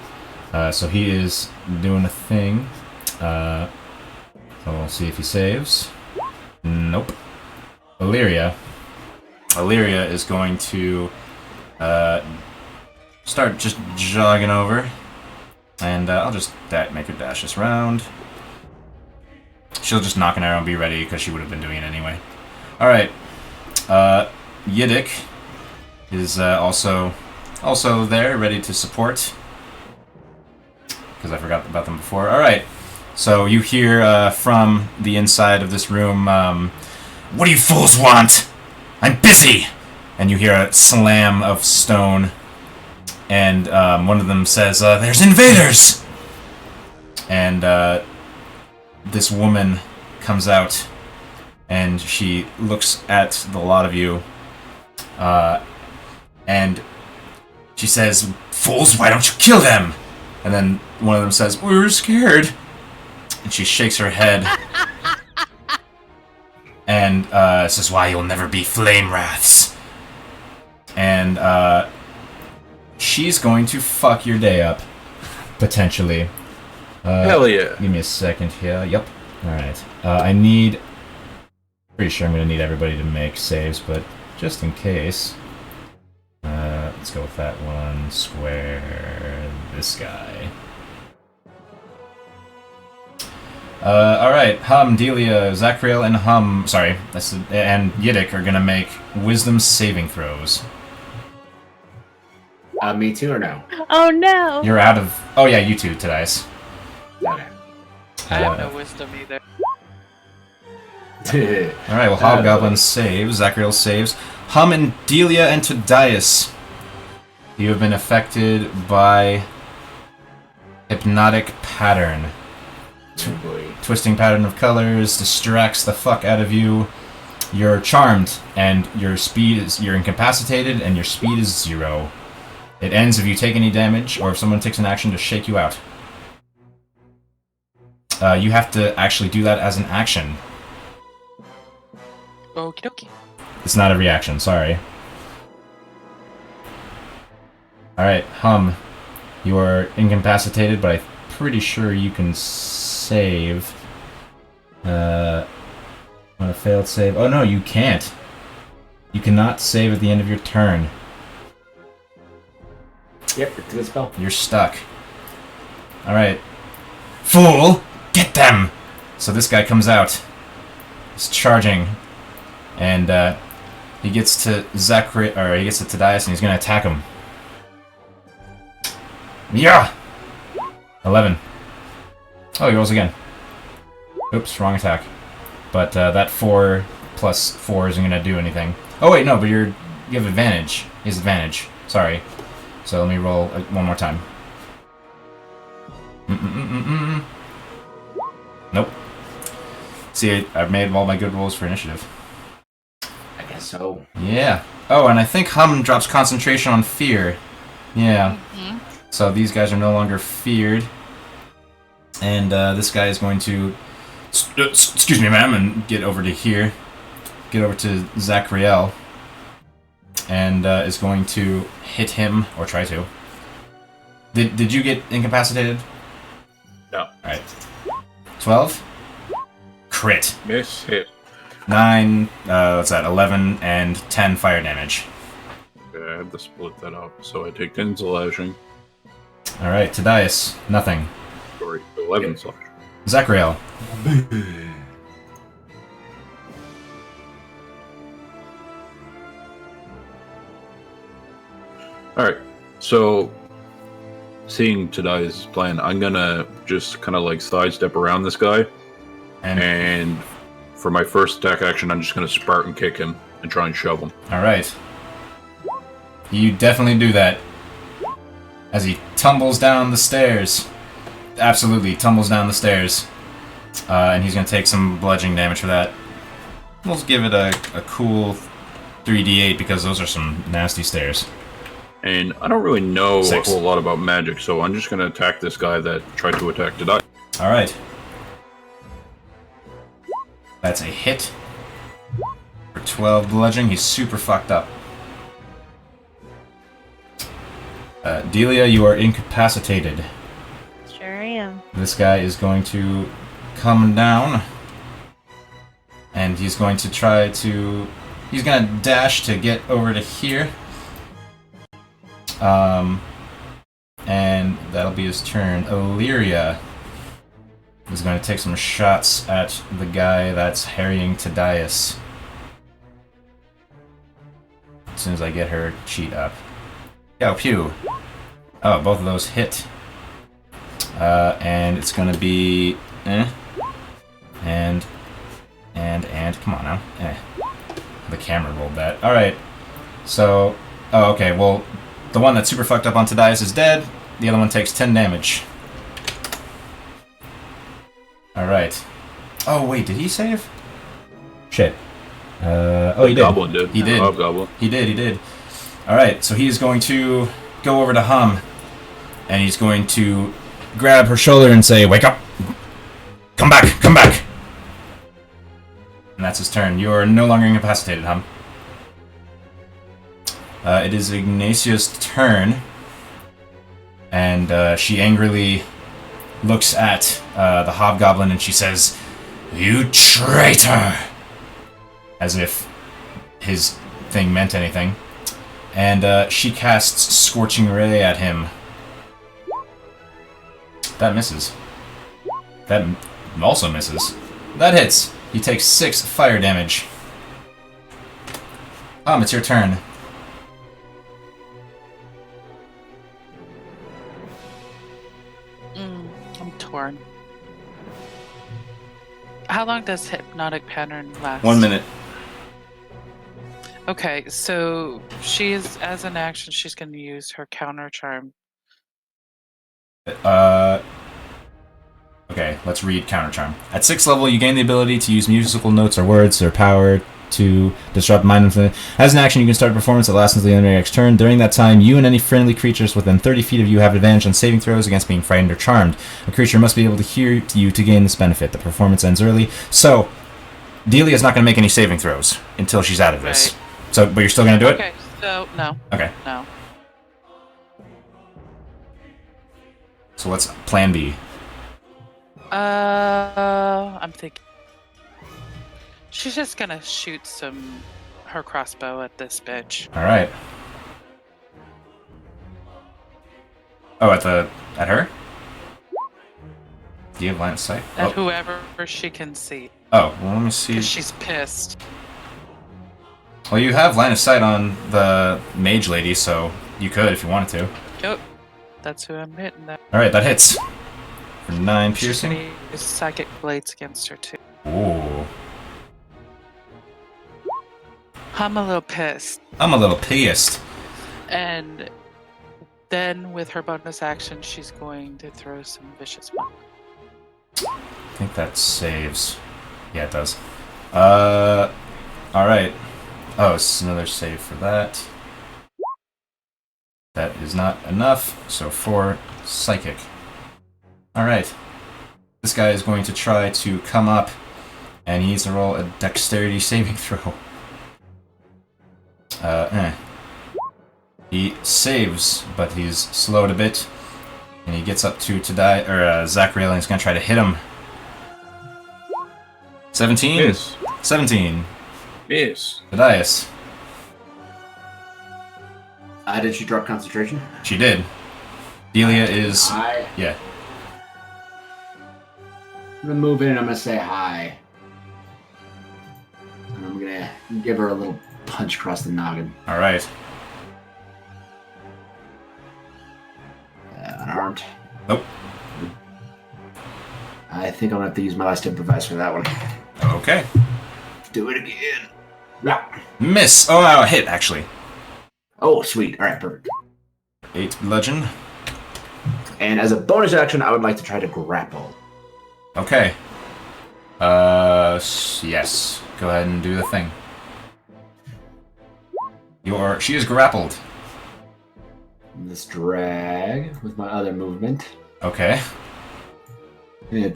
So he is doing a thing. So we'll see if he saves. Nope. Illyria. Illyria is going to start just jogging over. And I'll just make her dash this round. She'll just knock an arrow and be ready, because she would have been doing it anyway. Alright. Yiddick is also there, ready to support. Because I forgot about them before. Alright. So you hear from the inside of this room, what do you fools want? I'm busy! And you hear a slam of stone. And one of them says, there's invaders! And this woman comes out, and she looks at the lot of you, and She says, "Fools, why don't you kill them?" And then one of them says, "We're scared." And she shakes her head. And says, "Why, you'll never be flame wraths." And she's going to fuck your day up. Potentially. Hell yeah. Give me a second here. Yep. Alright. I need... Pretty sure I'm going to need everybody to make saves, but just in case... let's go with that one. Square this guy. Alright. Hum, Delia, Zachriel, and and Yiddick are going to make wisdom saving throws. Me too or no? Oh no! You're out of... Oh yeah, you two, Tadias. Okay. I have no wisdom either. Alright, well, Hobgoblin saves, Zachriel saves. Hum and Delia and Tadias. You have been affected by Hypnotic Pattern. Twisting pattern of colors distracts the fuck out of you. You're charmed, and you're incapacitated, and your speed is 0. It ends if you take any damage, or if someone takes an action to shake you out. You have to actually do that as an action. Okie dokie. It's not a reaction, sorry. Alright, Hum. You are incapacitated, but I'm pretty sure you can save. On a failed save. Oh no, you can't. You cannot save at the end of your turn. Yep, it's a good spell. You're stuck. Alright. Fool! Get them! So this guy comes out. He's charging. And he gets to he gets to Tadias and he's gonna attack him. Yeah! 11. Oh, he rolls again. Oops, wrong attack. But that 4 plus 4 isn't gonna do anything. Oh wait, no, but you have advantage. He has advantage. Sorry. So let me roll one more time. Nope. See, I've made all my good rolls for initiative. I guess so. Yeah. Oh, and I think Hum drops concentration on fear. Yeah. Mm-hmm. So these guys are no longer feared. And this guy is going to... excuse me, ma'am, and get over to here. Get over to Zachriel. And is going to hit him, or try to. Did you get incapacitated? No. Alright. 12? Crit. Miss hit. 9, what's that, 11, and 10 fire damage. Okay, I have to split that up. So I take 10 slashing. Alright, Tadias, nothing. Sorry, 11 slashing. Zachriel. Alright, so seeing Tadias' plan, I'm gonna just kind of like sidestep around this guy, and for my first attack action, I'm just gonna Spartan kick him and try and shove him. Alright. You definitely do that. As he tumbles down the stairs. Absolutely, tumbles down the stairs. And he's gonna take some bludgeoning damage for that. We'll give it a cool 3d8 because those are some nasty stairs. And I don't really know 6. a whole lot about magic, so I'm just gonna attack this guy that tried to attack Tadias. Alright. That's a hit. For 12 bludgeoning, he's super fucked up. Delia, you are incapacitated. Sure am. This guy is going to come down. And he's going to try to... He's going to dash to get over to here. And that'll be his turn. Illyria is going to take some shots at the guy that's harrying Tadias. As soon as I get her cheat up. Yo, pew. Oh, both of those hit. And it's going to be... And... Come on now. The camera rolled that. Alright. So... Oh, okay, well... The one that's super fucked up on Tadias is dead. The other one takes 10 damage. Alright. Oh, wait, did he save? Shit. Oh, he did. Goblin did. He did. Hobgoblin. He did. Alright, so he's going to go over to Hum, and he's going to grab her shoulder and say, "Wake up! Come back! Come back!" And that's his turn. You are no longer incapacitated, Hum. It is Ignatia's turn, and she angrily looks at the hobgoblin and she says, "You traitor!" As if his thing meant anything. And she casts Scorching Ray at him. That misses. That also misses. That hits. He takes 6 fire damage. It's your turn. I'm torn. How long does hypnotic pattern last? 1 minute. Okay, so she's, as an action, she's going to use her counter charm. Okay, let's read Counter Charm. At 6th level, you gain the ability to use musical notes or words or power to disrupt mind influence. As an action, you can start a performance that lasts until the end of your next turn. During that time, you and any friendly creatures within 30 feet of you have advantage on saving throws against being frightened or charmed. A creature must be able to hear you to gain this benefit. The performance ends early. So, Delia's not going to make any saving throws until she's out of this. Right. So, but you're still going to do it? Okay, so, no. Okay. No. So what's plan B? I'm thinking she's just gonna shoot her crossbow at this bitch. All right. Oh, at her? Do you have line of sight? At whoever she can see. Oh, well, let me see. 'Cause she's pissed. Well, you have line of sight on the mage lady, so you could if you wanted to. Yep. That's who I'm hitting. That. All right, that hits for 9 She's piercing. gonna use psychic blades against her too. Ooh, I'm a little pissed. I'm a little pissed. And then with her bonus action, she's going to throw some vicious one. I think that saves. Yeah, it does. All right. Oh, it's another save for that. That is not enough, so 4 psychic. Alright. This guy is going to try to come up, and he needs to roll a dexterity saving throw. He saves, but he's slowed a bit, and he gets up to Zachariel, and he's going to try to hit him. 17? Miss. 17. Miss. Thaddeus. Did she drop concentration? She did. Delia is... Hi. Yeah. I'm gonna move in and I'm gonna say hi. And I'm gonna give her a little punch across the noggin. Alright. Unarmed. Nope. I think I'm gonna have to use my last improvise for that one. Okay. Do it again. Yeah. Miss! Oh, hit, actually. Oh, sweet. Alright, perfect. 8 bludgeon. And as a bonus action, I would like to try to grapple. Okay. Yes. Go ahead and do the thing. She is grappled. This drag with my other movement. Okay. Let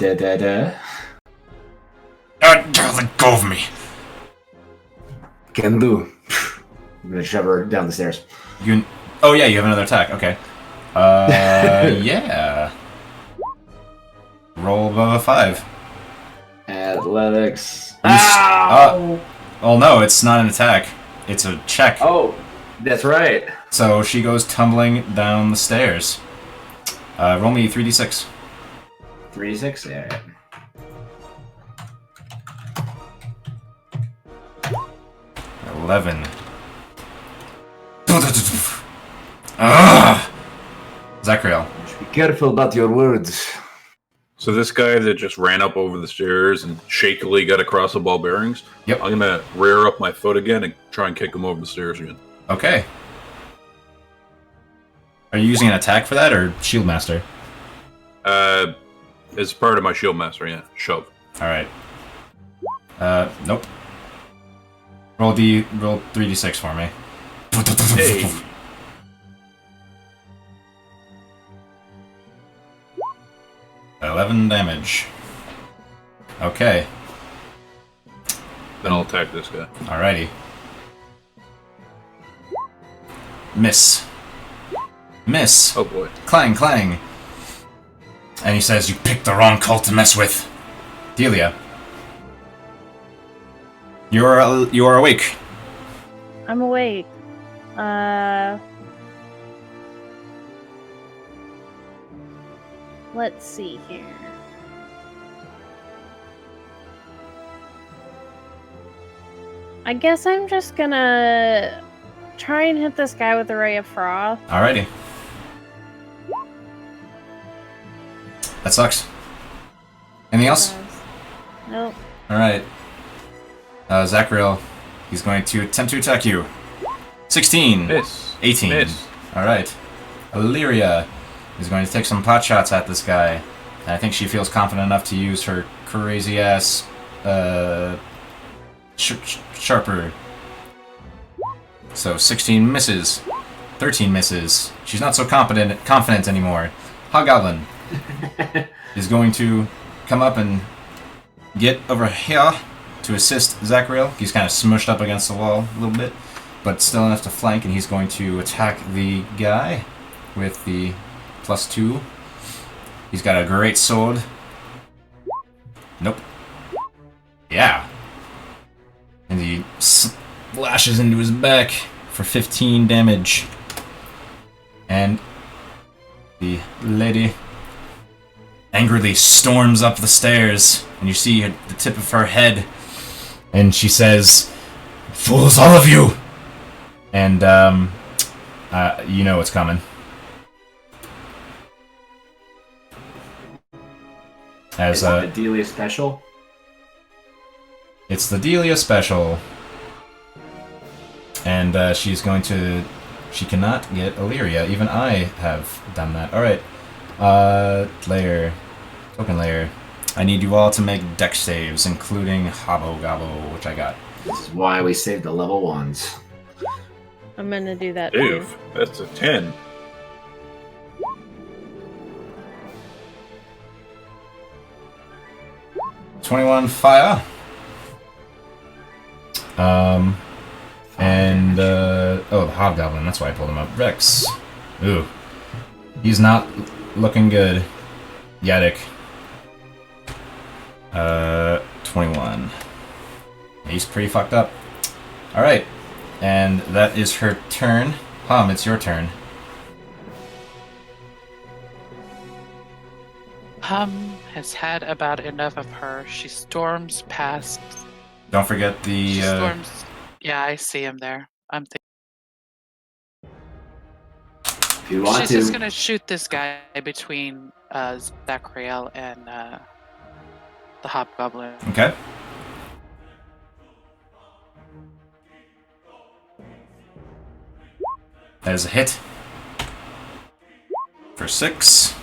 Go of me. Can do. I'm gonna shove her down the stairs. Oh yeah, you have another attack. Okay. Yeah. Roll above a 5. Athletics. Ow! Well, no, it's not an attack. It's a check. Oh, that's right. So she goes tumbling down the stairs. Roll me 3d6. 3d6? Yeah. Right. 11. Zachariel. Be careful about your words. So this guy that just ran up over the stairs and shakily got across the ball bearings, Yep. I'm gonna rear up my foot again and try and kick him over the stairs again. Okay. Are you using an attack for that, or Shield Master? As part of my shield master, yeah. Shove. Alright. Nope. Roll 3d6 for me. Hey. 11 damage. Okay. Then I'll attack this guy. Alrighty. Miss. Miss. Oh boy. Clang, clang. And he says, "You picked the wrong cult to mess with." Delia. You are awake. I'm awake. Let's see here. I guess I'm just gonna try and hit this guy with a ray of frost. Alrighty. That sucks. Anything else? Nope. Alright. Zachariel, he's going to attempt to attack you. 16. Miss. 18. Miss. Alright. Illyria is going to take some pot shots at this guy. And I think she feels confident enough to use her crazy ass sharper. So 16 misses. 13 misses. She's not so confident anymore. Hobgoblin is going to come up and get over here to assist Zachariel. He's kind of smushed up against the wall a little bit, but still enough to flank, and he's going to attack the guy with the +2. He's got a great sword. Nope. Yeah. And he slashes into his back for 15 damage. And the lady angrily storms up the stairs, and you see the tip of her head, and she says, "Fools, all of you!" And, you know what's coming. As Is it the Delia special? It's the Delia special. And she's going to... She cannot get Illyria. Even I have done that. Alright. Layer. Token layer. I need you all to make dex saves, including Hobbo Gobbo, which I got. This is why we saved the level 1s. I'm gonna do that too. Dave, that's a 10. '21 fire. And, oh, the Hobgoblin, that's why I pulled him up. Rex. Ooh. He's not looking good. Yaddick. 21. He's pretty fucked up. Alright. And that is her turn. Hum, it's your turn. Hum has had about enough of her. She storms past. Don't forget the, She storms. Yeah, I see him there. I'm thinking. If you want She's to. just gonna shoot this guy between Zachariel and the Hobgoblin. Okay. That is a hit. For 6.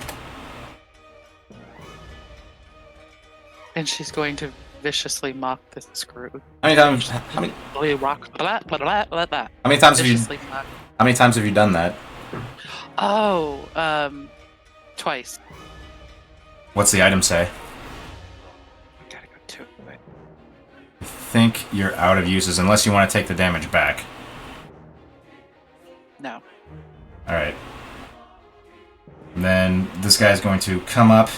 And she's going to viciously mock this screw. How many times? How many times have you? Viciously mock. How many times have you done that? Oh, twice. What's the item say? I gotta go to it. I think you're out of uses unless you want to take the damage back. No. All right. And then this guy's going to come up.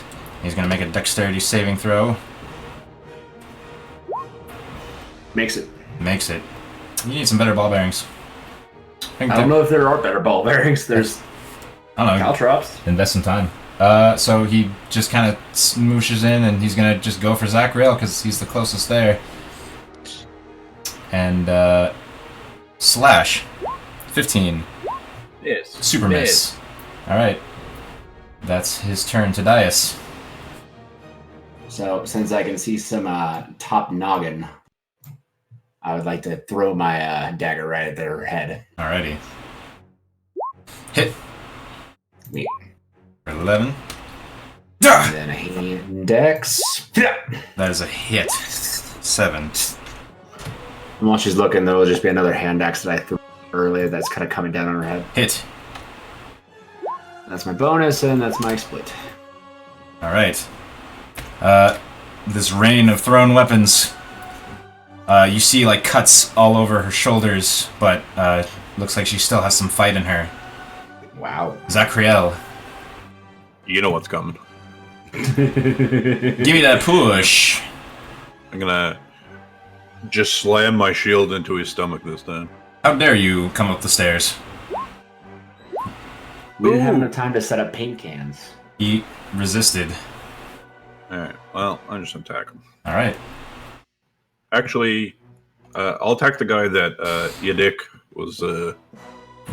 He's going to make a dexterity saving throw. Makes it. Makes it. You need some better ball bearings. I don't know if there are better ball bearings. There's I don't know. caltrops. Invest some time. So he just kind of smooshes in, and he's gonna just go for Zachariel because he's the closest there. And slash, 15. Miss. Super miss. All right, that's his turn to Dias. So since I can see some top noggin, I would like to throw my dagger right at their head. Alrighty. Hit. Me. For 11. And then a hand dex. That is a hit. 7. And while she's looking, there will just be another hand axe that I threw earlier that's kind of coming down on her head. Hit. That's my bonus, and that's my exploit. Alright. This rain of thrown weapons. You see, like, cuts all over her shoulders, but looks like she still has some fight in her. Wow. Zachriel, You know what's coming. give me that push. I'm gonna just slam my shield into his stomach this time. How dare you come up the stairs? We didn't have enough time to set up paint cans. He resisted. Alright, well, I'm just gonna attack him. Alright. Actually, I'll attack the guy that Yadik was. You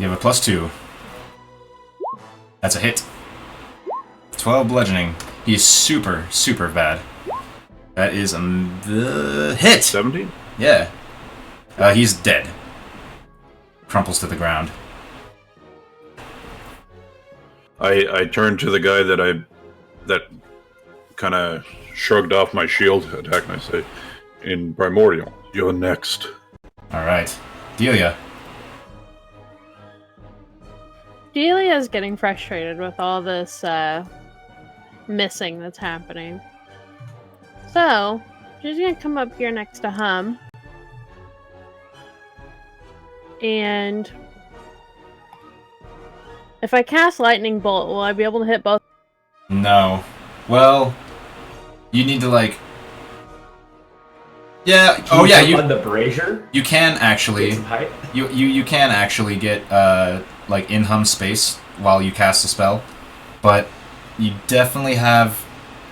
have a +2. That's a hit. 12 bludgeoning. He is super, super bad. That is the hit! 17? Yeah. He's dead. Crumples to the ground. I turned to the guy that kind of shrugged off my shield attack, and I say, in Primordial, you're next. Alright. Delia. Delia's getting frustrated with all this missing that's happening. So, she's gonna come up here next to Hum. And if I cast Lightning Bolt, will I be able to hit both? No. Well, you need to, like... Yeah, oh yeah, on the brazier? you can actually... Get some height? You can actually get, like, in Hum space while you cast a spell. But you definitely have...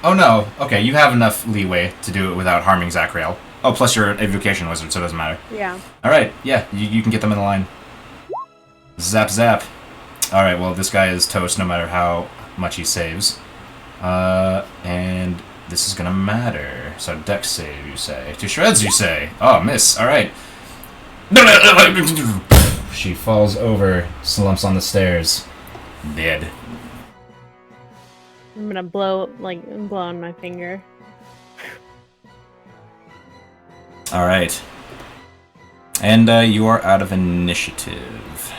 Oh no, okay, you have enough leeway to do it without harming Zachriel. Oh, plus you're an Evocation Wizard, so it doesn't matter. Yeah. Alright, yeah, you can get them in the line. Zap zap. Alright, well, this guy is toast no matter how much he saves. And this is gonna matter. So dex save, you say. To shreds, you say. Oh, miss. Alright. She falls over, slumps on the stairs. Dead. I'm gonna blow on my finger. Alright. And you are out of initiative.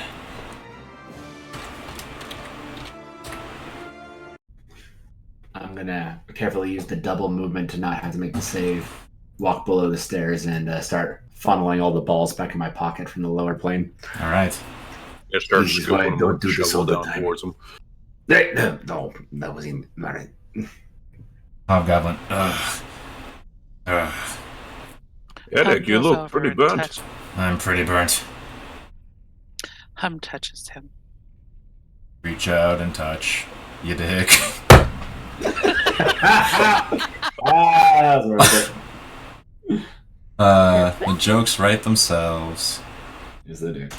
I'm gonna carefully use the double movement to not have to make the save. Walk below the stairs and start funneling all the balls back in my pocket from the lower plane. Alright. I start This is why I scooping don't the do this shovel all the down time. towards him. No, that wasn't right. Hobgoblin. Ugh. Ugh. Yadik, you goes look over pretty and burnt. touch- I'm pretty burnt. Hum touches him. Reach out and touch. You dick. That's worth it. The jokes write themselves. Yes, they do.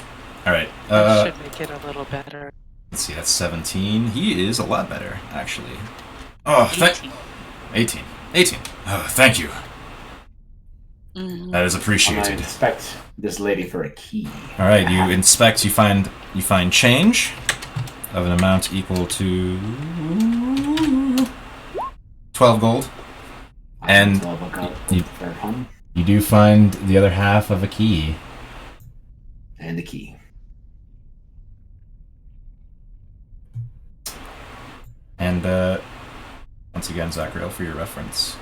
Alright, Should make it a little better. let's see, that's 17. He is a lot better, actually. Oh, 18. 18. Oh, thank you. Mhm. That is I'm gonna appreciated. inspect this lady for a key. Alright, you inspect, you find change of an amount equal to 12 gold. And you- for Hum You do find the other half of a key. and the key. And once again, Zachriel, for your reference,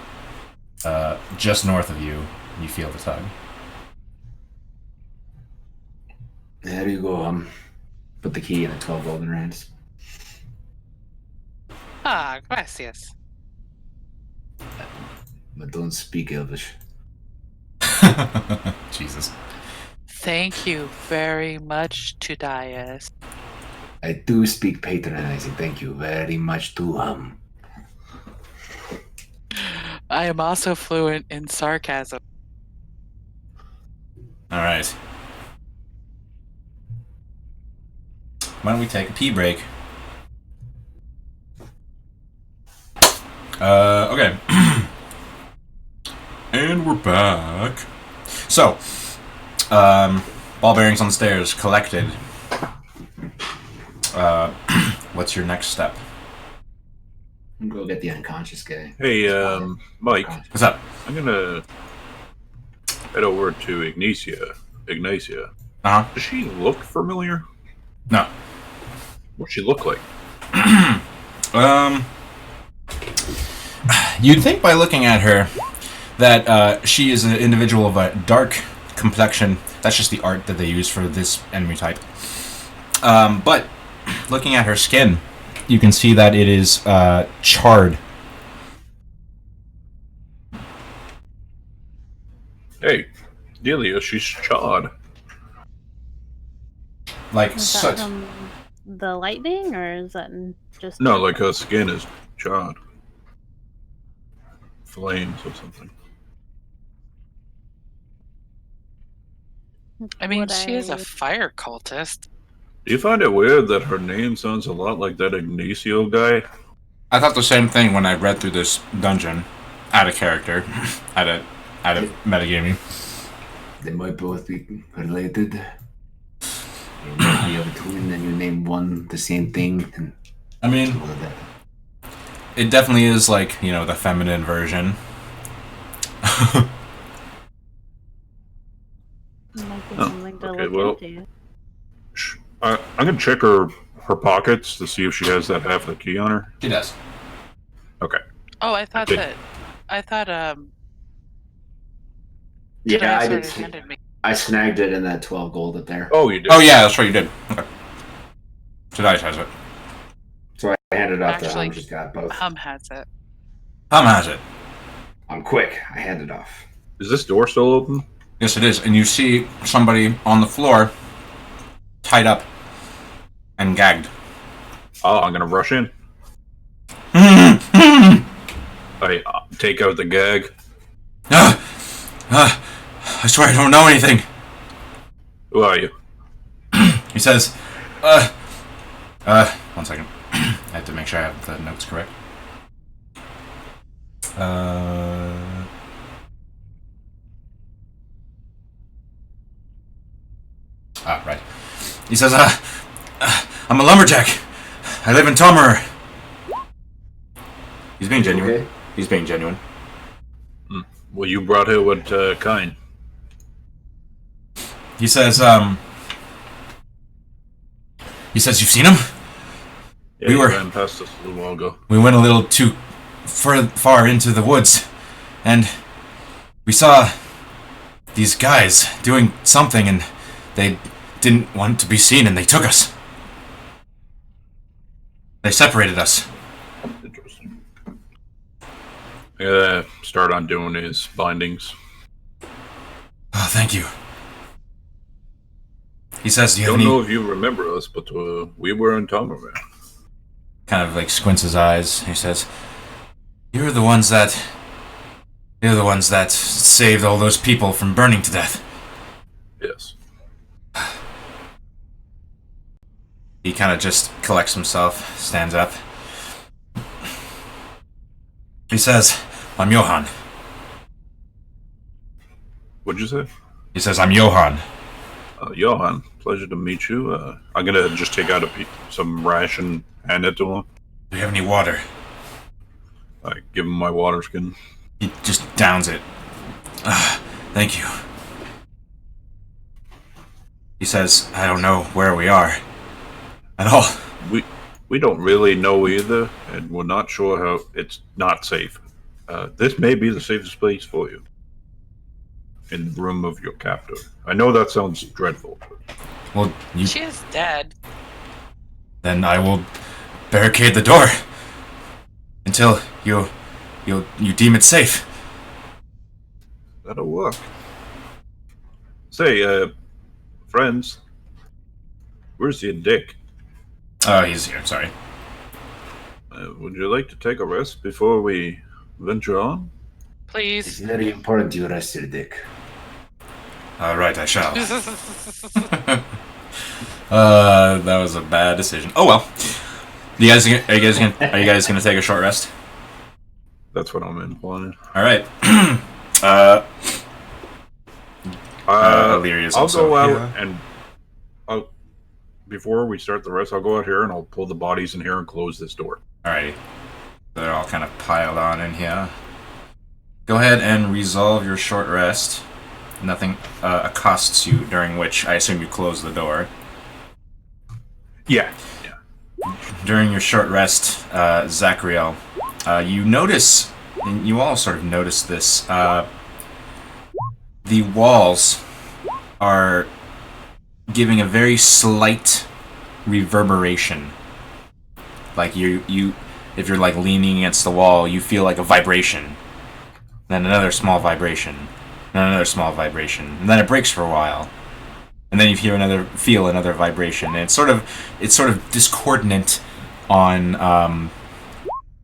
just north of you, you feel the tug. There you go. Put the key in the 12 golden rands. Ah, gracias. But don't speak Elvish. Jesus. Thank you very much, Tudias. I do speak patronizing. Thank you very much to I am also fluent in sarcasm. Alright. Why don't we take a pee break? Okay. And we're back. So, ball bearings on the stairs collected. What's your next step? I'm gonna go get the unconscious guy. Hey, Mike, What's up? I'm gonna head over to Ignacia. Uh-huh. Does she look familiar? No. What's she look like? You'd think by looking at her that she is an individual of a dark complexion. That's just the art that they use for this enemy type. But looking at her skin, you can see that it is charred. Hey, Delia, she's charred. Like Is soot. that from the lightning, or is that just... No, like her skin is charred. Flames or something. I mean, Would she is a fire cultist. Do you find it weird that her name sounds a lot like that Ignacio guy? I thought the same thing when I read through this dungeon, out of character, out of metagaming. They might both be related. You have a twin and you name one the same thing. And I mean, it definitely is like, you know, the feminine version. Might be Oh, something to okay, look well- into. I'm gonna check her pockets to see if she has that half of the key on her. She does. Okay. Oh, I thought Okay. yeah, I Today did. sort of handed me. I snagged it in that 12 gold up there. Oh, you did. Oh yeah, that's right, you did. Okay. Jedice has it. So I handed off to Actually, Hum. Just got both. Hum has it. Hum has it. I'm quick. I handed off. Is this door still open? Yes, it is. And you see somebody on the floor, tied up and gagged. Oh, I'm gonna rush in. I I take out the gag. swear I don't know anything. Who are you? He says, one second. I have to make sure I have the notes correct. Right. He says, I'm a lumberjack. I live in Tomer. He's being genuine. Okay. He's being genuine. Well, you brought her what kind? He says, you've seen him? Yeah, We you were- ran past us a little while ago. We went a little too far into the woods, and we saw these guys doing something, and they didn't want to be seen, and they took us. They separated us. Interesting. I gotta start on doing his bindings. Oh, thank you. He says, do you have Don't any... know if you remember us, but we were in Tomer. Kind of like squints his eyes. He says, You're the ones that saved all those people from burning to death. Yes. He kind of just collects himself, stands up. He says, I'm Johan. What'd you say? He says, I'm Johan. Johan, pleasure to meet you. I'm gonna just take out some ration, hand it to him. Do you have any water? I give him my water skin. He just downs it. Thank you. He says, I don't know where we are. At all. We don't really know either, and we're not sure how it's not safe. This may be the safest place for you. In the room of your captor. I know that sounds dreadful. Well, She is dead. then I will barricade the door until you deem it safe. That'll work. Say, friends, where's your dick? Oh, he's here. Sorry. Would you like to take a rest before we venture on? It's Please. very important you rest your dick. All right, I shall. That was a bad decision. Oh well. Are you guys gonna take a short rest? That's what I'm implying. All right. Illyria's I'll also go out here. and before we start the rest, I'll go out here and I'll pull the bodies in here and close this door. Alrighty. They're all kind of piled on in here. Go ahead and resolve your short rest. Nothing accosts you, during which I assume you close the door. Yeah. During your short rest, Zachriel, you notice and you all sort of notice this. The walls are giving a very slight reverberation. Like if you're like leaning against the wall, you feel like a vibration. Then another small vibration. Then another small vibration. And then it breaks for a while. And then you feel another vibration. And it's sort of discordant on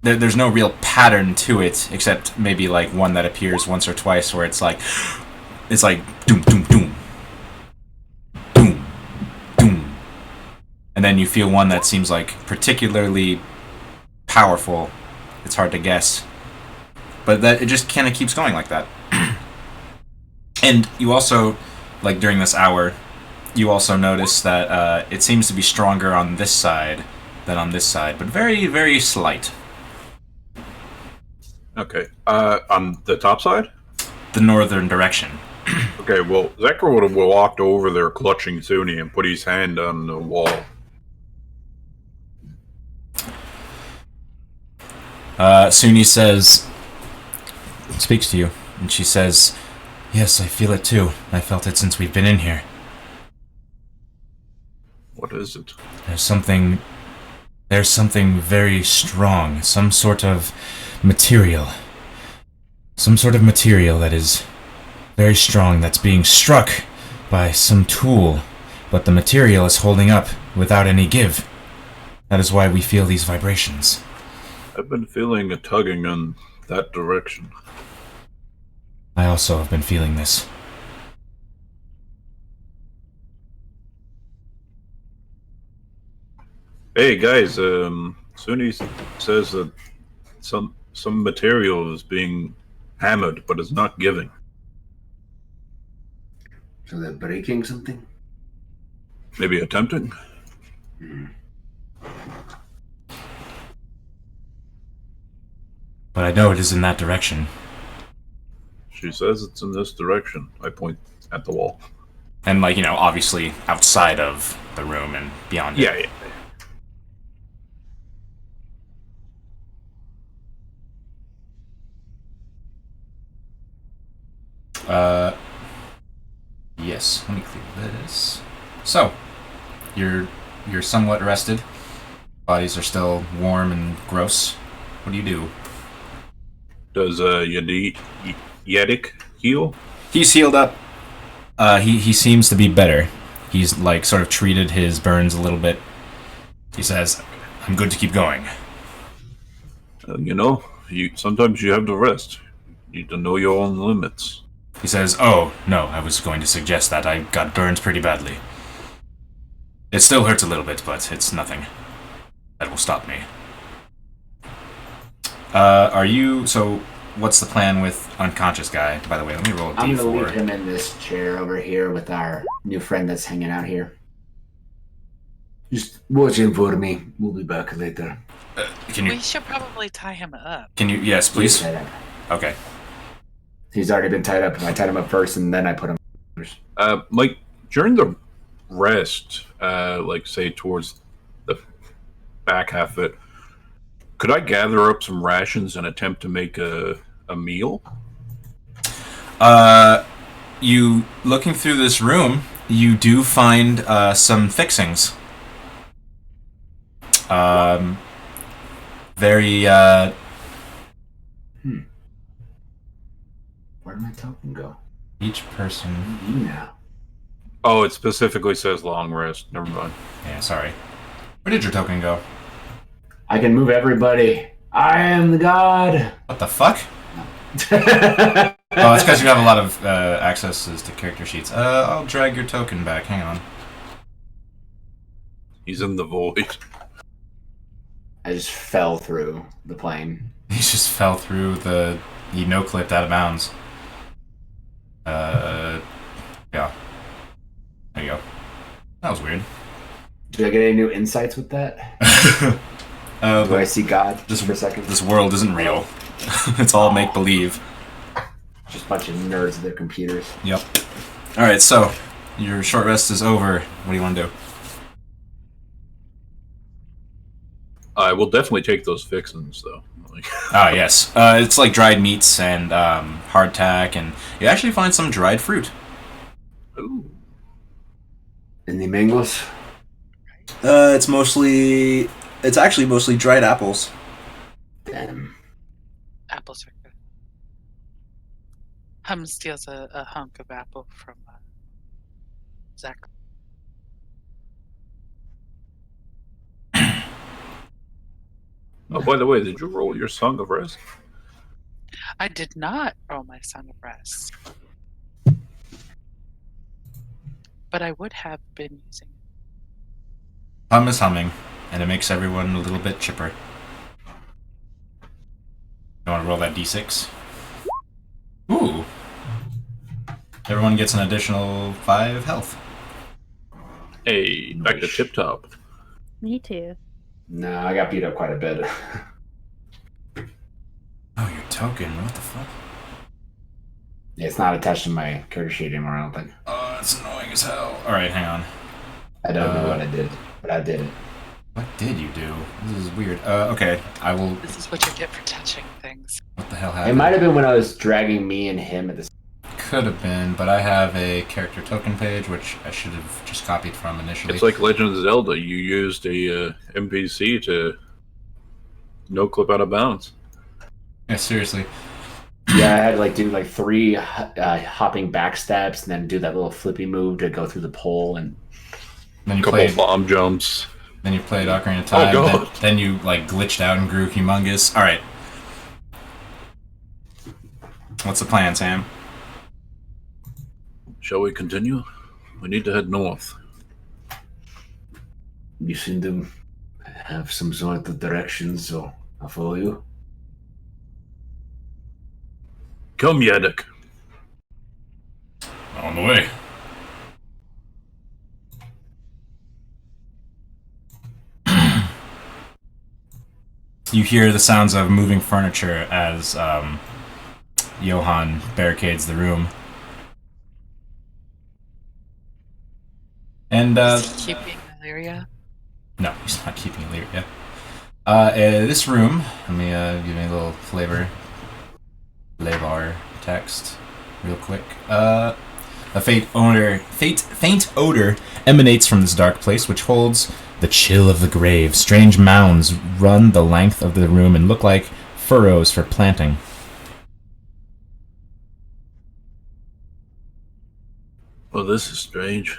there's no real pattern to it, except maybe like one that appears once or twice where it's like doom doom doom. Doom. Doom. And then you feel one that seems like particularly powerful. It's hard to guess. But that it just kind of keeps going like that. And you also, like during this hour, you also notice that it seems to be stronger on this side than on this side, but very, very slight. Okay. On the top side? The northern direction. Okay, well, Zachary would have walked over there clutching Suni and put his hand on the wall. Suni speaks to you, and she says, "Yes, I feel it too. I felt it since we've been in here. What is it? There's something very strong, some sort of material that is very strong, that's being struck by some tool, but the material is holding up without any give. That is why we feel these vibrations." I've been feeling a tugging in that direction. I also have been feeling this. Hey guys, Suni says that some material is being hammered, but is not giving. So they're breaking something? Maybe attempting? But I know it is in that direction. She says it's in this direction. I point at the wall. And, like, obviously outside of the room and beyond it. Yeah. Yes, let me clear this. So, you're somewhat rested. Bodies are still warm and gross. What do you do? Does Yedik heal? He's healed up. He seems to be better. He's, like, sort of treated his burns a little bit. He says, "I'm good to keep going." Sometimes you have to rest. You need to know your own limits. He says, "Oh, no, I was going to suggest that. I got burned pretty badly. It still hurts a little bit, but it's nothing that will stop me." So, what's the plan with unconscious guy? By the way, let me roll a D4. I'm gonna leave him in this chair over here with our new friend that's hanging out here. Just watch him for me. We'll be back later. We should probably tie him up. Can you? Yes, please. Okay. He's already been tied up. I tied him up first, and then I put him. Mike, during the rest, say towards the back half of it, could I gather up some rations and attempt to make a meal? You looking through this room, you do find some fixings. Very. Where'd my token go? Each person. Yeah. Oh, it specifically says long rest. Never mind. Yeah, sorry. Where did your token go? I can move everybody. I am the god. What the fuck? Oh, it's because you have a lot of accesses to character sheets. I'll drag your token back. Hang on. He's in the void. I just fell through the plane. He just fell through he no-clipped out of bounds. Yeah. There you go. That was weird. Did I get any new insights with that? Do I see God just for a second? This world isn't real. It's all make-believe. Just a bunch of nerds with their computers. Yep. Alright, so, your short rest is over. What do you want to do? I will definitely take those fixins, though. Like, Ah, yes. It's like dried meats and hardtack, and you actually find some dried fruit. ooh. Any mangoes? It's actually mostly dried apples. Damn. Apples are good. Hum steals a hunk of apple from Zach. Oh, by the way, did you roll your Song of Rest? I did not roll my Song of Rest, but I would have been using it. Hum is humming, and it makes everyone a little bit chipper. You want to roll that d6? Ooh. Everyone gets an additional 5 health. Hey, back to tip top. Me too. No, I got beat up quite a bit. Oh, your token. What the fuck? It's not attached to my character sheet anymore, I don't think. Oh, it's annoying as hell. Alright, hang on. I don't know what I did, but I did it. What did you do? This is weird. Okay, I will... This is what you get for touching things. What the hell It happened? might have been when I was dragging me and him at the Could have been, but I have a character token page, which I should have just copied from initially. It's like Legend of Zelda. You used a NPC to no clip out of bounds. Yeah, seriously. Yeah, I had to do 3 hopping back steps and then do that little flippy move to go through the pole and Then A you couple played. bomb jumps. Then you played Ocarina of Time. Oh, God. Then you glitched out and grew humongous. All right. What's the plan, Sam? Shall we continue? We need to head north. you seem to have some sort of direction, so I'll follow you. Come, Yadok. On the way. You hear the sounds of moving furniture as Johann barricades the room. And Is he keeping Illyria? no, he's not keeping Illyria. This room, let me give me a little flavor text real quick. A faint odor emanates from this dark place, which holds the chill of the grave. Strange mounds run the length of the room and look like furrows for planting. Well, this is strange.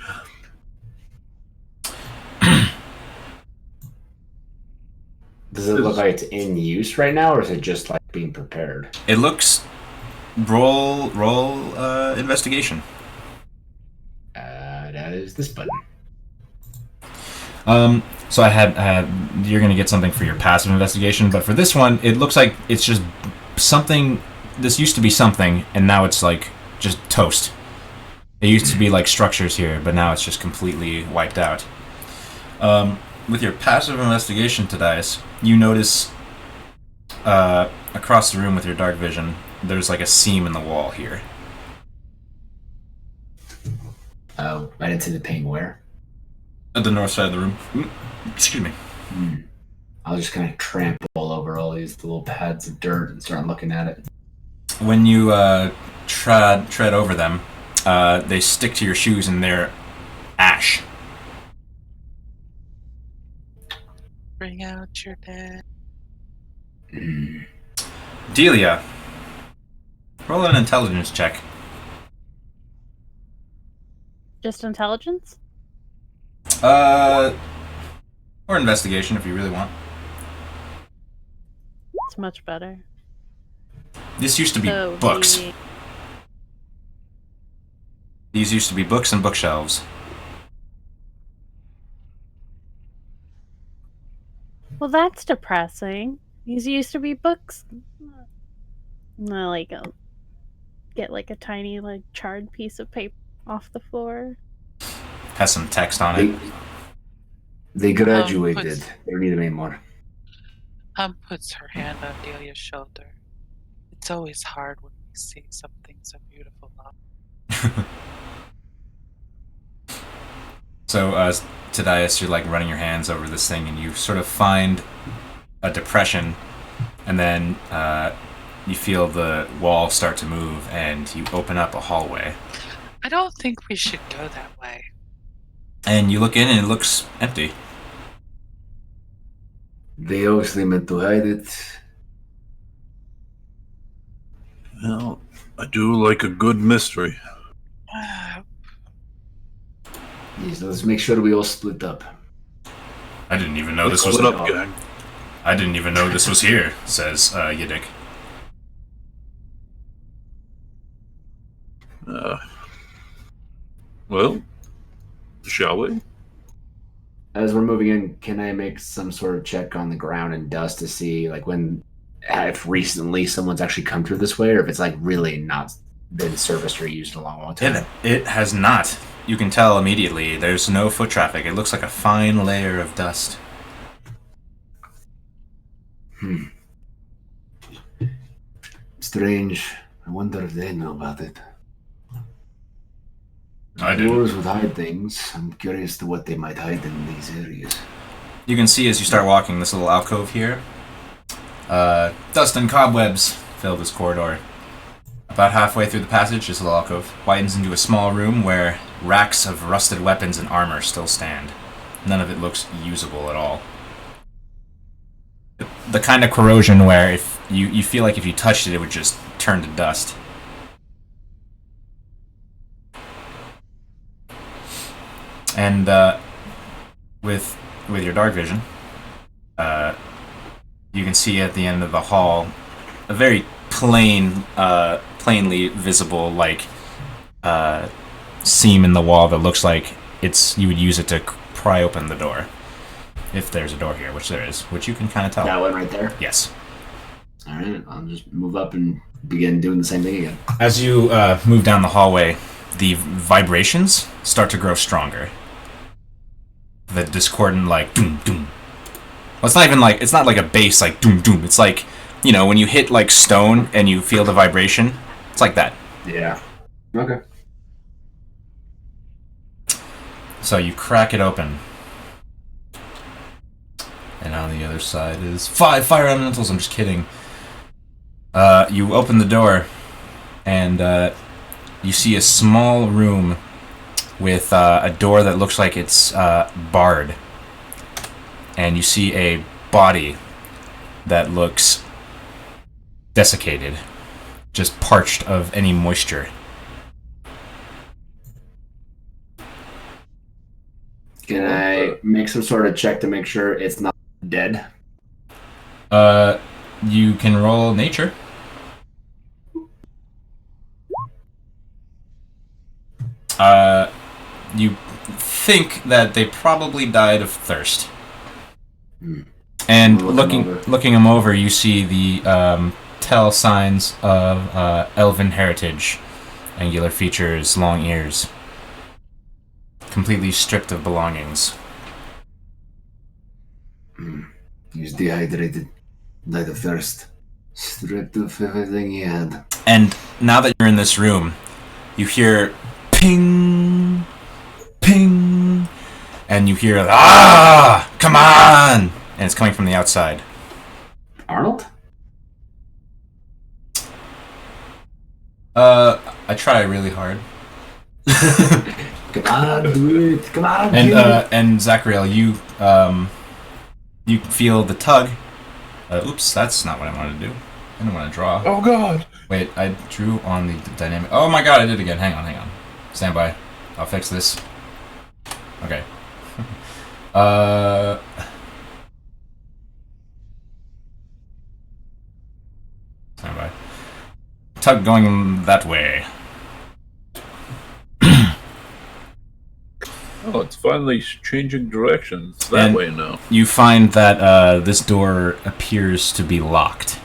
Does it look like it's in use right now, or is it just being prepared? It looks roll investigation. That is this button. So I had you're gonna get something for your passive investigation, but for this one, it looks like it's just something. This used to be something, and now it's just toast. It used to be structures here, but now it's just completely wiped out. With your passive investigation, Tadias, you notice across the room with your dark vision, there's a seam in the wall here. Oh, I didn't see the paint where. At the north side of the room. Excuse me. I'll just kind of trample over all these little pads of dirt and start looking at it. When you tread over them, they stick to your shoes and they're ash. Bring out your dead. Delia, roll an intelligence check. Just intelligence? Or investigation if you really want. It's much better. This used to be So books. he- These used to be books and bookshelves. Well, that's depressing. These used to be books. No, get a tiny charred piece of paper off the floor. Has some text on it. They graduated. puts- They don't need them anymore. Puts her hand on Delia's shoulder. It's always hard when we see something so beautiful. So, Tadias, you're running your hands over this thing, and you sort of find a depression, and then you feel the wall start to move, and you open up a hallway. I don't think we should go that way. And you look in, and it looks empty. They obviously meant to hide it. Well, I do like a good mystery. Yes, let's make sure we all split up. I didn't even know this was. Split up, gang. I didn't even know this was here, says Yiddick. Well, shall we? As we're moving in, can I make some sort of check on the ground and dust to see, like, if recently someone's actually come through this way, or if it's, like, really not been serviced or used in a long, long time? It has not. You can tell immediately. There's no foot traffic. It looks like a fine layer of dust. Strange. I wonder if they know about it. I didn't. Doors would hide things. I'm curious to what they might hide in these areas. You can see as you start walking this little alcove here. Dust and cobwebs fill this corridor. About halfway through the passage, this little alcove widens into a small room where racks of rusted weapons and armor still stand. None of it looks usable at all. The kind of corrosion where if you feel like if you touched it, it would just turn to dust. And with your dark vision, you can see at the end of the hall a very plainly visible seam in the wall that looks like you would use it to pry open the door, if there's a door here, which there is, which you can kind of tell. That one right there? Yes. All right, I'll just move up and begin doing the same thing again. As you move down the hallway, the vibrations start to grow stronger. The discordant, like, doom, doom. Well, it's not like a bass, like, doom, doom. It's like, you know, when you hit, like, stone and you feel the vibration. It's like that. Yeah. Okay. So you crack it open. And on the other side is 5 fire elementals. I'm just kidding. You open the door, and you see a small room with a door that looks like it's barred. And you see a body that looks desiccated, just parched of any moisture. Can I make some sort of check to make sure it's not dead? You can roll nature. You think that they probably died of thirst. And looking them over, you see the tell signs of elven heritage, angular features, long ears, completely stripped of belongings. He's dehydrated, died of thirst, stripped of everything he had. And now that you're in this room, you hear ping, ping, and you hear, ah, come on! And it's coming from the outside. Arnold? I try really hard. Come on, do it. Come on, and Zachariel, you feel the tug. Oops, that's not what I wanted to do. I didn't want to draw. Oh god! Wait, I drew on the dynamic. Oh my god, I did it again. Hang on. Stand by. I'll fix this. Okay. Stand by. Tug going that way. Oh, it's finally changing directions that way now. You find that this door appears to be locked.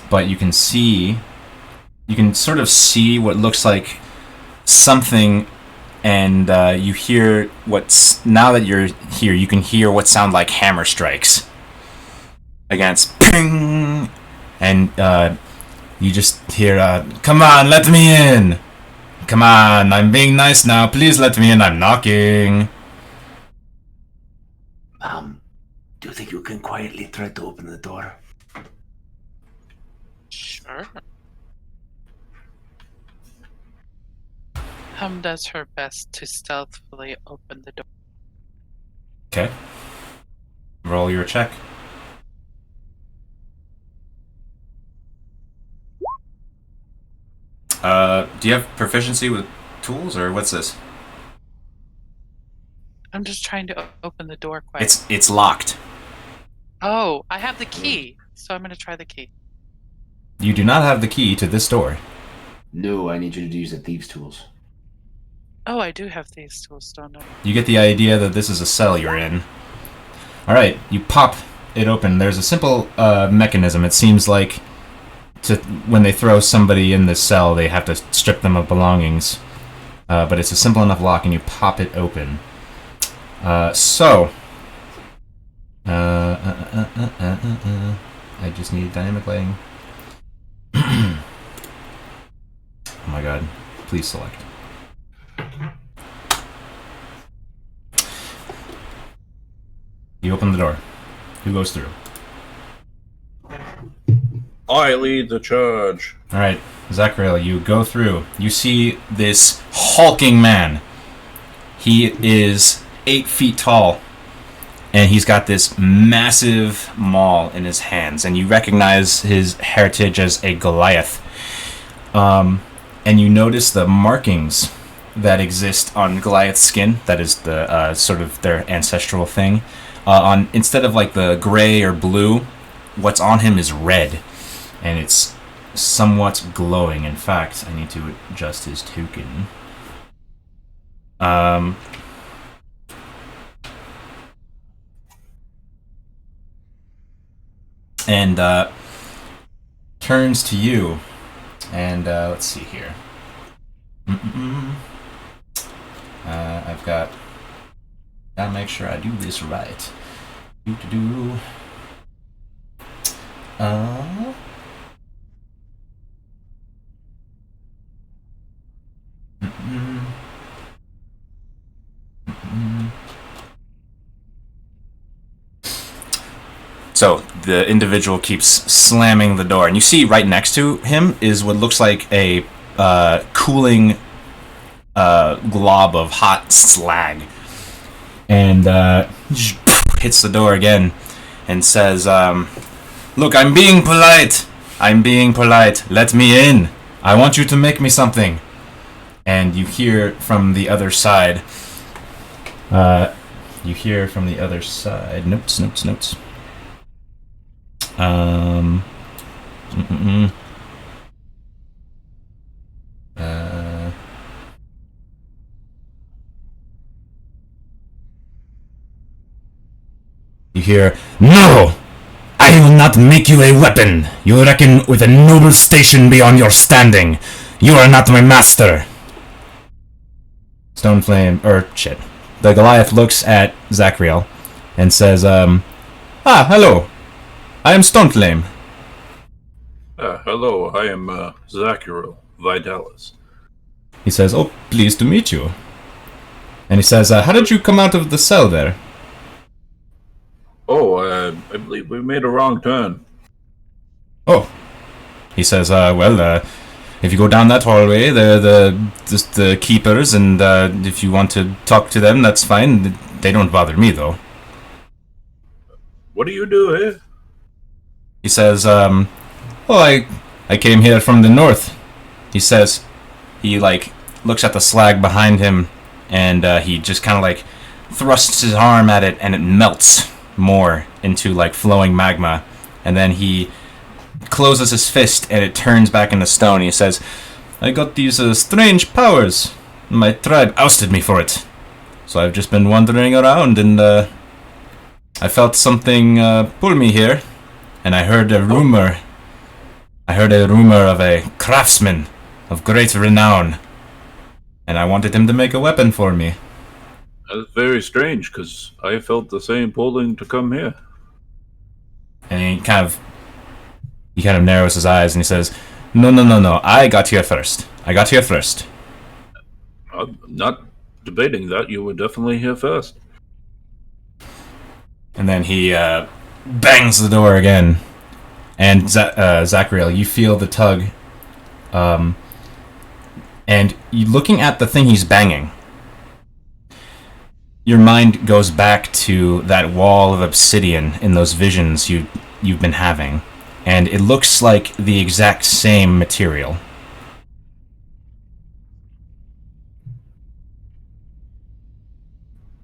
But you can sort of see what looks like something, and you hear now that you're here, you can hear what sound like hammer strikes against ping, and you just hear, come on, let me in! Come on, I'm being nice now, please let me in, I'm knocking. Do you think you can quietly try to open the door? Sure. Hum does her best to stealthily open the door. Okay. Roll your check. Do you have proficiency with tools, or what's this? I'm just trying to open the door quietly. It's locked. Oh, I have the key, so I'm going to try the key. You do not have the key to this door. No, I need you to use the thieves' tools. Oh, I do have these tools, don't I? You get the idea that this is a cell you're in. Alright, you pop it open. There's a simple mechanism. It seems like when they throw somebody in this cell, they have to strip them of belongings. But it's a simple enough lock, and you pop it open. I just need dynamic lighting. Oh my god. Please select. You open the door. Who goes through? I lead the charge. Alright, Zachariel, you go through. You see this hulking man. He is 8 feet tall, and he's got this massive maul in his hands, and you recognize his heritage as a Goliath. And you notice the markings that exist on Goliath's skin. That is the sort of their ancestral thing. Instead of like the gray or blue, what's on him is red, and it's somewhat glowing. In fact, I need to adjust his token. And turns to you, and let's see here. I've gotta make sure I do this right. So the individual keeps slamming the door, and you see right next to him is what looks like a cooling glob of hot slag, and hits the door again and says, "Look, I'm being polite. I'm being polite. Let me in. I want you to make me something." And you hear from the other side. Notes. You hear, "No! I will not make you a weapon. You reckon with a noble station beyond your standing. You are not my master." The Goliath looks at Zachariel and says, hello. I am Stoneflame. Hello, I am Zachariel Vidalis. He says, "Oh, pleased to meet you." And he says, "How did you come out of the cell there?" Oh, I believe we made a wrong turn. Oh. He says, if you go down that hallway, they're the keepers, and if you want to talk to them, that's fine. They don't bother me, though." What do you do here? He says, I came here from the north. He says, he, looks at the slag behind him, and he just kind of, thrusts his arm at it, and it melts more into, flowing magma. And then he closes his fist, and it turns back into stone. He says, "I got these strange powers. My tribe ousted me for it. So I've just been wandering around, and I felt something pull me here. And I heard a rumor. Of a craftsman of great renown. And I wanted him to make a weapon for me." That's very strange, because I felt the same pulling to come here. And he kind of narrows his eyes, and he says, No, I got here first. I'm not debating that. You were definitely here first. And And then he bangs the door again. And Zachariel, you feel the tug. And you looking at the thing he's banging, your mind goes back to that wall of obsidian in those visions you've been having. And it looks like the exact same material.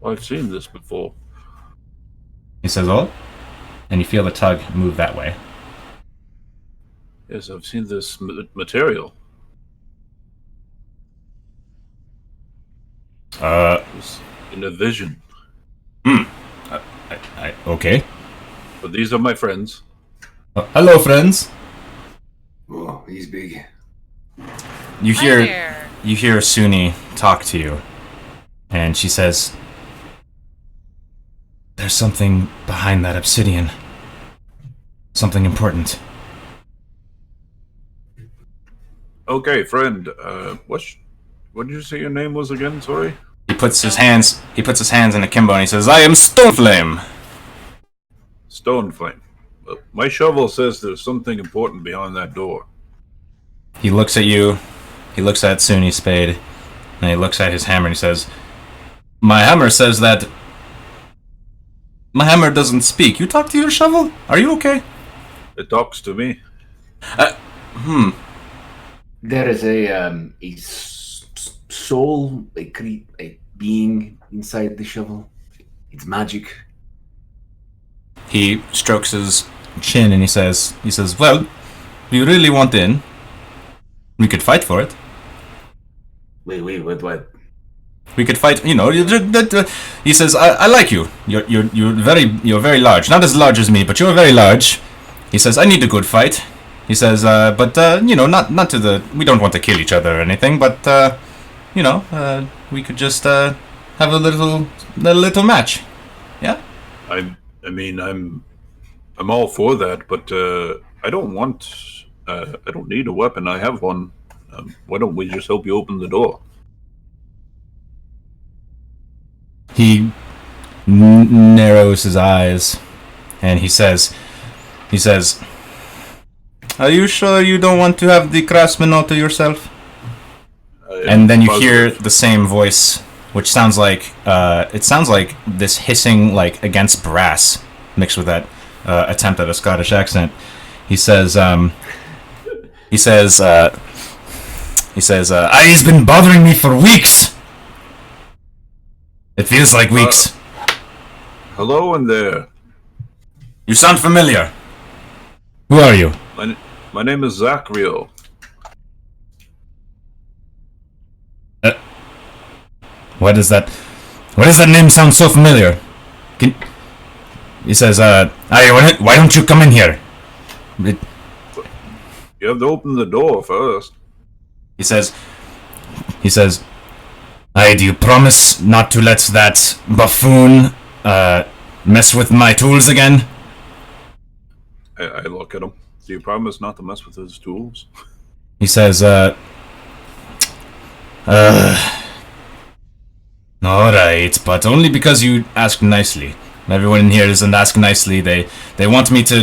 I've seen this before. He says, "Oh," and you feel the tug move that way. Yes, I've seen this material. It's in a vision. Okay. But these are my friends. Hello, friends. Oh, he's big. You Hi hear there. you hear Suni talk to you, and she says, "There's something behind that obsidian. Something important." Okay, friend. What did you say your name was again? Sorry. He puts his hands in akimbo and he says, "I am Stoneflame." Stoneflame. My shovel says there's something important behind that door. He looks at you. He looks at Suni's spade, and he looks at his hammer and he says, "My hammer says that. My hammer doesn't speak. You talk to your shovel? Are you okay?" It talks to me. There is a soul, a being inside the shovel. It's magic. He strokes his chin and he says, "Well, do you really want in? We could fight for it. Wait, what? We could fight. You know." He says, "I like you. You're very large. Not as large as me, but you're very large." He says, "I need a good fight." He says, "But not to the. We don't want to kill each other or anything, but we could just have a little match. Yeah." I mean, I'm all for that, but I don't want. I don't need a weapon. I have one. Why don't we just help you open the door? He narrows his eyes, and he says, "Are you sure you don't want to have the craftsman all to yourself?" And then you hear the same voice, which sounds like this hissing like against brass, mixed with that attempt at a Scottish accent. He says, "He's been bothering me for weeks. It feels like weeks. Hello in there. You sound familiar. Who are you?" My name is Zachariel. Why does that name sound so familiar? He says, why don't you come in here?" You have to open the door first. He says, do you promise not to let that buffoon mess with my tools again?" I look at him. Do you promise not to mess with his tools? He says, "Alright, but only because you asked nicely. Everyone in here doesn't ask nicely. They want me to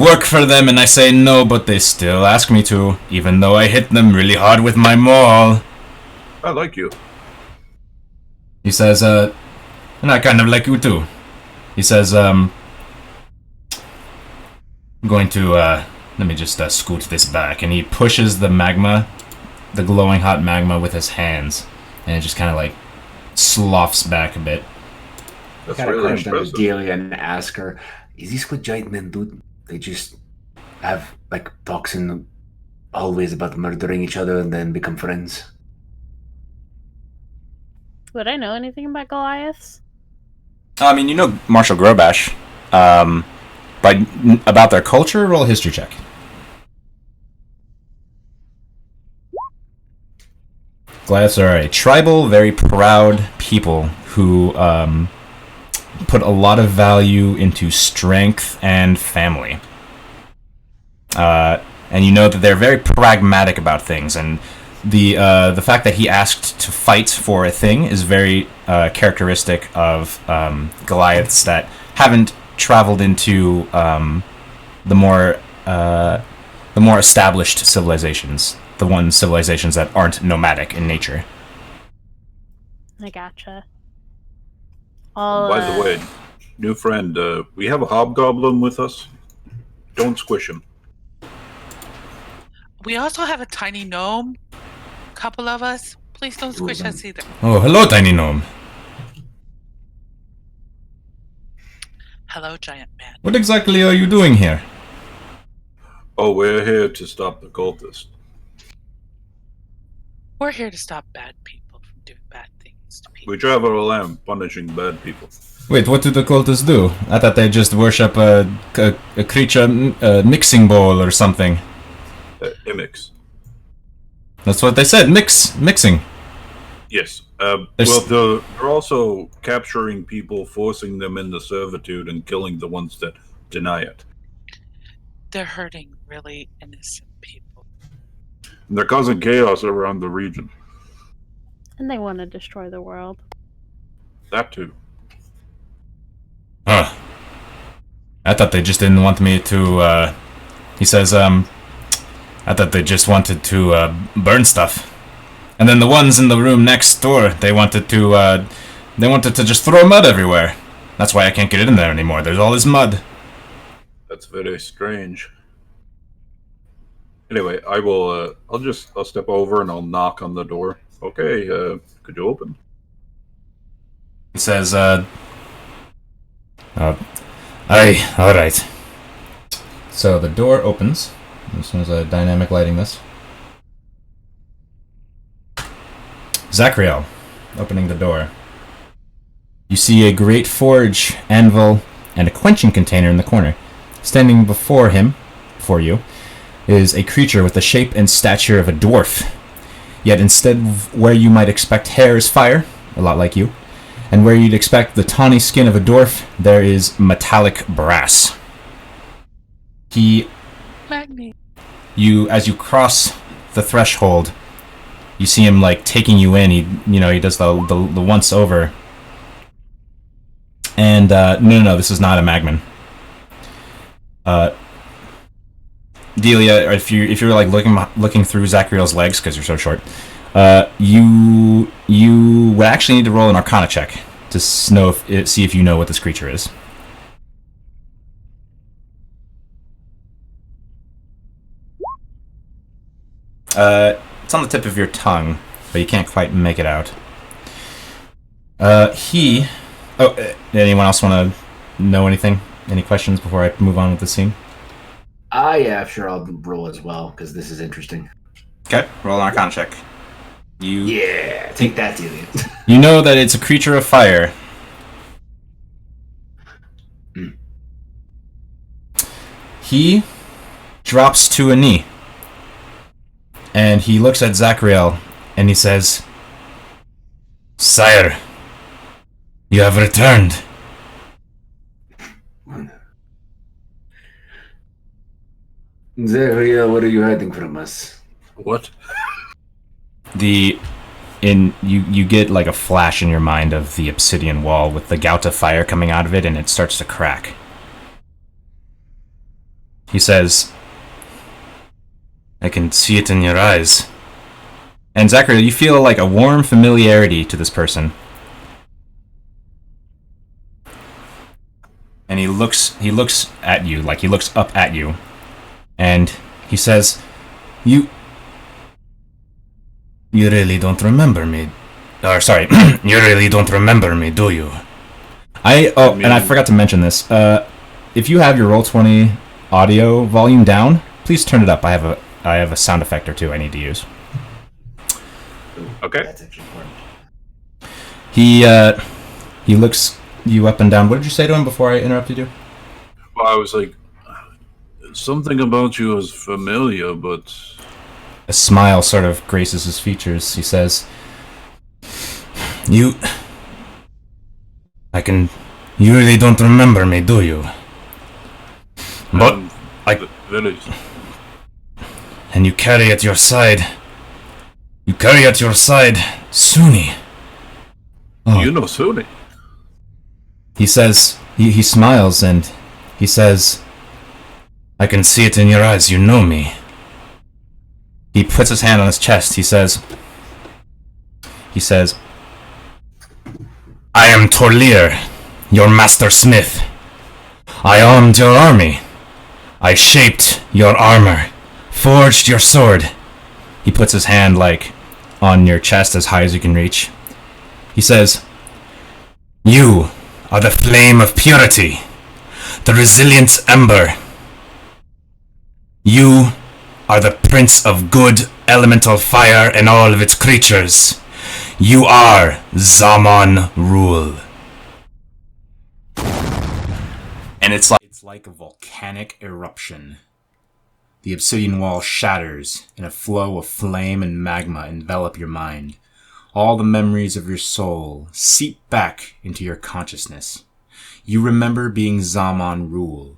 work for them, and I say no, but they still ask me to, even though I hit them really hard with my maul." I like you. He says, "And I kind of like you too." He says, "I'm going to, let me just scoot this back." And he pushes the magma, the glowing hot magma, with his hands. And it just kind of like sloughs back a bit. That's Gotta really question impressive. Delia and ask her, is this what giant men do? They just have like talks in always about murdering each other and then become friends? Would I know anything about Goliaths? I mean, you know Marshall Grobash. But about their culture, roll a history check. Goliaths are a tribal, very proud people who put a lot of value into strength and family. And you know that they're very pragmatic about things, and the fact that he asked to fight for a thing is very characteristic of Goliaths that haven't traveled into the more established civilizations, the civilizations that aren't nomadic in nature. I gotcha. By the way, new friend, we have a hobgoblin with us. Don't squish him. We also have a tiny gnome. Couple of us. Please don't squish us either. Oh, hello, tiny gnome. Hello, giant man. What exactly are you doing here? Oh, we're here to stop the cultist. We're here to stop bad people from doing bad things to people. We travel around punishing bad people. Wait, what do the cultists do? I thought they just worship a creature mixing bowl or something. Imix. That's what they said. Mixing. Yes. They're also capturing people, forcing them into servitude, and killing the ones that deny it. They're hurting really innocent people. And they're causing chaos around the region. And they want to destroy the world. That too. Huh. I thought they just didn't want me to, he says, I thought they just wanted to, burn stuff. And then the ones in the room next door, they wanted to just throw mud everywhere. That's why I can't get in there anymore. There's all this mud. That's very strange. Anyway, I'll step over and I'll knock on the door. Okay, could you open? He says, aye, alright. So the door opens. This one's a dynamic lighting this. Zachriel, opening the door. You see a great forge, anvil, and a quenching container in the corner. Standing before you, is a creature with the shape and stature of a dwarf. Yet instead of where you might expect hair is fire, a lot like you, and where you'd expect the tawny skin of a dwarf, there is metallic brass. As you cross the threshold, you see him like taking you in. He does the once over. And no, this is not a Magman. Delia, if you're like looking through Zachriel's legs because you're so short, you would actually need to roll an Arcana check to see if you know what this creature is. It's on the tip of your tongue, but you can't quite make it out. Anyone else want to know anything? Any questions before I move on with the scene? Yeah, sure, I'll roll as well, because this is interesting. Okay, roll an Arcana check. Yeah, take that, Delia. You know that it's a creature of fire. He drops to a knee. And he looks at Zachriel, and he says, "Sire, you have returned." Zachariah, what are you hiding from us? What? You get like a flash in your mind of the obsidian wall with the gout of fire coming out of it, and it starts to crack. He says, "I can see it in your eyes." And Zachary, you feel like a warm familiarity to this person. And he looks at you, like he looks up at you. And he says, You really don't remember me. Or, sorry, you really don't remember me, do you? And I forgot to mention this. If you have your Roll20 audio volume down, please turn it up. I have a sound effect or two I need to use. Okay. That's actually important. He looks you up and down. What did you say to him before I interrupted you? Well, I was like, something about you is familiar, but... A smile sort of graces his features. He says, You really don't remember me, do you? But and you carry at your side Suni. Oh. You know Suni. He says, He smiles and he says, I can see it in your eyes, you know me. He puts his hand on his chest. He says, I am Torlir, your master smith. I armed your army. I shaped your armor, forged your sword. He puts his hand, like, on your chest as high as you can reach. He says, you are the flame of purity, the resilient ember. You are the prince of good elemental fire and all of its creatures. You are Zaaman rule. And it's like a volcanic eruption. The obsidian wall shatters, and a flow of flame and magma envelop your mind. All the memories of your soul seep back into your consciousness. You remember being Zaaman rule.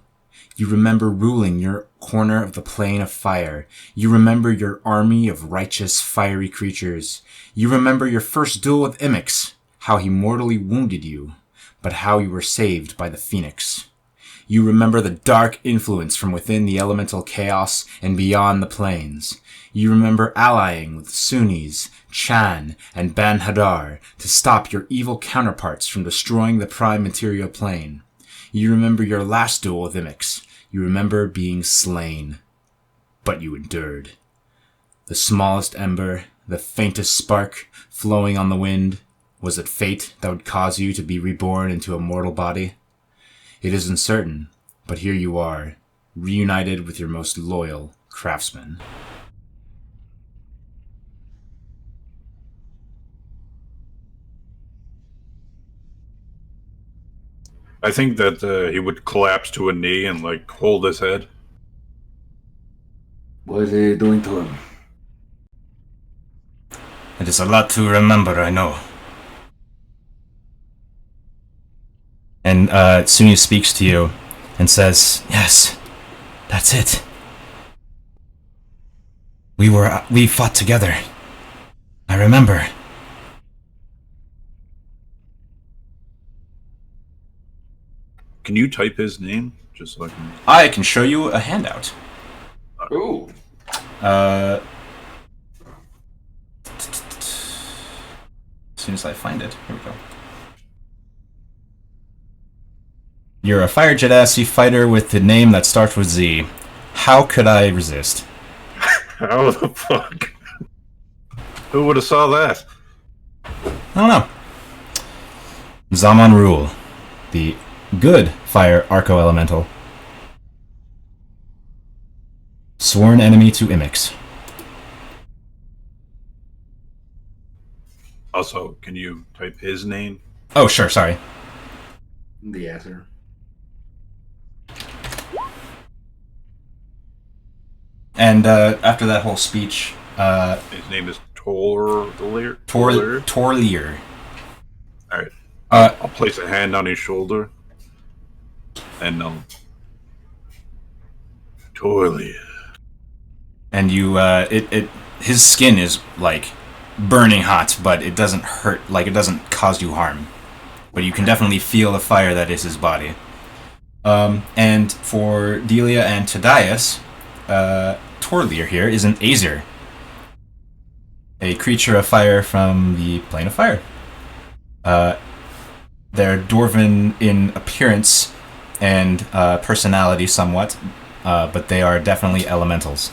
You remember ruling your corner of the plane of fire. You remember your army of righteous, fiery creatures. You remember your first duel with Imix, how he mortally wounded you, but how you were saved by the Phoenix. You remember the dark influence from within the elemental chaos and beyond the planes. You remember allying with Sunnis, Chan, and Ban Hadar to stop your evil counterparts from destroying the prime material plane. You remember your last duel with Imix. You remember being slain. But you endured. The smallest ember, the faintest spark, flowing on the wind, was it fate that would cause you to be reborn into a mortal body? It is uncertain, but here you are, reunited with your most loyal craftsman. I think that he would collapse to a knee and, like, hold his head. What is he doing to him? It is a lot to remember, I know. And Sunya speaks to you and says, yes, that's it. We fought together. I remember. Can you type his name? Just so I can... I can show you a handout. Ooh. As soon as I find it. Here we go. You're a Fire Genasi fighter with the name that starts with Z. How could I resist? How the fuck? Who would have saw that? I don't know. Zaaman Rule. The good fire Arco Elemental. Sworn enemy to Imix. Also, can you type his name? Oh, sure, sorry. The answer. And after that whole speech, His name is Torlir. Torlir. Alright. I'll place a hand on his shoulder. And Torlir. And you, his skin is, like, burning hot, but it doesn't hurt, like, it doesn't cause you harm. But you can definitely feel the fire that is his body. And for Delia and Tadias, Torlir here is an Azer. A creature of fire from the plane of fire. They're dwarven in appearance and personality somewhat, but they are definitely elementals.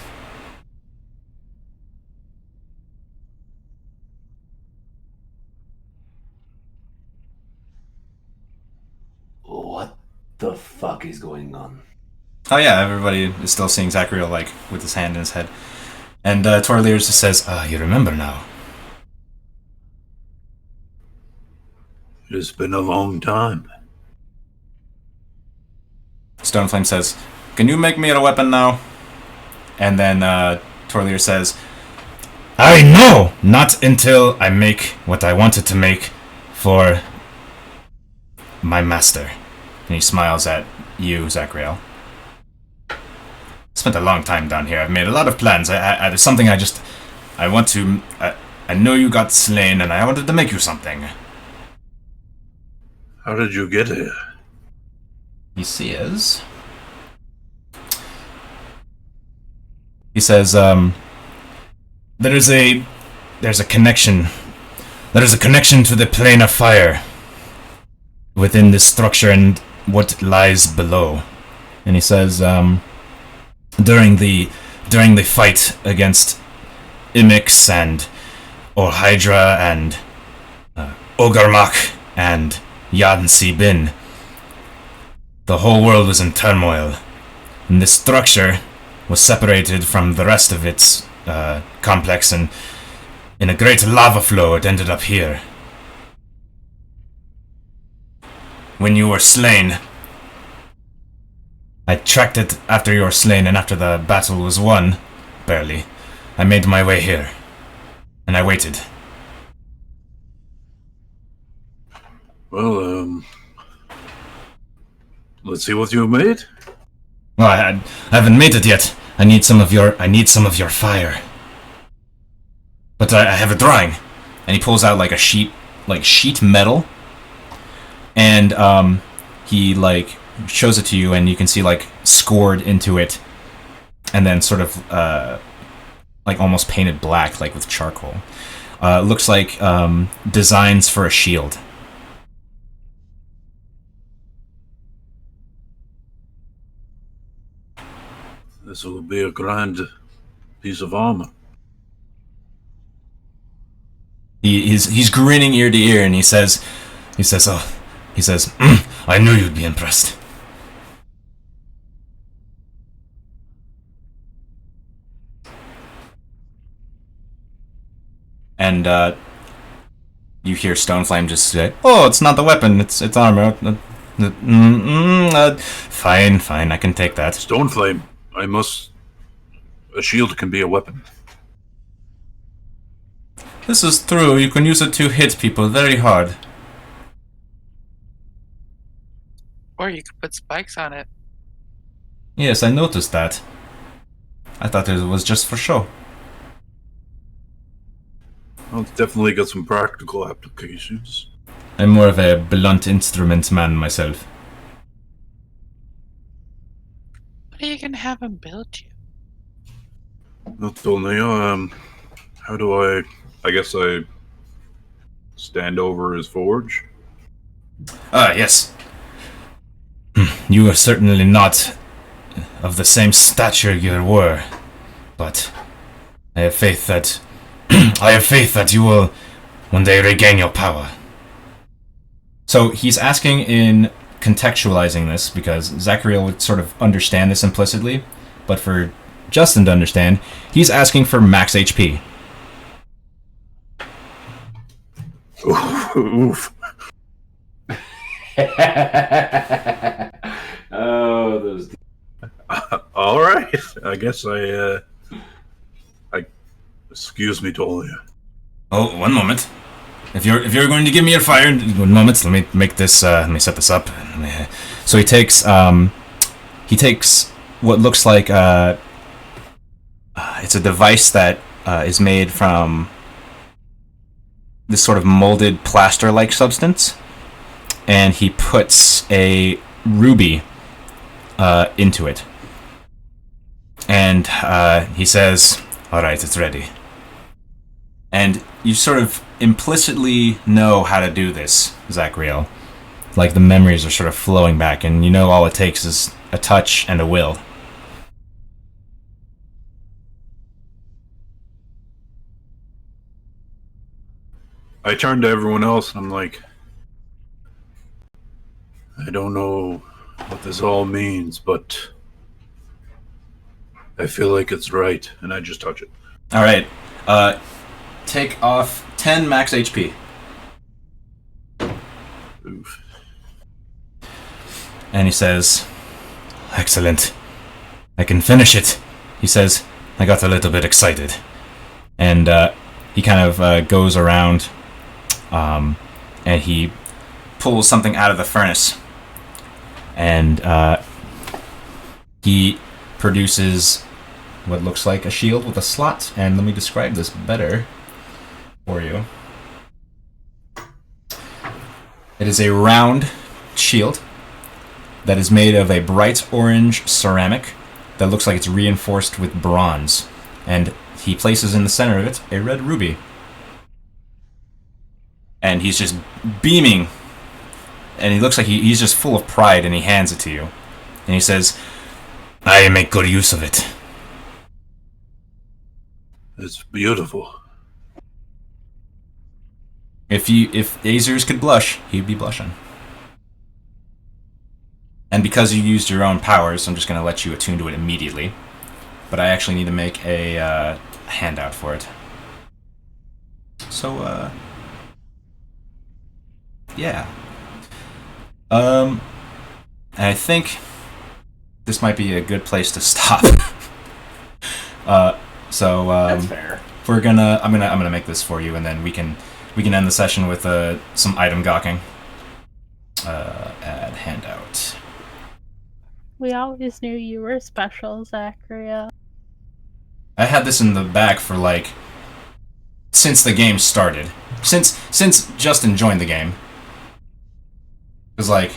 What the fuck is going on? Oh yeah, everybody is still seeing Zachariel, like, with his hand in his head. And Torlir just says, you remember now. It's been a long time. Stoneflame says, can you make me a weapon now? And then Torlir says, I know! Not until I make what I wanted to make for my master. And he smiles at you, Zachariel. Spent a long time down here. I've made a lot of plans. There's something I want to... I know you got slain, and I wanted to make you something. How did you get here? he says, there's a connection. There is a connection to the plane of fire within this structure and what lies below. And he says, during the fight against Imix and Orhydra and Ogarmak and Yad Bin, the whole world was in turmoil, and this structure was separated from the rest of its complex, and in a great lava flow it ended up here. When you were slain, I tracked it after you were slain, and after the battle was won, barely, I made my way here, and I waited. Well, let's see what you made. Well, I haven't made it yet. I need some of your fire. But I have a drawing, and he pulls out like a sheet metal, and he like shows it to you, and you can see like scored into it, and then sort of like almost painted black, like with charcoal. Looks like designs for a shield. This will be a grand piece of armor. He's grinning ear to ear, and he says, I knew you'd be impressed. And you hear Stoneflame just say, "Oh, it's not the weapon; it's armor." Fine, I can take that. Stoneflame, a shield can be a weapon. This is true. You can use it to hit people very hard. Or you could put spikes on it. Yes, I noticed that. I thought it was just for show. Well, it's definitely got some practical applications. I'm more of a blunt instrument man myself. What are you gonna have him build you? Not only, how do I guess I stand over his forge? Yes. You are certainly not of the same stature you were, but I have faith that you will one day regain your power. So he's asking in contextualizing this, because Zachariel would sort of understand this implicitly, but for Justin to understand, he's asking for max HP. Oof. Oh, those. All right. I guess I excuse me, Tolia. Oh, one moment. If you're going to give me your fire, 1 moment. Let me make this. Let me set this up. So he takes what looks like it's a device that is made from this sort of molded plaster-like substance, and he puts a ruby into it, and he says, "All right, it's ready." And you sort of implicitly know how to do this, Zachariel. Like the memories are sort of flowing back, and you know all it takes is a touch and a will. I turn to everyone else and I'm like, I don't know what this all means, but I feel like it's right, and I just touch it. All right. Take off 10 max HP. Oof. And he says, "Excellent. I can finish it." He says, "I got a little bit excited." And he kind of goes around and he pulls something out of the furnace. And he produces what looks like a shield with a slot. And let me describe this better for you. It is a round shield that is made of a bright orange ceramic that looks like it's reinforced with bronze. And he places in the center of it a red ruby. And he's just beaming. And he looks like he's just full of pride, and he hands it to you. And he says, I make good use of it. It's beautiful. If Azers could blush, he'd be blushing. And because you used your own powers, I'm just going to let you attune to it immediately. But I actually need to make a handout for it. So, yeah. And I think this might be a good place to stop. That's fair. I'm gonna make this for you, and then we can end the session with some item gawking. Add handout. We always knew you were special, Zachary. I had this in the back for since the game started. Since Justin joined the game. It was like.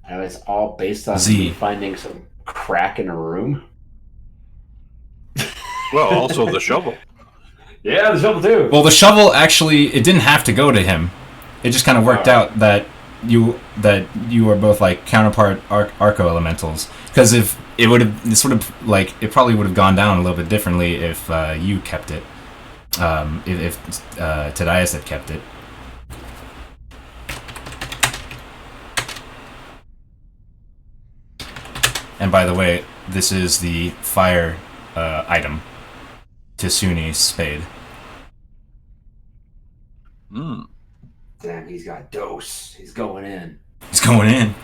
And it's all based on Z. me finding some crack in a room. Well, also the shovel. Yeah, the shovel too. Well, the shovel actually, it didn't have to go to him. It just kind of worked out that you were both like counterpart Arco elementals. Because if it would have, it probably would have gone down a little bit differently if you kept it. If Tadias had kept it. And by the way, this is the fire item. Tsuni's spade. Damn, he's got dose. He's going in. He's going in.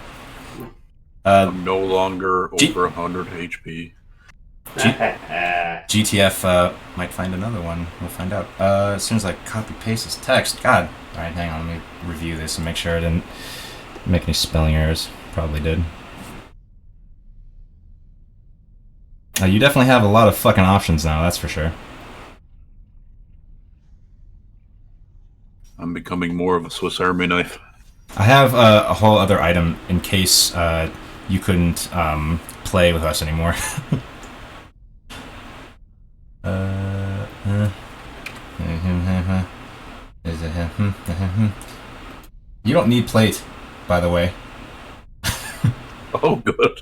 I'm no longer over 100 HP. GTF might find another one. We'll find out. As soon as I copy paste this text. God. Alright, hang on. Let me review this and make sure I didn't make any spelling errors. Probably did. You definitely have a lot of fucking options now, that's for sure. I'm becoming more of a Swiss Army knife. I have a whole other item in case you couldn't play with us anymore. You don't need plate, by the way. Oh, good.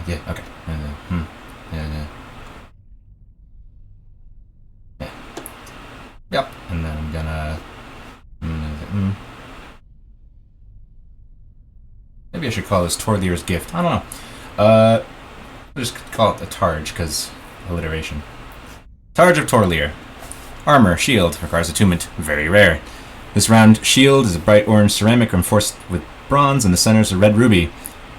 Yeah, okay. Yeah. Yep, and then I'm gonna... Maybe I should call this Torlier's Gift. I don't know. I'll just call it a Targe, because alliteration. Targe of Torlier. Armor, shield, requires attunement, very rare. This round shield is a bright orange ceramic reinforced with bronze, and the center is a red ruby.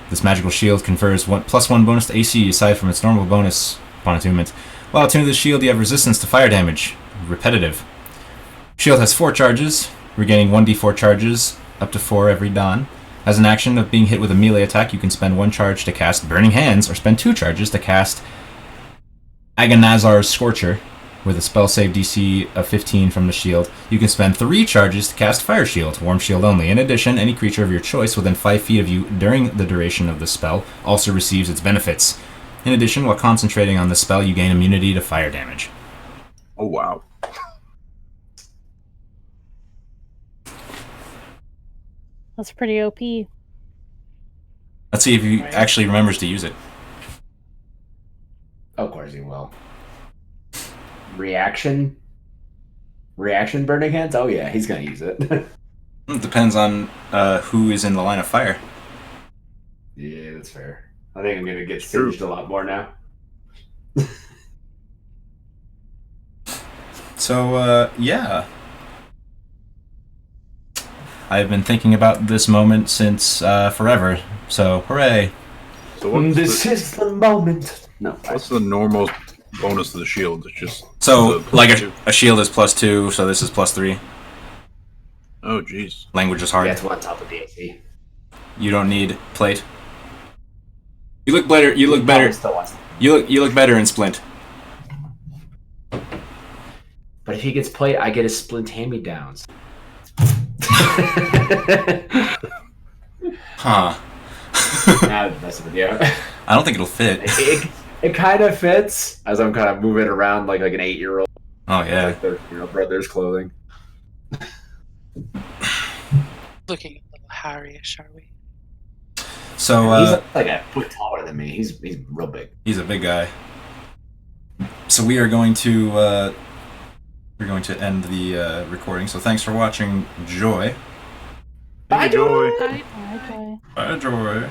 This magical shield confers +1 bonus to AC aside from its normal bonus upon attunement. While attuned to the shield, you have resistance to fire damage. Repetitive. Shield has 4 charges, regaining 1d4 charges, up to 4 every dawn. As an action of being hit with a melee attack, you can spend 1 charge to cast Burning Hands, or spend 2 charges to cast Agonazar's Scorcher. With a spell save DC of 15 from the shield, you can spend 3 charges to cast Fire Shield, Warm Shield only. In addition, any creature of your choice within 5 feet of you during the duration of the spell also receives its benefits. In addition, while concentrating on the spell, you gain immunity to fire damage. Oh, wow. That's pretty OP. Let's see if he actually remembers to use it. Of course he will. Reaction Burning Hands? Oh yeah, he's gonna use it. It depends on who is in the line of fire. Yeah, that's fair. I think I'm gonna get singed a lot more now. So, yeah. I've been thinking about this moment since forever, so hooray. So This is the moment. No. what's the normal bonus to the shield? It's just... So, like a shield is +2, so this is +3. Oh, jeez. Language is hard. Yeah, it's one top of the AC. You don't need plate. You look better. You look better. Still wants You look better in Splint. But if he gets played, I get his splint hand-me-downs. Huh. Nah, that's with you. I don't think it'll fit. It kind of fits as I'm kind of moving around like an 8-year-old. Oh, yeah. Like 13-year-old brother's clothing. Looking a little Harry-ish, are we? So, he's like a foot taller than me. He's real big. he's a big guy. So we are going to end the recording. So thanks for watching, Joy. Bye, Joy. Bye. Okay. Bye, Joy.